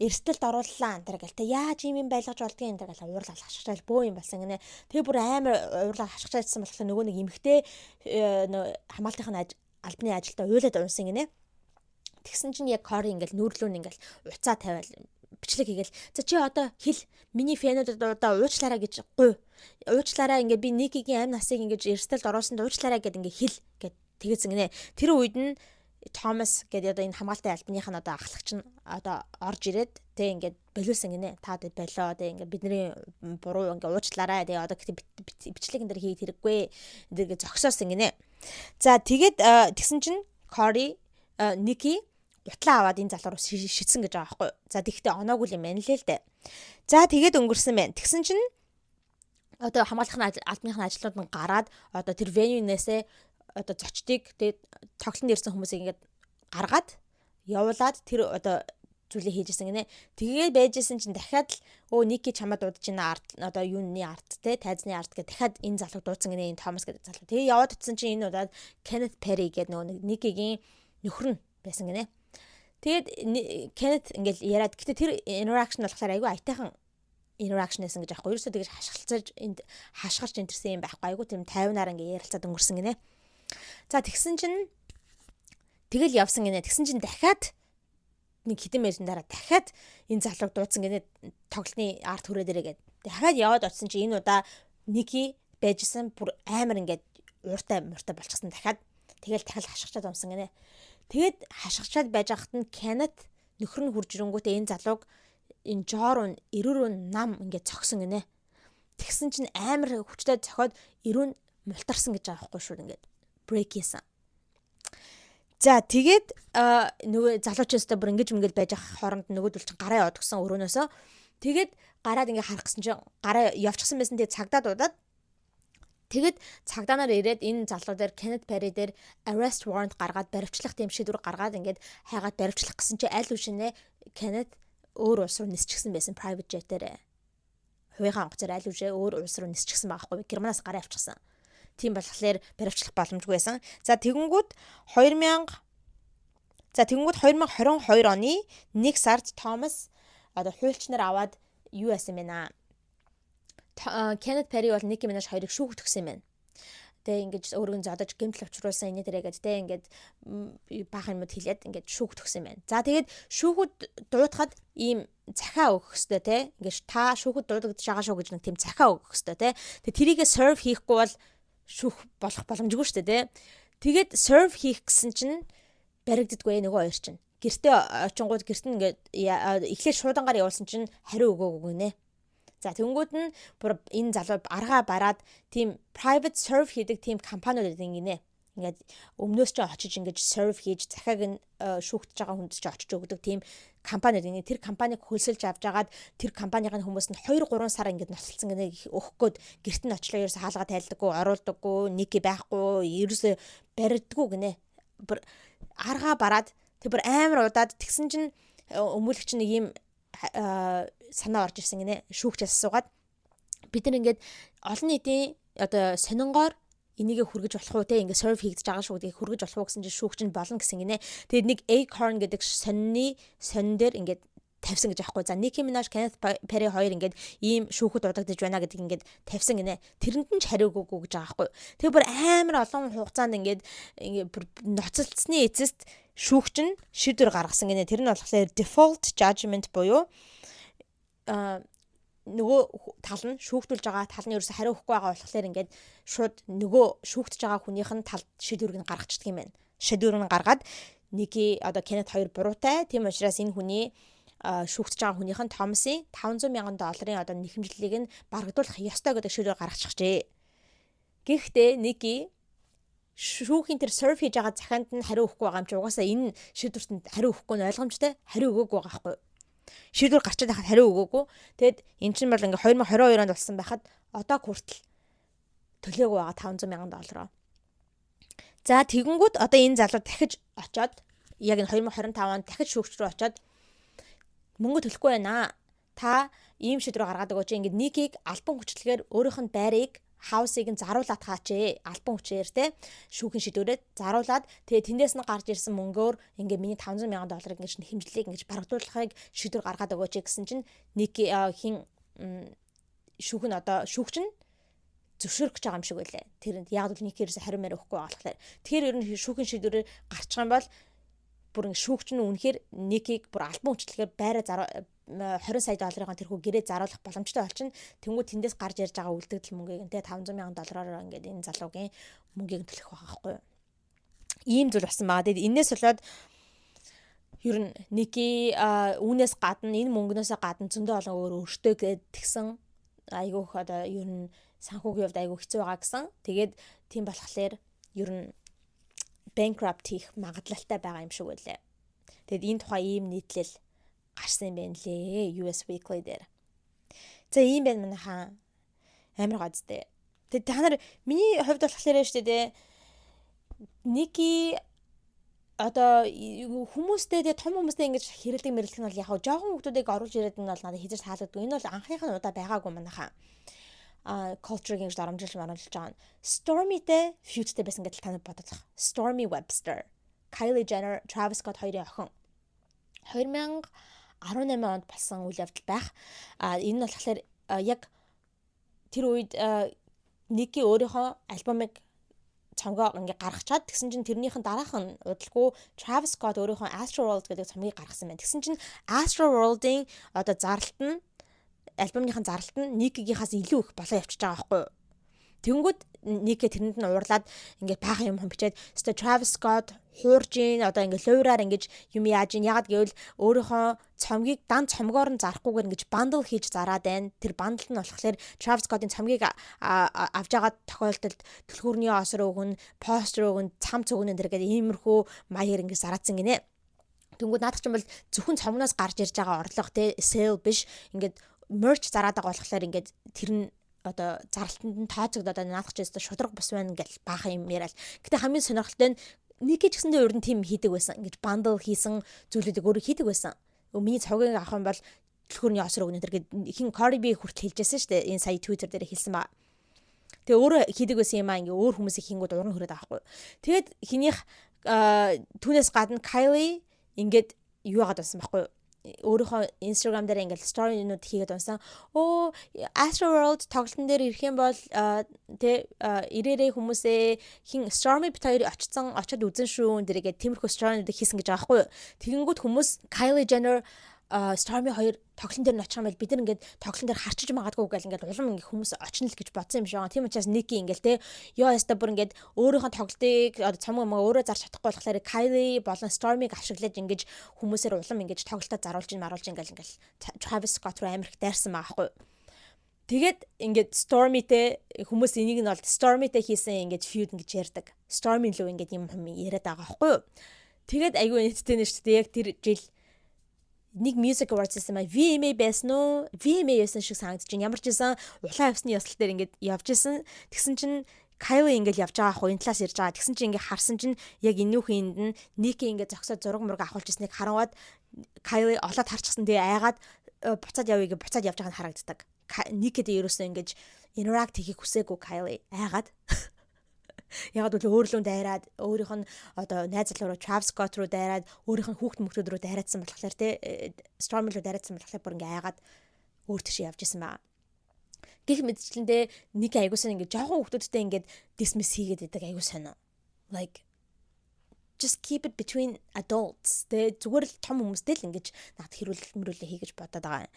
эрсдэлд орууллаа энэ гэл тэ яаж юм байлгаж болдгийг энэ гэл уурлал хашгичаал бөө юм болсон гинэ тэгээ бүр амар уурлал хашгичаалсан болохоор нөгөө нэг эмэгтэй хамгаалтын албаны ажилдаа уйлаад унсан гинэ. Тэгсэн чинь яг Кори ингээл нүүрлүүн ингээл уцаа тавиал бичлэг хийгээл за чи одоо хэл миний фэнүүдэд одоо уучлаарай гэж гуй уучлаарай ингээд би Nicki-гийн амь насыг ингээд эрсдэлд оруулсанд уучлаарай гэд ингээд хэл гэд тэгээсэн гинэ. Тэр үед нь Thomas гэдэг одоо энэ хамгаалтын албаных нь одоо ахлагч нь одоо орж ирээд тэг ингээд болиулсан гинэ. Та болоо тэг ингээд бидний буруу ингээд уучлаарай тэг одоо бичлэг энэ дэр хийх хэрэггүй ингээд зогсоосон гинэ. За тэгээд тэгсэн чинь Кори Nicki утлаа аваад энэ залуу руу шидсэн гэж байгаа байхгүй. За тэгтээ оноогүй юм байна л л дээ. За тэгээд өнгөрсөн байна. Тэгсэн чинь одоо хамгаалахын албаныхын ажлууд нь гараад одоо тэр venue-нээсээ одоо зочдыг тэгээд тоглолтод ирсэн хүмүүсийг ингээд гаргаад явуулаад тэр одоо зүйлийг хийжсэн гинэ. Тэгээд байжсэн чинь дахиад л Nicki чамаа дуудаж байна арт одоо юуны арт те тайзны арт гэх дахиад энэ залуу дуудсан гинэ энэ Thomas гэдэг залуу. Тэгээд яваад утсан чинь энэ удаад Kenneth Perry гэдэг нөгөө Nicki-гийн нөхөр нь байсан гинэ. Тэгээд Kenneth ингээл яриад гэтээ тэр interaction болохоор айгүй айтайхан interaction гэсэн гэж аахгүй. Ерөөсөө тэгэж хашгирч интерсэн юм байхгүй. Айгүй тийм 50-аар ингээ ярилцаад өнгөрсөн гинэ. За тэгсэн чинь тэгэл явсан гинэ. Тэгсэн чинь дахиад нэг хэдэн минутын дараа дахиад энэ залууг дуудсан гинэ тоглолтын арт хүрээ дээрээ гээд. Дахиад яваад очсон чинь энэ удаа Nicki байжсэн бүр амар ингээд ууртай болчихсон дахиад. Тэгэл дахил хашгичаад умсан гинэ. Тэгэд хашгичаад байж хахад нь Kenneth нөхөр нь хурж ирэнгүүтээ энэ залууг энэ жоор ирүүрөө нам ингээд цогсон гинэ. Тэгсэн чинь амар хүчтэй цохоод ирүүн мултарсан гэж байгаа байхгүй шүү ингээд break хийсэн. За тэгээд нөгөө залуучаастай бүр ингэж байж ах хооронд нөгөөдөл чинь гараа яваад гсэн өрөөнөөсөө. Тэгээд гараад ингээ харах гэсэн чинь гараа явчихсан байсан. Тэгээд цагдаа дуудаад тэгэд цагдаанаар ирээд энэ залуу дээр Kenneth Perry дээр arrest warrant гаргаад баривчлах тийм шийдвэр гаргаад ингээд хайгаад баривчлах гэсэн чинь аль үшинэ Kenneth өөр улс руу нисчихсэн байсан private jet-ээр. Хувийнхаа онгоцоор аль үшээ өөр улс руу нисчихсэн байхгүй Германаас гараа авчихсан. Тийм болохоор баривчлах боломжгүй байсан. За тэгэнгүүт 2022 оны 1 сард Thomas одоо хуульчнаар аваад юу яасан бэ наа? Kenneth Perry бол Nicki Minaj хоёрыг шүүхт өгсөн юм байна. Тэгээ ингэж өөргөн зодож гэмтэл авчруулсан энэ тэрэгээд тэ ингэж баахан юмуд хэлээд ингэж шүүхт өгсөн юм байна. За тэгээд шүүхүүд дуудахад ийм захиа өгөх хэвээр тэ ингэж та шүүхүүд дуудагдаж байгаа шүү гэж нэг тийм захиа өгөх хэвээр тэ. Тэгээ тэрийгэ serve хийхгүй бол шүүх болох боломжгүй шүү дээ тэ. Тэгээд serve хийх гэсэн чинь баригддаггүй нөгөө хоёр чинь. Гэртээ очингууд гэрт нь ингээд эхлээд шуудангаар явуулсан чинь хариу өгөөгүй нэ. За тэнгууд нь бүр энэ залуу аргаа бараад тийм private serve хийдэг тийм компаниуд ингэнэ. Ингээд өмнөөс ч очиж ингэж serve хийж захааг нь шүүхтж байгаа хүнд ч очиж өгдөг тийм компаниуд ингэ. Тэр компанийг хөлсөлж авч агаад тэр компанийн хүмүүс нь 2-3 сар ингэж ноцолцсон гэнэ өгөх гээд гэрт нь очлоо ерөөсө хаалга тайлдаггүй, оруулдаггүй, Nicki байхгүй, ерөөсө баригдаггүй гинэ. Бүр аргаа бараад тэр бүр амар удаад тэгсэн чинь өмүүлэгч нэг юм санаа орж ирсэн гинэ шүүгчээс асуугаад бид нар ингээд олон нийтийн одоо сонингоор энийгээ хүргэж болох уу те ингээд serve хийгдэж байгаа шүү гэдгийг хүргэж болох уу гэсэн чинь шүүгч нь болно гэсэн гинэ. Тэгээд нэг Acorn гэдэг сонин дээр ингээд тавьсан гэж аахгүй. За Nicki Minaj, Kenneth Perry хоёр ингээд ийм шүүхэд дуудагдаж байна гэдэг ингээд тавьсан гинэ. Тэрэнд нь ч хариу өгөөгүй гэж байгаа аахгүй. Тэгээ бүр амар олон хугацаанд ингээд ноцолцсны эцэст шүүгч нь шийдвэр гаргасан гинэ. Тэр нь болохоор default judgment буюу нөгөө тал нь шүүгтүүлж байгаа тал нь ерөөсө хариу өгөхгүй байгаа болохоор ингээд шууд нөгөө шүүгтж байгаа хүнийх нь талд шийдвэрийг гаргачихдаг юм байна. Шийдвэрийг гаргаад Nicki одоо Kenneth хоёр буруутай. Тийм учраас энэ хүний шүүгтж байгаа хүнийх нь Thomas-ийн $500,000 одоо нэхэмжлэлийг нь барагдуулах ёстой гэдэг шийдвэр гаргачихжээ. Гэхдээ Nicki шүүхийн тэр serve хийж байгаа захианд нь хариу өгөхгүй байгаа юм чи угаасаа энэ шийдвэрт хариу өгөхгүй нь ойлгомжтой хариу өгөөгүй байгаа байхгүй. Шийдвэр гарчаад байхад хариу өгөөгүй. Тэгэд эн чинь бол ингээ 2022 онд болсон байхад одоо хүртэл төлөөгүй байгаа $500,000. За тэгэнгүүт одоо энэ залуу дахиж очоод яг энэ 2025 онд дахиж шүүгч рүү очоод мөнгө төлөхгүй байна. Та ийм шийдвэр гаргаад өгөөч. Ингээд Nicki-г албан хүчлэгээр өөрийнх нь байрыг хаусыг нь заруулаад хаачээ. Албан хүчээр те шүүхийн шийдвэрээр заруулаад тэгээ тэндээс нь гарч ирсэн мөнгөөр ингээ миний $500,000 ингэж хэмжлэлийг ингэж барагдуулахыг шийдвэр гаргаад өгөөч гэсэн чинь Nicki хин шүүх нь одоо шүүгч нь зөвшөөрөх гэж байгаа юм шиг байлаа. Тэрэнд яг л Nicki-ээс хариу мээр өгөхгүй байгаа болохоор. Тэгэхээр ер нь шүүхийн шийдвэрээр гарчих юм бол бүр шүүгч нь үнэхээр Nicki-г бүр албан хүчлэгээр байраа $20 сая тэрхүү гэрээ заруулах боломжтой болчихно. Тэнгүүд тэндээс гарч ярьж байгаа үлдэгдэл мөнгийг тэ $500,000 ингээд энэ залуугийн мөнгийг төлөх байгаа байхгүй юу. Ийм зүйл болсон байгаа. Тэгээд энэс болоод ер нь Nicki үүнээс гадна энэ мөнгнөөсөө гадна зөндөө олон өөр өөртөө тэгсэн айгүйх одоо ер нь санхүүгийн хувьд айгүй хэцүү байгаа гэсэн. Тэгээд тийм болохоор ер нь bankrupt хийх магадлалтай байгаа юм шиг байлаа. Тэгэд энэ тухай ийм нийтлэл гарсан юм байна лээ US Weekly дээр. За ийм байна манайхаа амар гоцтэй. Тэгээд та нар миний хувьд болохоор шүү дээ Nicki одоо хүмүүстэй тэгээ том хүмүүстэй ингэж хэрэлдэг мэрэлдэх нь бол яг жоохон хүмүүсийг оруулж ирээд нь бол надад хязгаар таалагддаг. Энэ бол анхных нь удаа байгаагүй манайхаа. Culture-ийг ингэж дарамжилж байгаа. Stormy-тэй feud-тэй байсан гэдэл та нар бодох. Stormy Webster, Kylie Jenner, Travis Scott хоёрын охин. 2018 онд болсон үйл явдал байх. Энэ нь болохоор яг тэр үед Nicki өөрийнхөө альбомыг цомгоо ингээ гаргачаад тэгсэн чинь тэрнийхэн дараах нь удалгүй Travis Scott өөрийнхөө Astroworld гэдэг цомгийг гаргасан байна. Тэгсэн чинь Astroworld-ийн одоо зарлалт нь альбомныхын зарлалт нь Nicki-гийнхаас илүү их болоо явчихж байгаа байхгүй юу. Тэнгүүд Ник тэрэнд нь уурлаад ингээд баахан юм бичээд Travis Scott хуурж ийн одоо ингээд луураар ингэж юм яаж ийн ягаад гэвэл өөрийнхөө цомгийг дан цомгоор нь зарахгүйгээр ингэж бандл хийж зараад байна. Тэр бандл нь болохоор Travis Scott-ийн цомгийг авж байгаа тохиолдолд түлхүүрний осор өгөн, постэр өгөн, цам цөгнөн тэргээд иймэрхүү маягаар ингэж зараадсан гинэ. Тэнгүүд наадах юм бол зөвхөн цомноос гарч ирж байгаа орлого те sale биш ингээд merch зараад байгаа болохоор ингээд тэр нь одоо зарлалтанд нь тооцогдоод наадах ч гэсэн шудраг бус байна гэж баахан юм яриад. Гэтэ хамгийн сонирхолтой нь Ник ч гэсэндээ өөр нь тийм хийдэг байсан. Ингэж бандл хийсэн зүйлүүдийг өөрөө хийдэг байсан. Миний цавгийг авах юм бол түлхүүрний осор өгнө тэр гээд хин Cardi B хүртэл хэлжсэн шүү дээ. Энэ сая Twitter дээр хэлсэн ба. Тэгээ өөрөө хийдэг байсан юм аа ингээ өөр хүмүүсийн хингүүд уран хүрээд авахгүй. Тэгээд хинийх түүнээс гадна Kylie ингээд юу яагаад байсан байхгүй юу? Өөрийнхөө Instagram дээр ингээд story-нууд хийгээд унсан. Astroworld тоглолтын дээр ирэх юм бол ирээрээ хүмүүсээ хин Stormy Butler очиод үзэн шүү. Дэргээд тиймэрхүү story-нууд хийсэн гэж байгаа байхгүй юу? Тэгэнгүүт хүмүүс Kylie Jenner Stormy 2 тоглолтын дээр нь очих юм бол бид нар ингээд тоглолтын дээр харчиж магадгүй гэл ингээд улам ингээд хүмүүс очно л гэж бодсон юм шиг байгаа. Тийм учраас Nicki ингээд те ёо яста бүр ингээд өөрийнхөө тоглолтыг цомгоо өөрөө зарч чадахгүй болохоор Kylie болон Stormy-г ашиглаж ингээд хүмүүсээр улам ингээд тоглолтоо заруулж ингээд Travis Scott руу амирх дайрсан байгаа байхгүй. Тэгээд ингээд Stormy-тэй хүмүүс энийг нь бол Stormy-тэй хийсэн ингээд feud ингэж ярьдаг. Stormy лөө ингээд юм яриад байгаа байхгүй. Тэгээд айгүй энэтэй нэ шүү дээ. Яг тэр жил нэг Music Awards гэсэн маа VMA байсан уу? VMA байсан шиг санагдаж байна. Ямар ч байсан улаан авсны ясал дээр ингээд явж исэн. Тэгсэн чинь Kylie ингээд явж байгаа ах энэ талаас ирж байгаа. Тэгсэн чинь ингээд харсан чинь яг энүүхэнд нь Nicki ингээд зогсоод зураг мураг авахулж ирснийг харангууд Kylie олоод харчихсан. Тэгээ айгаад буцаад явъя гэж буцаад явж байгаа нь харагддаг. Nicki-тэй ерөөсөө ингээд interact хийхийг хүсээгүй Kylie айгаад яг л өөрлөө дайраад өөрийнх нь одоо найз залуу руу Travis Scott руу дайраад өөрийнх нь хүүхд мөхтөд рүү дайраадсан болохоор те Stormy руу дайраадсан болохоор бүр ингээ айгаад өөр тийш явж исэн баа. Гэх мэтчлэндээ нэг аягуулсан ингээ жоохон хүүхдүүдтэй ингээ dismiss хийгээд идэг аягүй сонио. Like just keep it between adults. Тэ зүгээр л том хүмүүстэй л ингээ над хэрүүлээ хийгэж бодоод байгаа.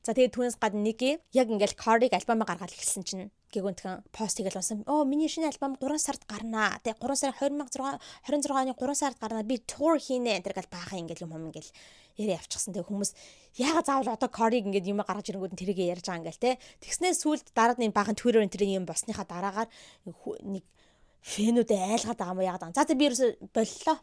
За тэгээд түүнээс гадна Nicki яг ингээл Cardi-г альбомоо гаргаад эхэлсэн чинь гэгүнтхэн пост хийгээл унсан. Миний шинэ альбом 3 сард гарнаа. Тэгээ 3 сарын 26 оны 3 сард гарнаа. Би tour хийнэ. Тэр гал баахан ингээл юм ингээл яриа авчихсан. Тэгээ хүмүүс яагаад заавал одоо Cardi-г ингээд юм гаргаж ирэнгүүт нь тэрийг ярьж байгаа ингээл те. Тэгснээс сүүлд дараад нэг баахан Twitter-ын тэр юм босныхаа дараагаар нэг фэнүүдээ айлгаад байгаа юм яагаад. За би ерөөсө боллоо.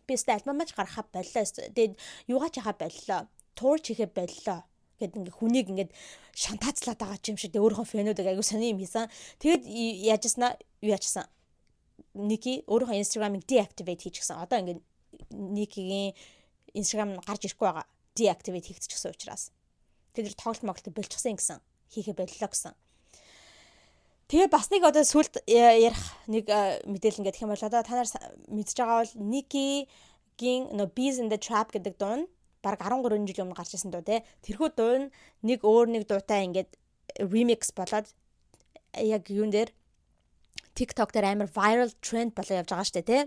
Би өстө альбомооч гаргахаа боллоо. Тэгээд юугаач яхаа боллоо. Tour хийхээ боллоо. Гэт ингээ хүнийг ингээд шантаацлаад байгаа юм шиг өөрийнхөө фэнүүдийг аягүй сони юм хийсэн. Тэгэд яажсан. Nicki өөрийнхөө Instagram-ыг deactivate хийчихсэн. Одоо ингээ Nicki-гийн Instagram гарч ирэхгүй байгаа. Deactivate хийчихсэн учраас. Тэр тоглолт моглолт болчихсон гэсэн. Хийхээ боллоо гэсэн. Тэгээ бас нэг одоо сүлд ярих нэг мэдээлэл ингээд гэх юм бол одоо та нар мэдж байгаа бол Nicki-гийн Bees in the Trap гэдэг дуу нь бараг 13 жил өмнө гарч ирсэн дуу те. Тэрхүү дуу нь нэг өөр нэг дуутай ингээд remix болоод яг юун дээр TikTok дээр амар viral trend болоо явж байгаа штэ те.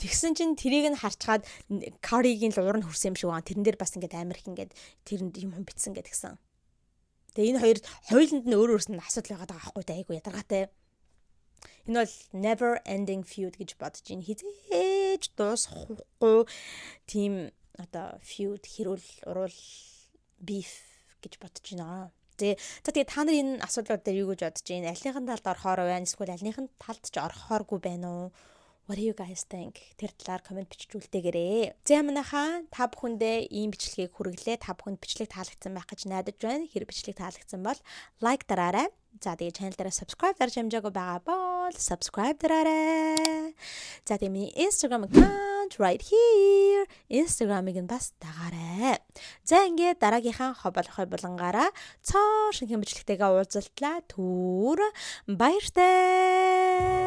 Тэгсэн чинь тэрийг нь харчгаад Cardi-гийн л уран хүрсэн юм шиг байгаа. Тэрэн дээр бас ингээд амар их ингээд тэрэнд юм битсэн гэдгсэн. Тэгээ энэ хоёуланд нь өөр өөрсөнд асуудал байгаа байхгүй те. Айгу ядаргаатай. Энэ бол never ending feud гэж бодож ин хизээж дуусахгүй тийм одоо feud хэрүүл уруул beef гэж бодож байна. Тэгээ та нар энэ асуудлууд дээр юу гэж бодож байна? Альныхын талд орохоор байна? Эсвэл альныхын талд ч орохооргүй байна уу? What do you guys think? Тэр талаар комент бичиж үлдээгээрэй. За манайхаа та бүхэндээ ийм бичлэгийг хүргэлээ. Та бүхэнд бичлэг таалагдсан байх гэж найдаж байна. Хэрэг бичлэг таалагдсан бол лайк дараарай. За тэгээ channel дээр subscribe дарж хэмжээгүй байгаа бол subscribe дараарай. За тэгээ миний Instagram account right here. Instagram-ыг нь бас дагаарай. За ингээд дараагийнхаа хоболохой булангаараа цоо шинхэн бичлэгтэйгээ уулзалтлаа. Түр баяртай.